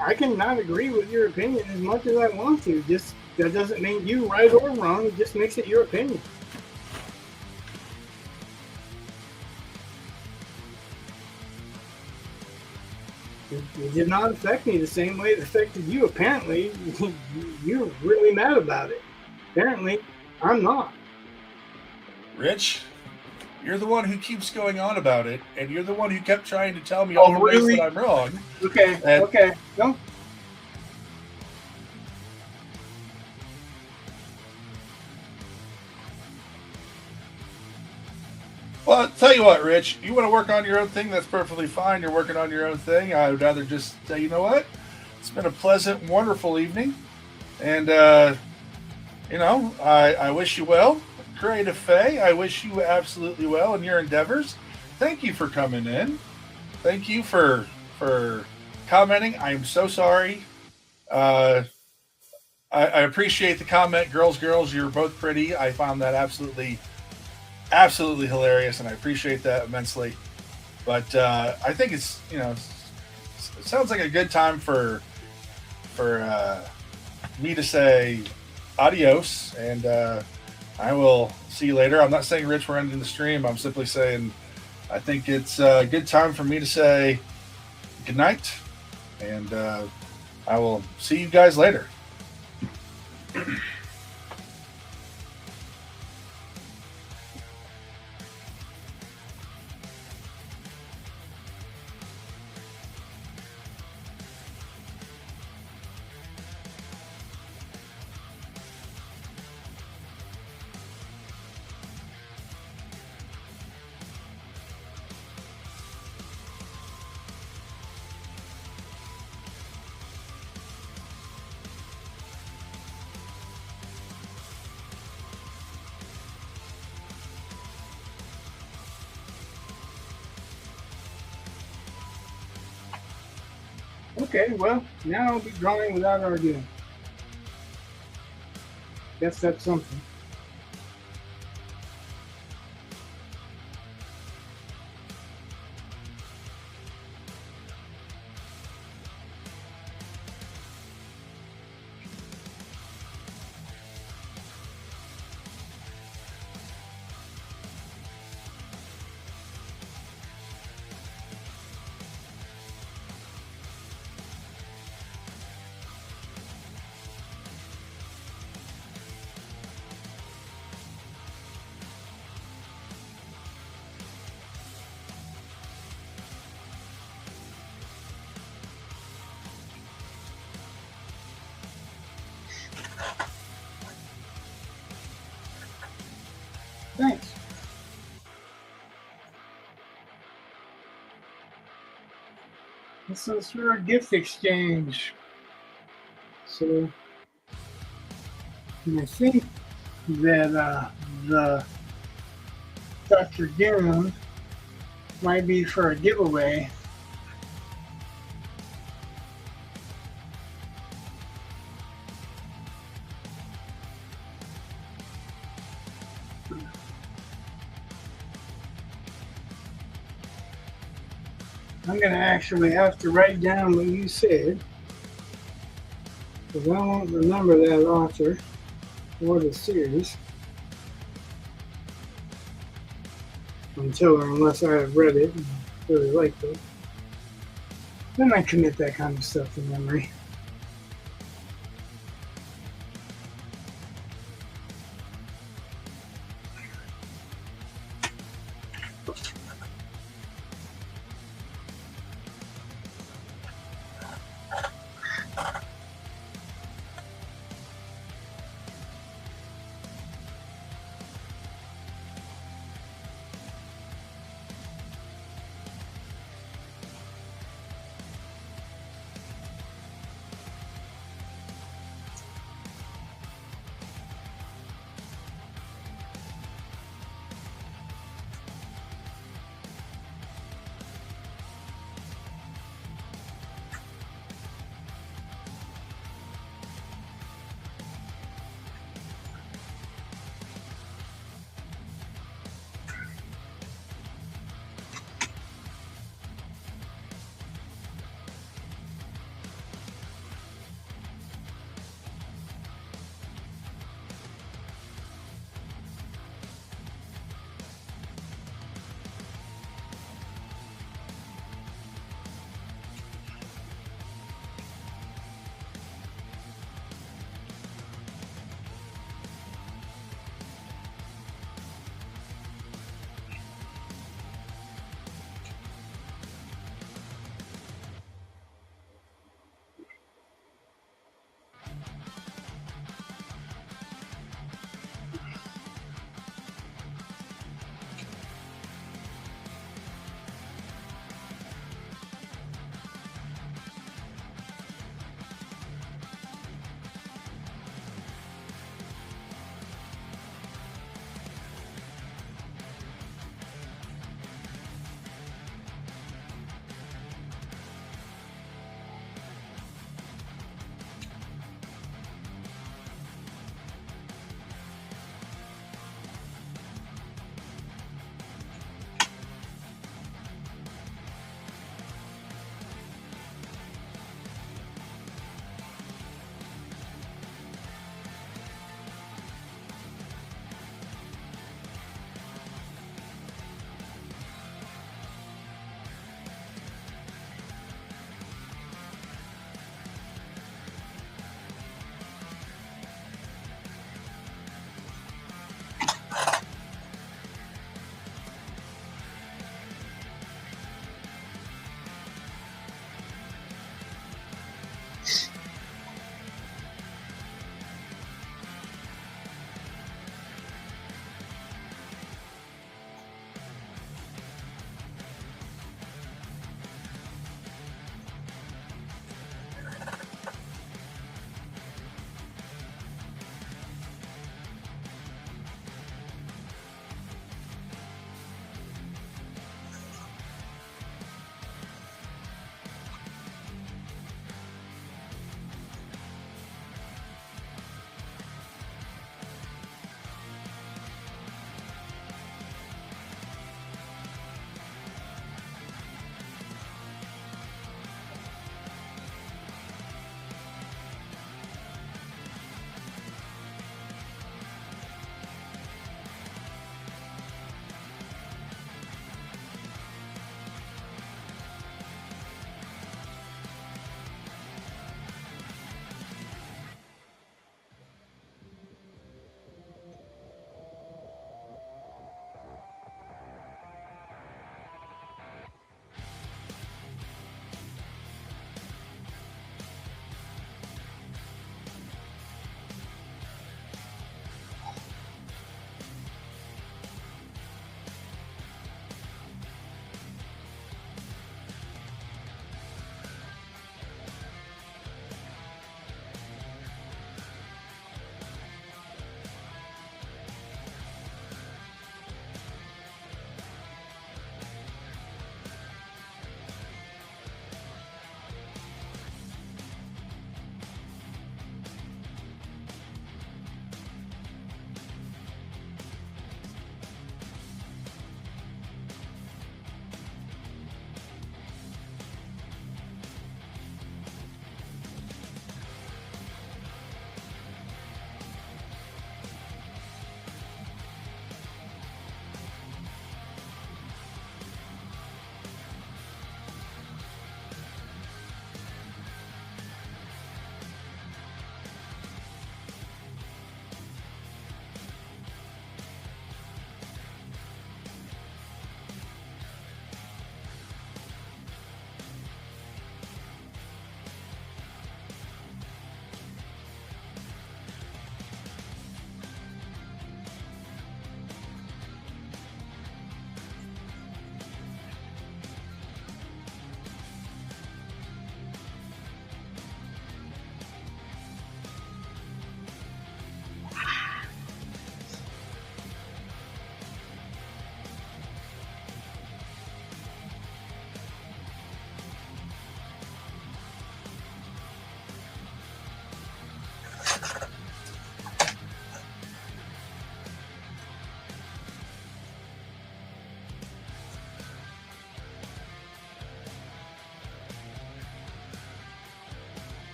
I can not agree with your opinion as much as I want to. Just that doesn't mean you right or wrong. It just makes it your opinion. It did not affect me the same way it affected you. Apparently, you're really mad about it. Apparently, I'm not. Rich, you're the one who keeps going on about it, and you're the one who kept trying to tell me all the ways that I'm wrong. Okay, okay. No. Well, I'll tell you what, Rich, you want to work on your own thing, that's perfectly fine. You're working on your own thing. I would rather just say, you know what? It's been a pleasant, wonderful evening. And, I wish you well. Creative Faye, I wish you absolutely well in your endeavors. Thank you for coming in. Thank you for commenting. I'm so sorry. Uh, I appreciate the comment, girls. You're both pretty. I found that absolutely hilarious, and I appreciate that immensely. But I think it's it sounds like a good time for me to say adios, and I will see you later. I'm not saying, Rich, we're ending the stream. I'm simply saying I think it's a good time for me to say good night, and I will see you guys later. Okay, well, now I'll be drawing without arguing. Guess that's something. Thanks. This is for a gift exchange. So, and I think that the Dr. Doom might be for a giveaway. I'm going to actually have to write down what you said, because I won't remember that author or the series unless I have read it and really liked it. Then I commit that kind of stuff to memory.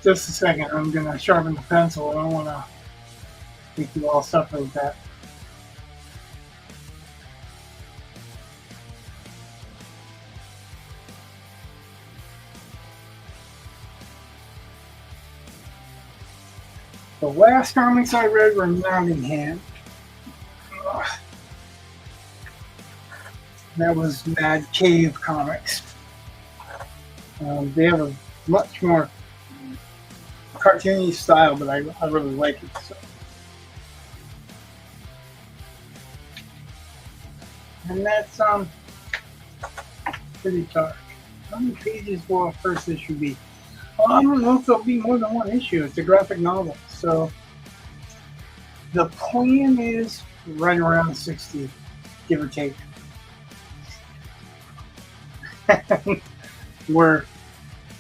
Just a second. I'm going to sharpen the pencil. I don't want to make you all suffer with that. The last comics I read were Nottingham. That was Mad Cave Comics. They have a much more cartoony style, but I really like it. So. And that's pretty dark. How many pages will a first issue be? Well, I don't know if there'll be more than one issue. It's a graphic novel, so the plan is right around 60, give or take. Where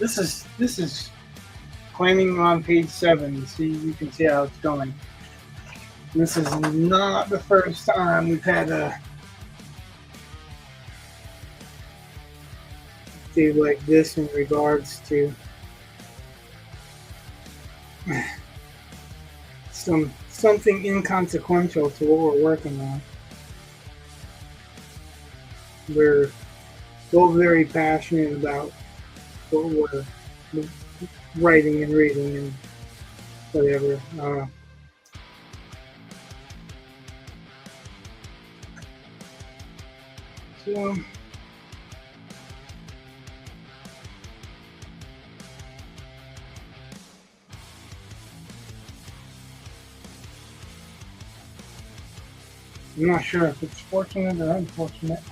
this is planning on page 7. See, you can see how it's going. This is not the first time we've had a do like this in regards to something inconsequential to what we're working on. We're both very passionate about what we're writing and reading and whatever. So I'm not sure if it's fortunate or unfortunate.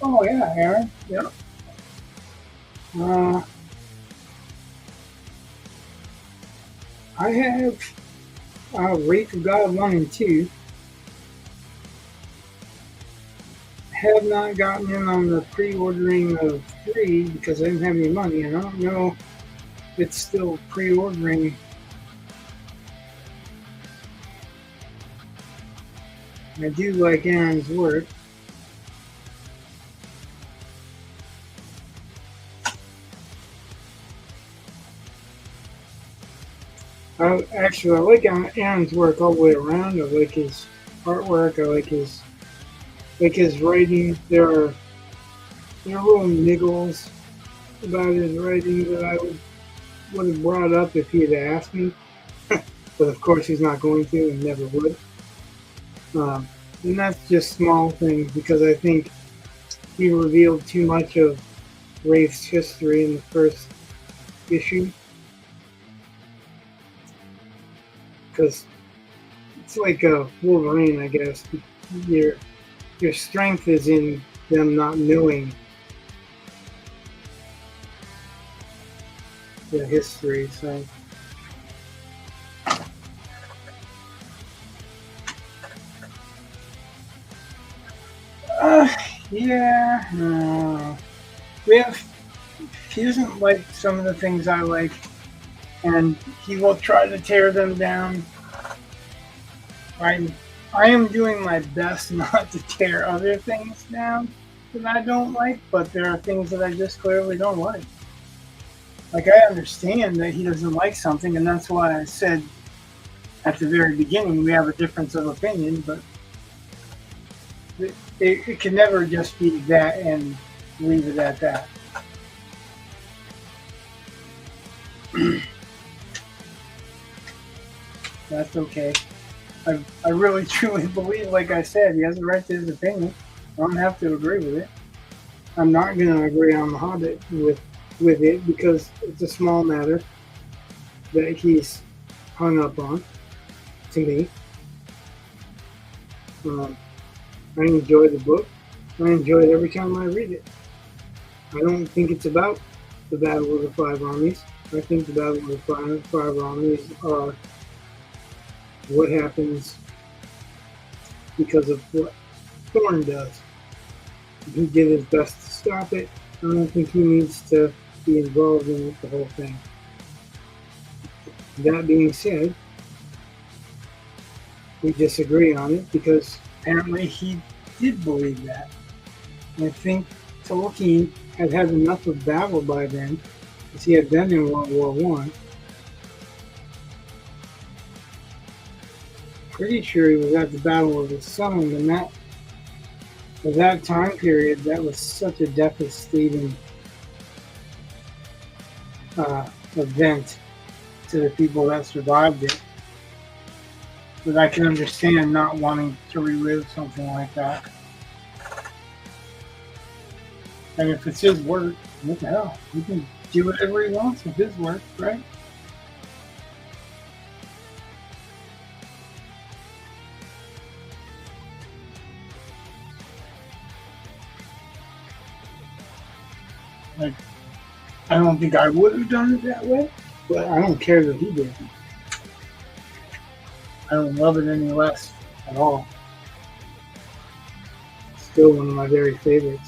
Oh yeah, Aaron. Yep. I have Wraith of God 1 and 2. Have not gotten in on the pre-ordering of 3 because I didn't have any money, and I don't know if it's still pre-ordering. I do like Aaron's work. Actually, I like Aaron's work all the way around. I like his artwork. I like his writing. There are little niggles about his writing that I would have brought up if he had asked me. But of course, he's not going to and never would. And that's just small things because I think he revealed too much of Wraith's history in the first issue. Because it's like a Wolverine, I guess. Your strength is in them not knowing the history, so. Yeah. He doesn't like some of the things I like, and he will try to tear them down. I am doing my best not to tear other things down that I don't like, but there are things that I just clearly don't like. Like, I understand that he doesn't like something, and that's why I said at the very beginning we have a difference of opinion, but it can never just be that and leave it at that. That's okay. I really truly believe, like I said, he has a right to his opinion. I don't have to agree with it. I'm not going to agree on The Hobbit with it because it's a small matter that he's hung up on, to me. I enjoy the book. I enjoy it every time I read it. I don't think it's about the Battle of the Five Armies. I think the Battle of the Five Armies are what happens because of what Thorn does. He did his best to stop it. I don't think he needs to be involved in the whole thing. That being said, we disagree on it because apparently he did believe that. And I think Tolkien had enough of Babel by then because he had been in World War One. Pretty sure he was at the Battle of the Somme, and that time period, that was such a devastating event to the people that survived it. But I can understand not wanting to relive something like that. And if it's his work, what the hell? He can do whatever he wants with his work, right? Like, I don't think I would have done it that way, but I don't care that he did. I don't love it any less at all. Still one of my very favorites.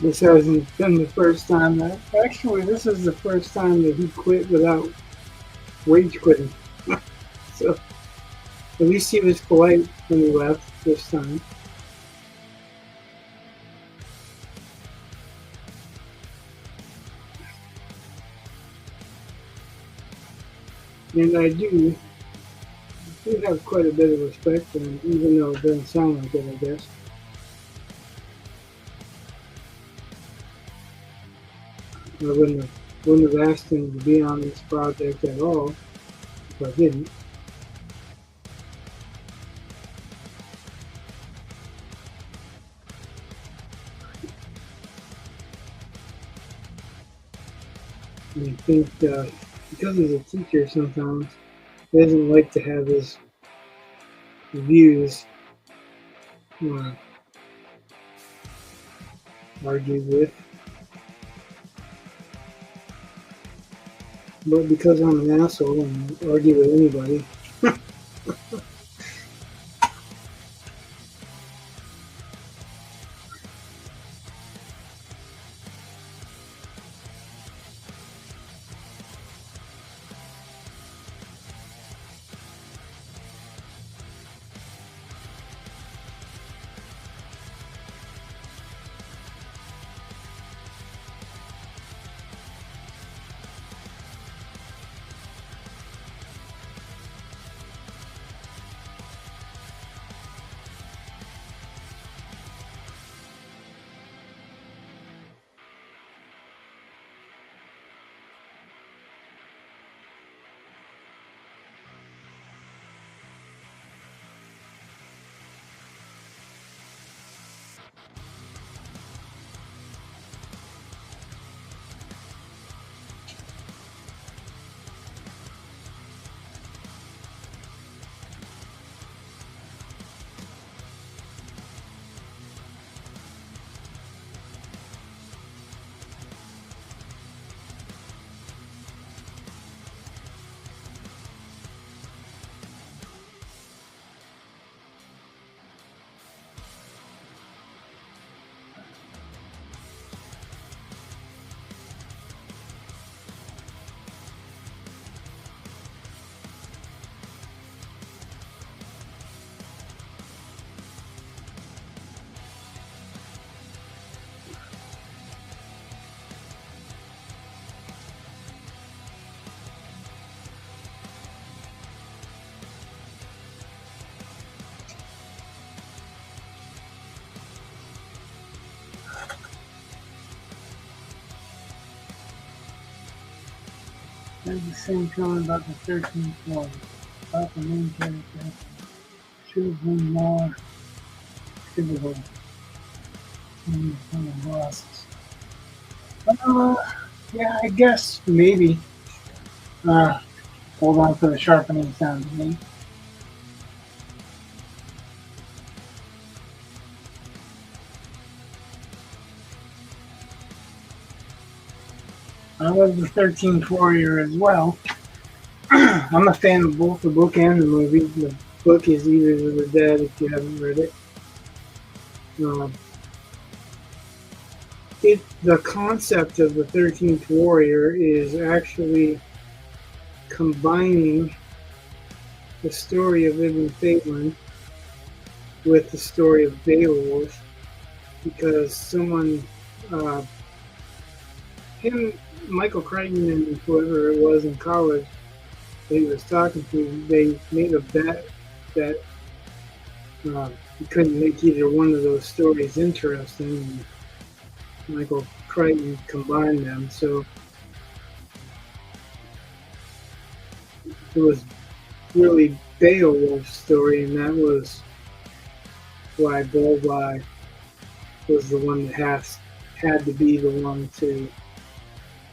This hasn't been the first time that. Actually, this is the first time that he quit without rage quitting. So, at least he was polite when he left this time. And I do have quite a bit of respect for him, even though it doesn't sound like it, I guess. I wouldn't have asked him to be on this project at all if I didn't. And I think because he's a teacher sometimes, he doesn't like to have his views argued with. But because I'm an asshole and argue with anybody, I had the same feeling about the 13th one. About the main character. Should have been more pivotal in the bosses. Yeah, I guess maybe. Hold on for the sharpening sound again. I love the 13th Warrior as well. I'm a fan of both the book and the movie. The book is Eaters of the Dead if you haven't read it. The concept of the 13th Warrior is actually combining the story of Ibn Fadlan with the story of Beowulf, because Michael Crichton and whoever it was in college that he was talking to, they made a bet that you couldn't make either one of those stories interesting, and Michael Crichton combined them, so it was really Beowulf's story, and that was why Bolvi was the one that had to be the one to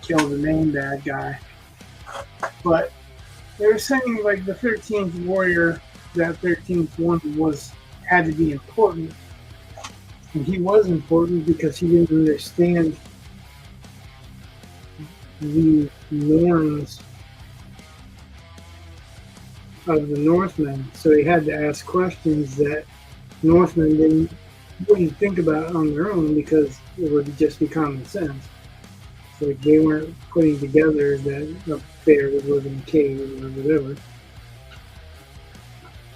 kill the main bad guy. But they were saying like the 13th Warrior, that 13th one had to be important. And he was important because he didn't understand the norms of the Northmen. So he had to ask questions that Northmen wouldn't think about on their own because it would just be common sense. So they weren't putting together that a bear would live in a cave or whatever.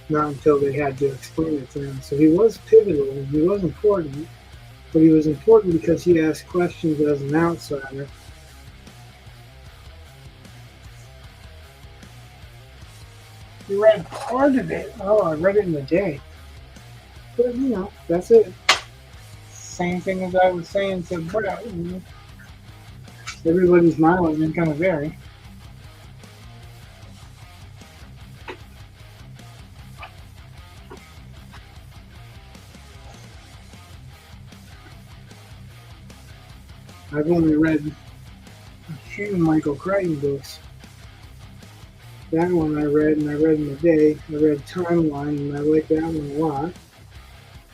Not until they had to explain it to him. So he was pivotal and he was important, but he was important because he asked questions as an outsider. You read part of it. Oh, I read it in a day. But, that's it. Same thing as I was saying to Brett. Everybody's mileage is going to vary. I've only read a few Michael Crichton books. That one I read, and I read in a day. I read Timeline, and I like that one a lot.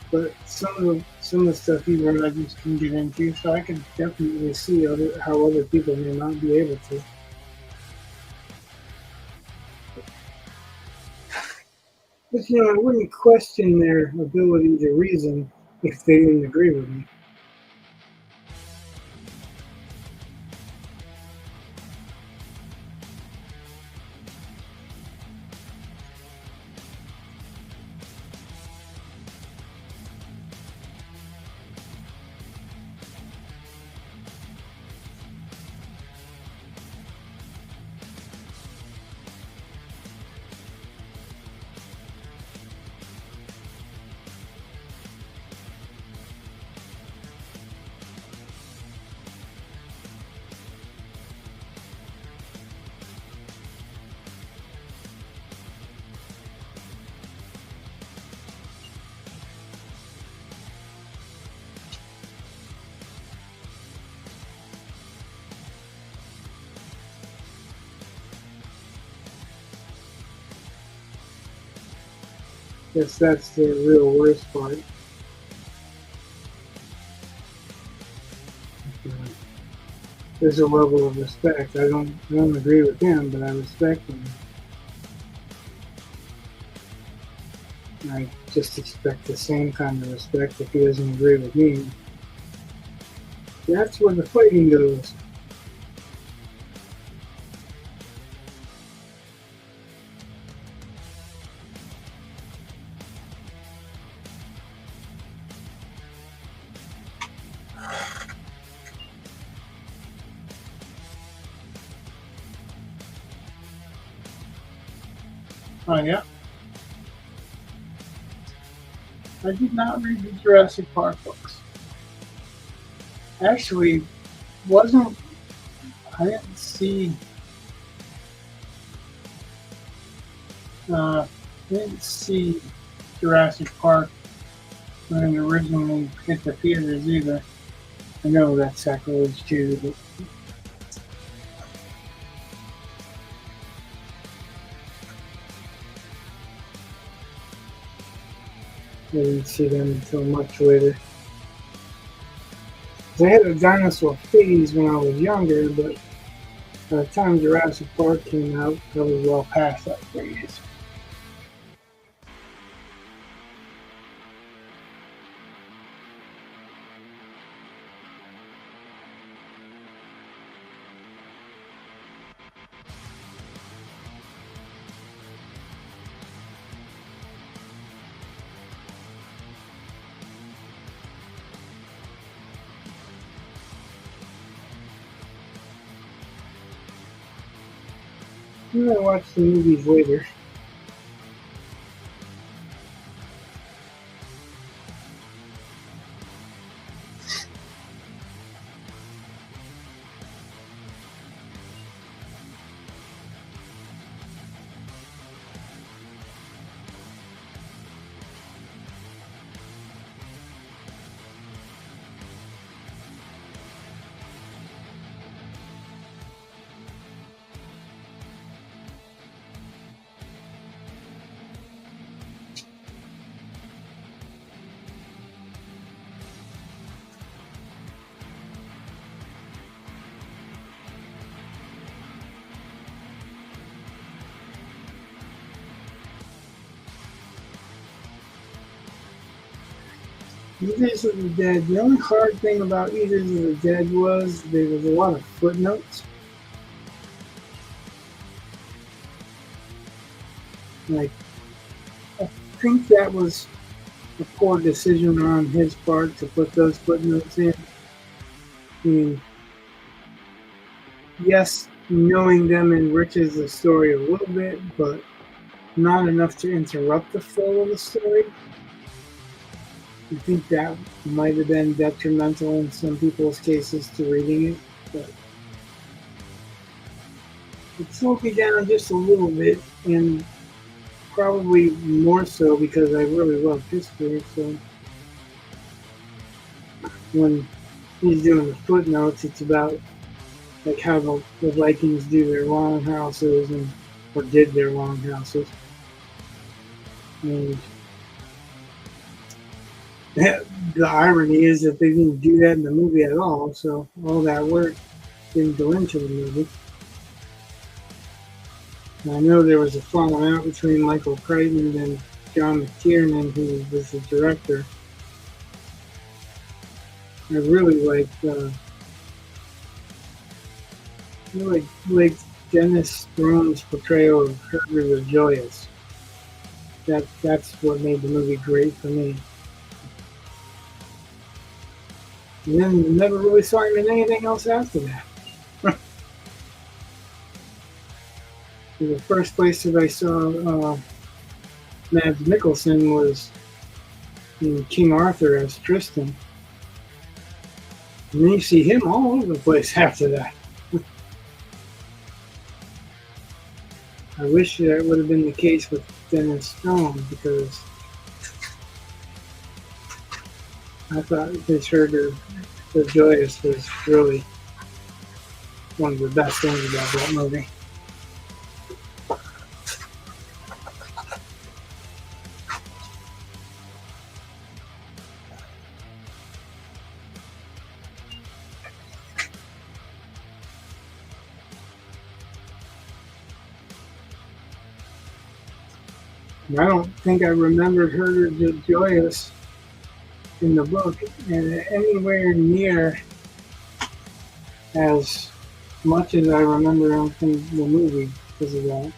But some of the stuff he wrote, I just couldn't get into, so I could definitely see how other people may not be able to. But I wouldn't question their ability to reason if they didn't agree with me. Guess that's the real worst part. There's a level of respect. I don't agree with him, but I respect him. I just expect the same kind of respect if he doesn't agree with me. That's where the fighting goes. Oh, yeah. I did not read the Jurassic Park books. Actually, I didn't see I didn't see Jurassic Park when it originally hit the theaters either. I know that's sacrilege too, but I didn't see them until much later. I had a dinosaur phase when I was younger, but by the time Jurassic Park came out, I was well past that phase. I'm gonna watch the movies later. Eaters of the Dead. The only hard thing about Eaters of the Dead was there was a lot of footnotes. Like, I think that was a poor decision on his part to put those footnotes in. I mean, yes, knowing them enriches the story a little bit, but not enough to interrupt the flow of the story. I think that might have been detrimental in some people's cases to reading it, but it slowed me down just a little bit, and probably more so because I really love history. So when he's doing the footnotes, it's about like how the Vikings do their longhouses and or did their longhouses, and the irony is that they didn't do that in the movie at all. So all that work didn't go into the movie. And I know there was a falling out between Michael Crichton and John McTiernan, who was the director. I really liked Dennis Throne's portrayal of Herbert the Joyous. That's what made the movie great for me. And then never really saw him in anything else after that. The first place that I saw Mads Mikkelsen was in King Arthur as Tristan. And then you see him all over the place after that. I wish that would have been the case with Dennis Stone, because I thought his Herder the Joyous was really one of the best things about that movie. I don't think I remembered Herder the Joyous in the book and anywhere near as much as I remember him from the movie because of that.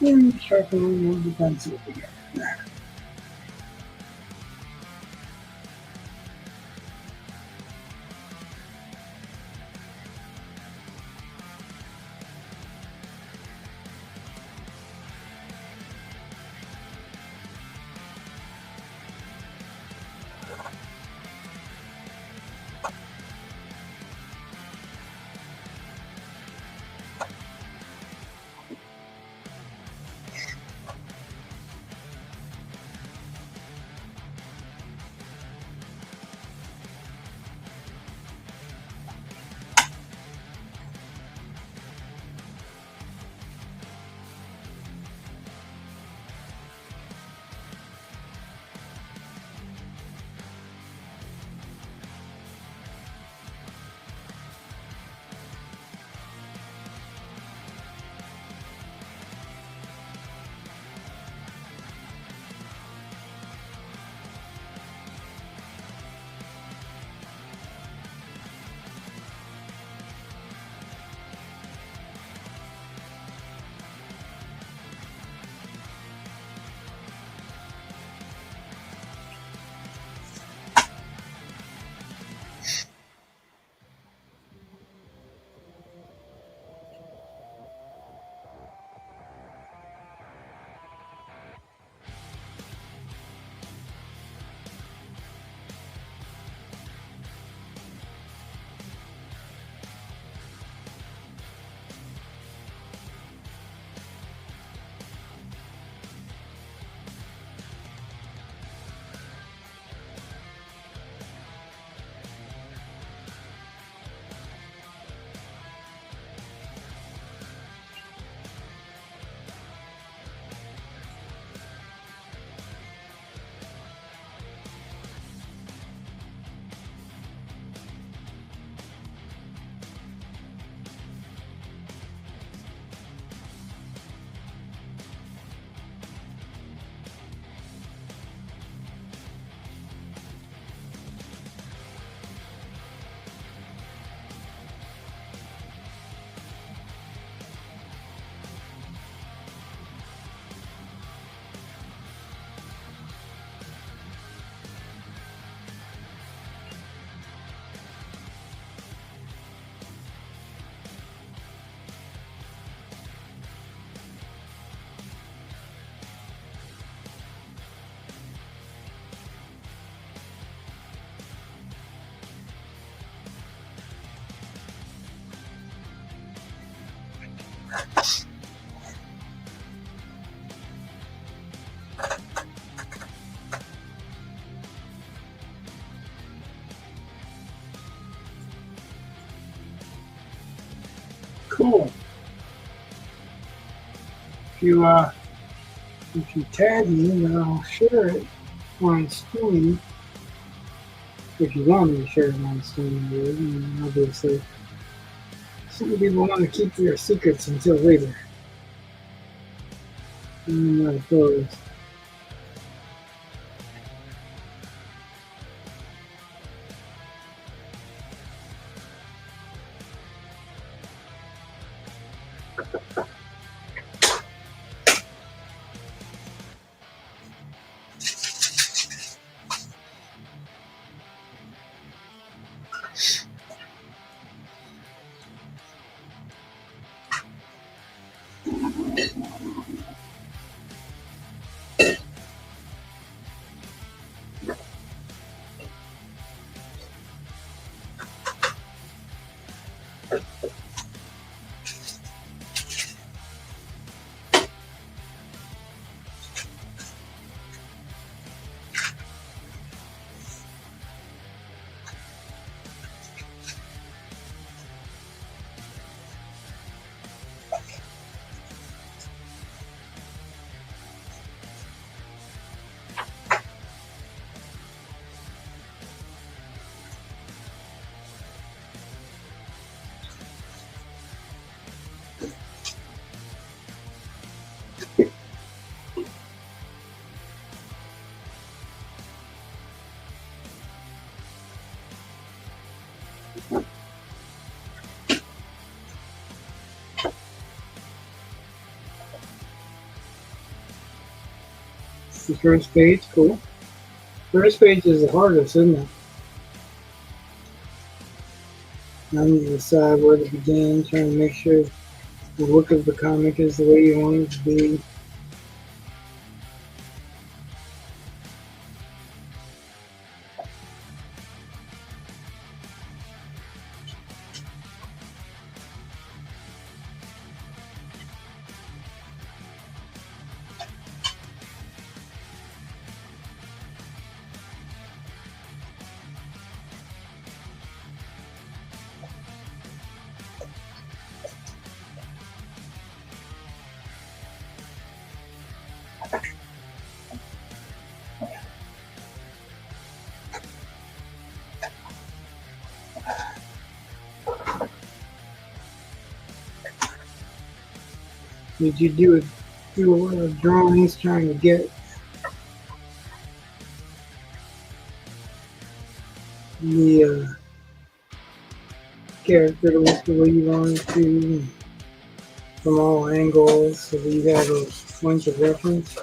And sharpen a little the pencil again. Cool. If you tag me, then I'll share it on stream. If you want me to share it on stream, obviously. Some people want to keep their secrets until later. I'm not opposed. The first page, cool. First page is the hardest, isn't it? I need to decide where to begin, trying to make sure the look of the comic is the way you want it to be. Did you do a lot of drawings trying to get the character to look the way you want it to from all angles so that you have a point of reference?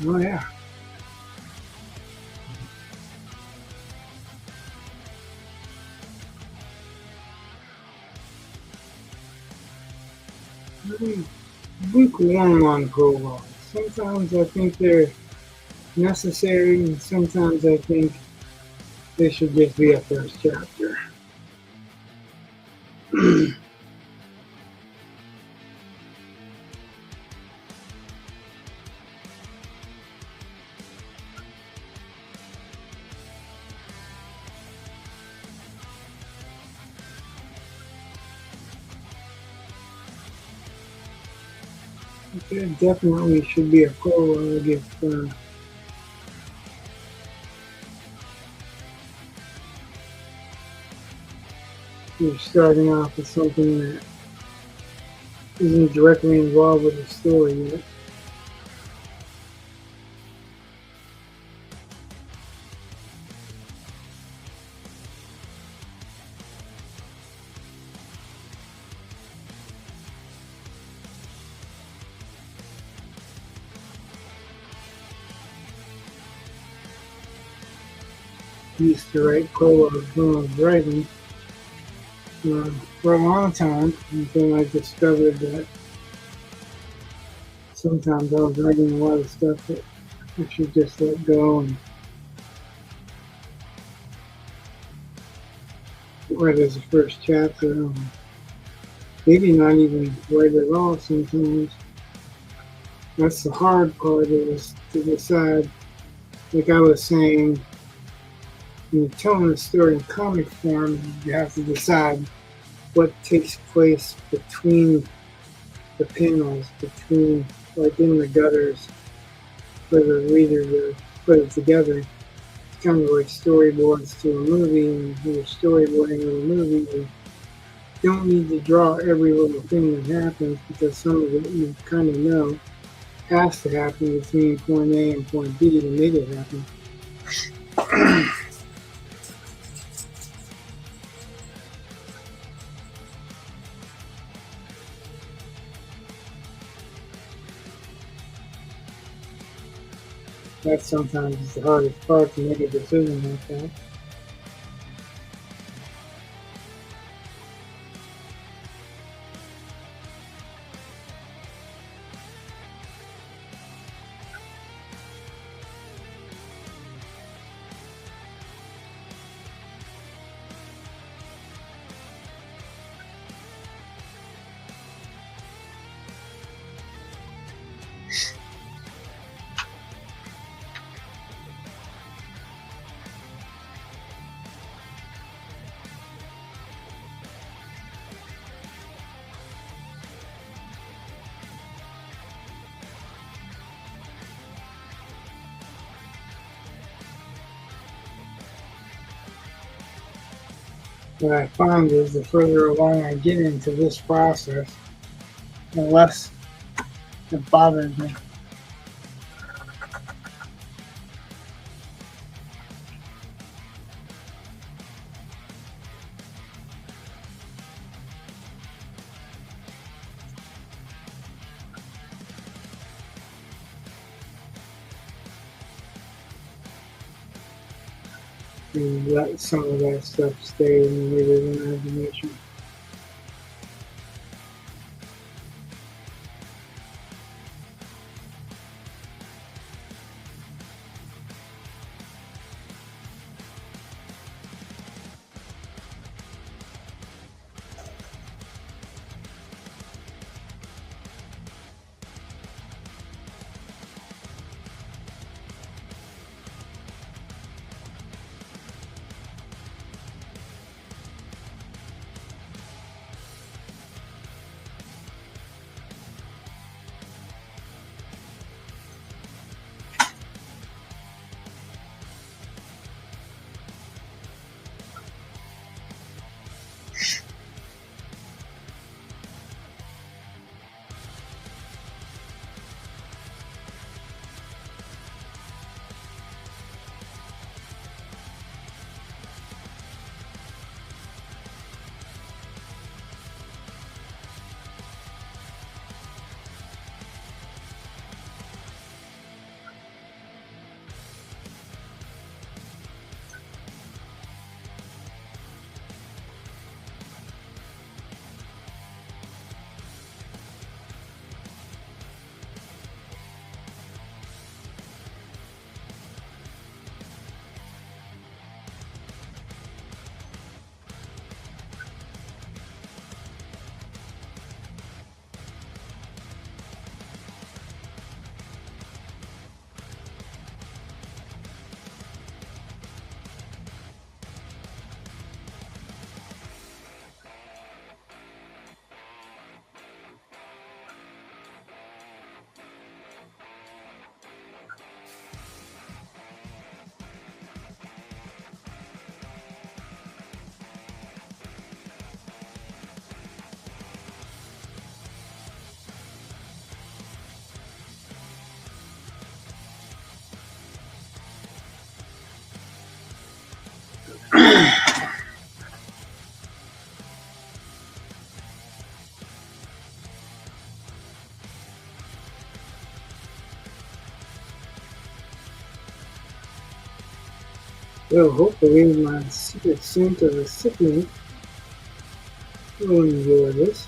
Oh yeah. Very lukewarm on prologues. Sometimes I think they're necessary, and sometimes I think they should just be a first chapter. There definitely should be a prologue if you're starting off with something that isn't directly involved with the story yet. Used to write prologues when I was writing for a long time until I discovered that sometimes I was writing a lot of stuff that I should just let go and write as a first chapter. Maybe not even write at all sometimes. That's the hard part, is to decide, like I was saying, when you're telling a story in comic form, you have to decide what takes place between the panels, between, like in the gutters, for the reader to put it together. It's kind of like storyboards to a movie, and when you're storyboarding a movie, you don't need to draw every little thing that happens, because some of it you kind of know has to happen between point A and point B to make it happen. That sometimes is the hardest part, to make a decision like that. what I find is the further along I get into this process, the less it bothers me. And let some of that stuff stay in the reader's imagination. Well, hopefully my secret Santa recipient will enjoy this.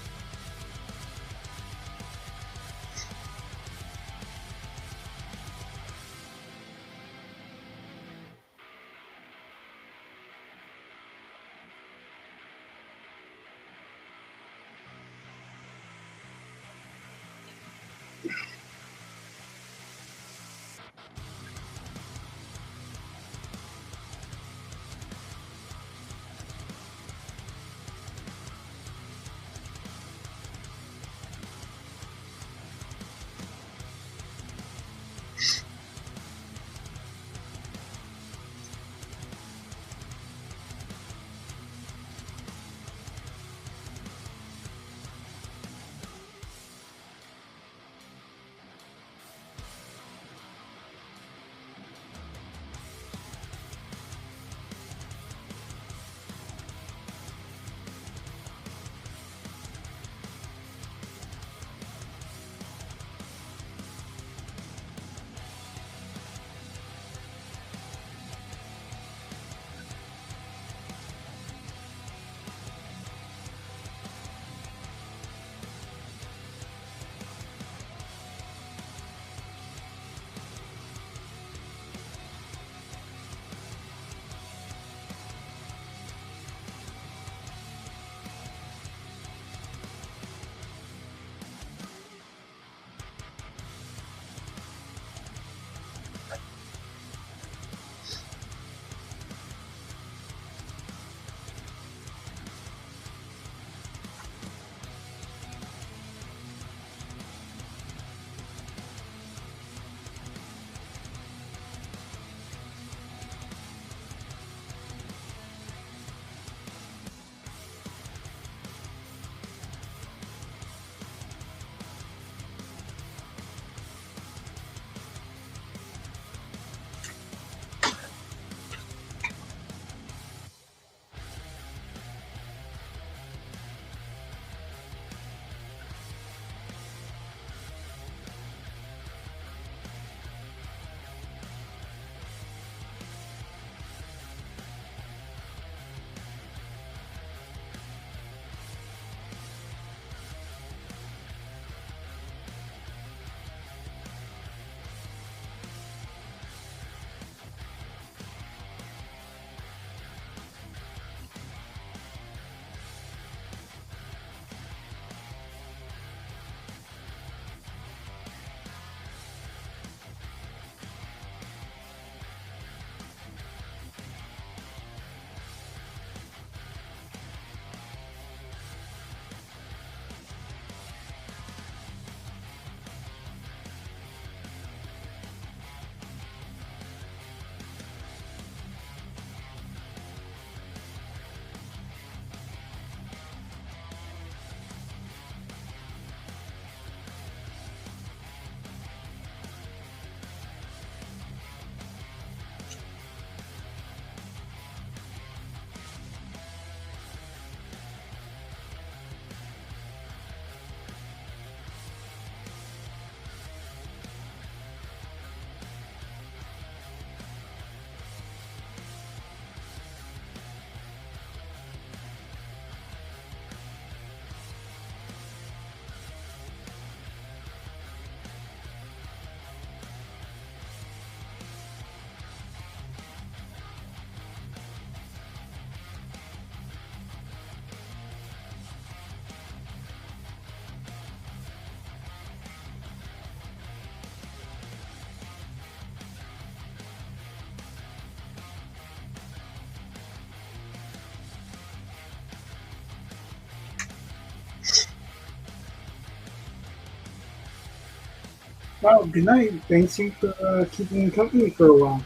Well, good night. Thanks you for keeping me company for a while.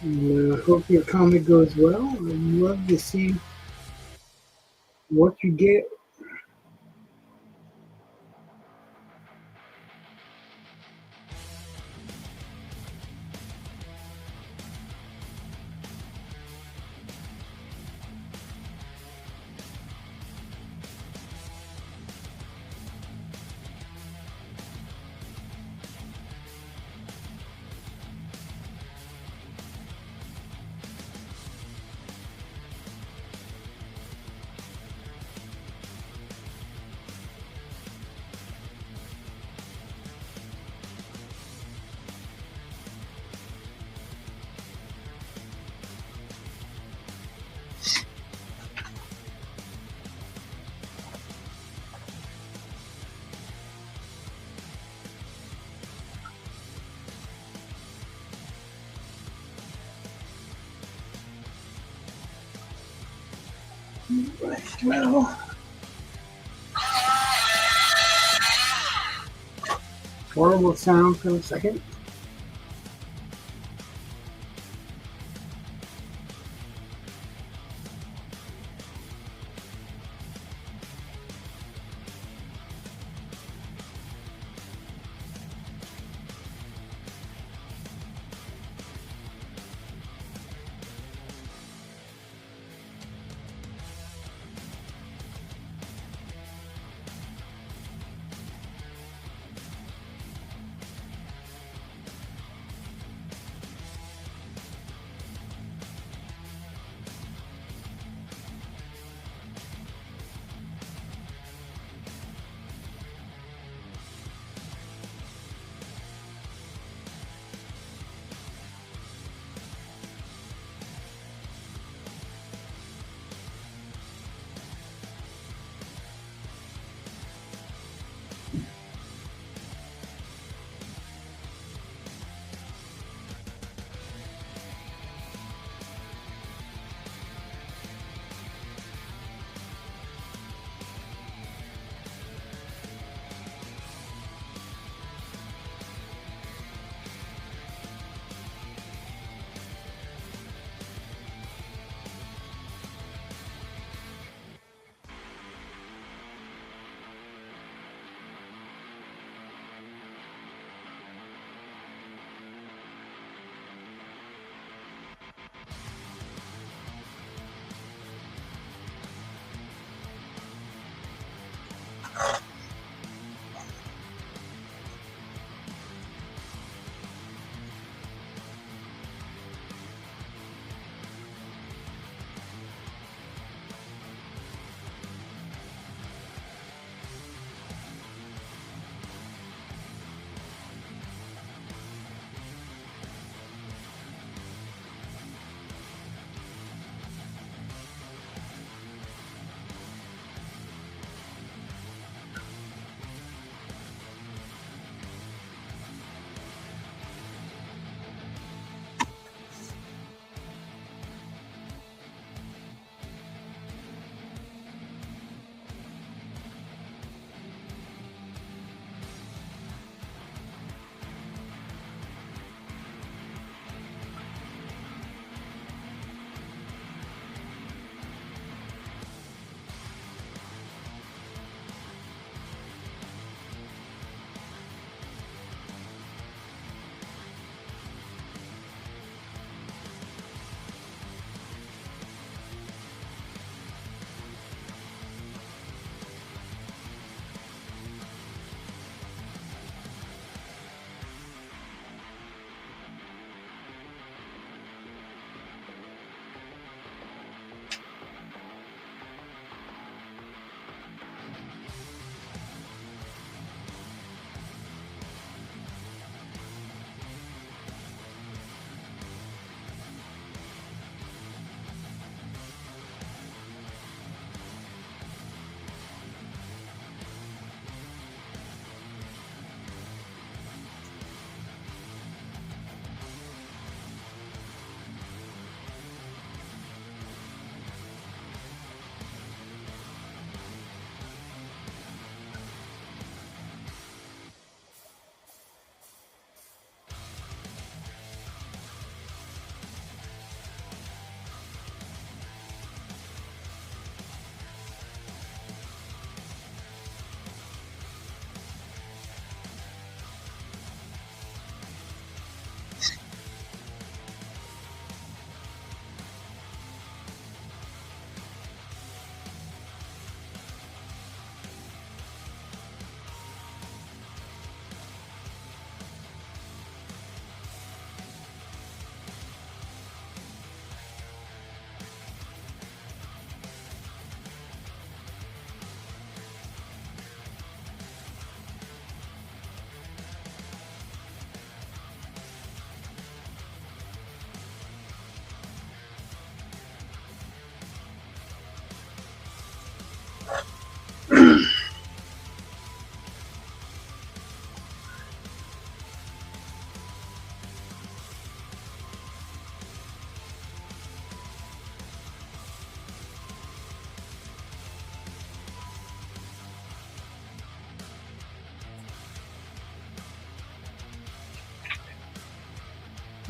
And hope your comic goes well. I'd love to see what you get. Right, well. Horrible sound for a second.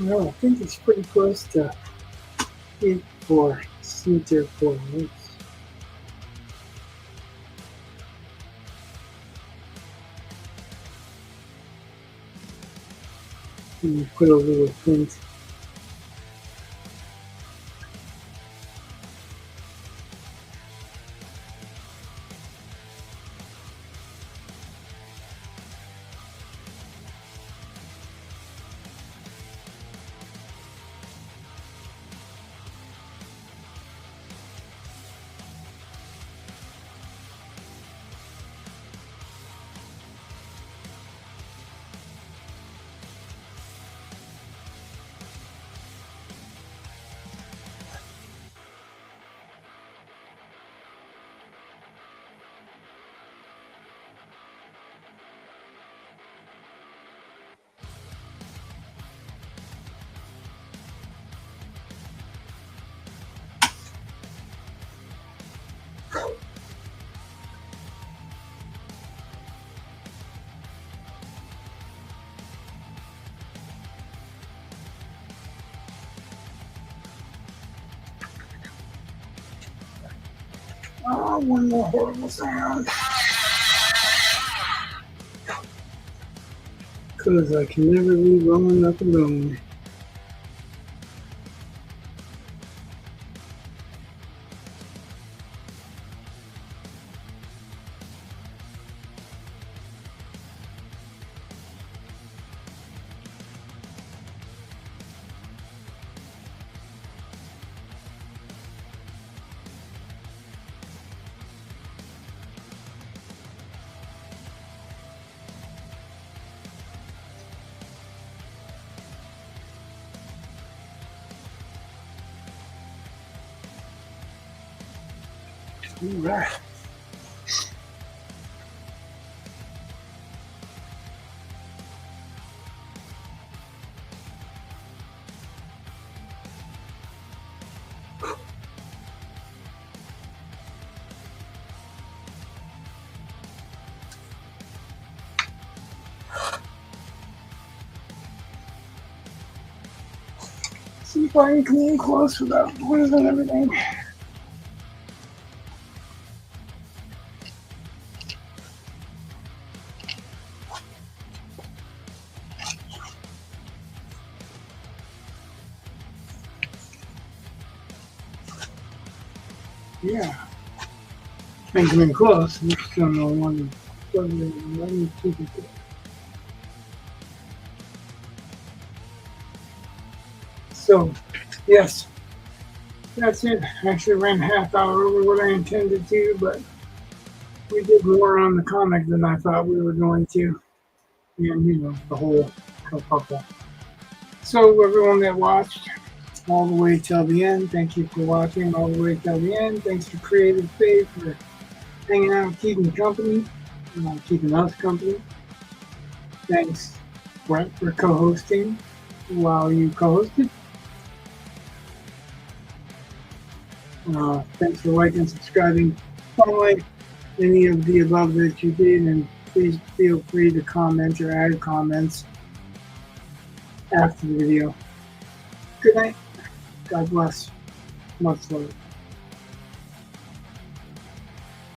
No, I think it's pretty close to 8 center for this. And you put a little print. Oh, one more horrible sound. Because I can never be rolling up alone. All right. See if I can clean close without losing everything. Yeah. Ain't coming close. I'm just don't know one. Let me keep it there. So, yes, that's it. I actually ran a half hour over what I intended to, but we did more on the comic than I thought we were going to. And, you know, the whole kerfuffle. So, everyone that watched all the way till the end, thank you for watching all the way till the end. Thanks to Creative Faith for hanging out, keeping company, keeping us company. Thanks, Brett, for co-hosting while you co-hosted. Thanks for liking, subscribing, following any of the above that you did, and please feel free to comment or add comments after the video. Good night. God bless. Much love.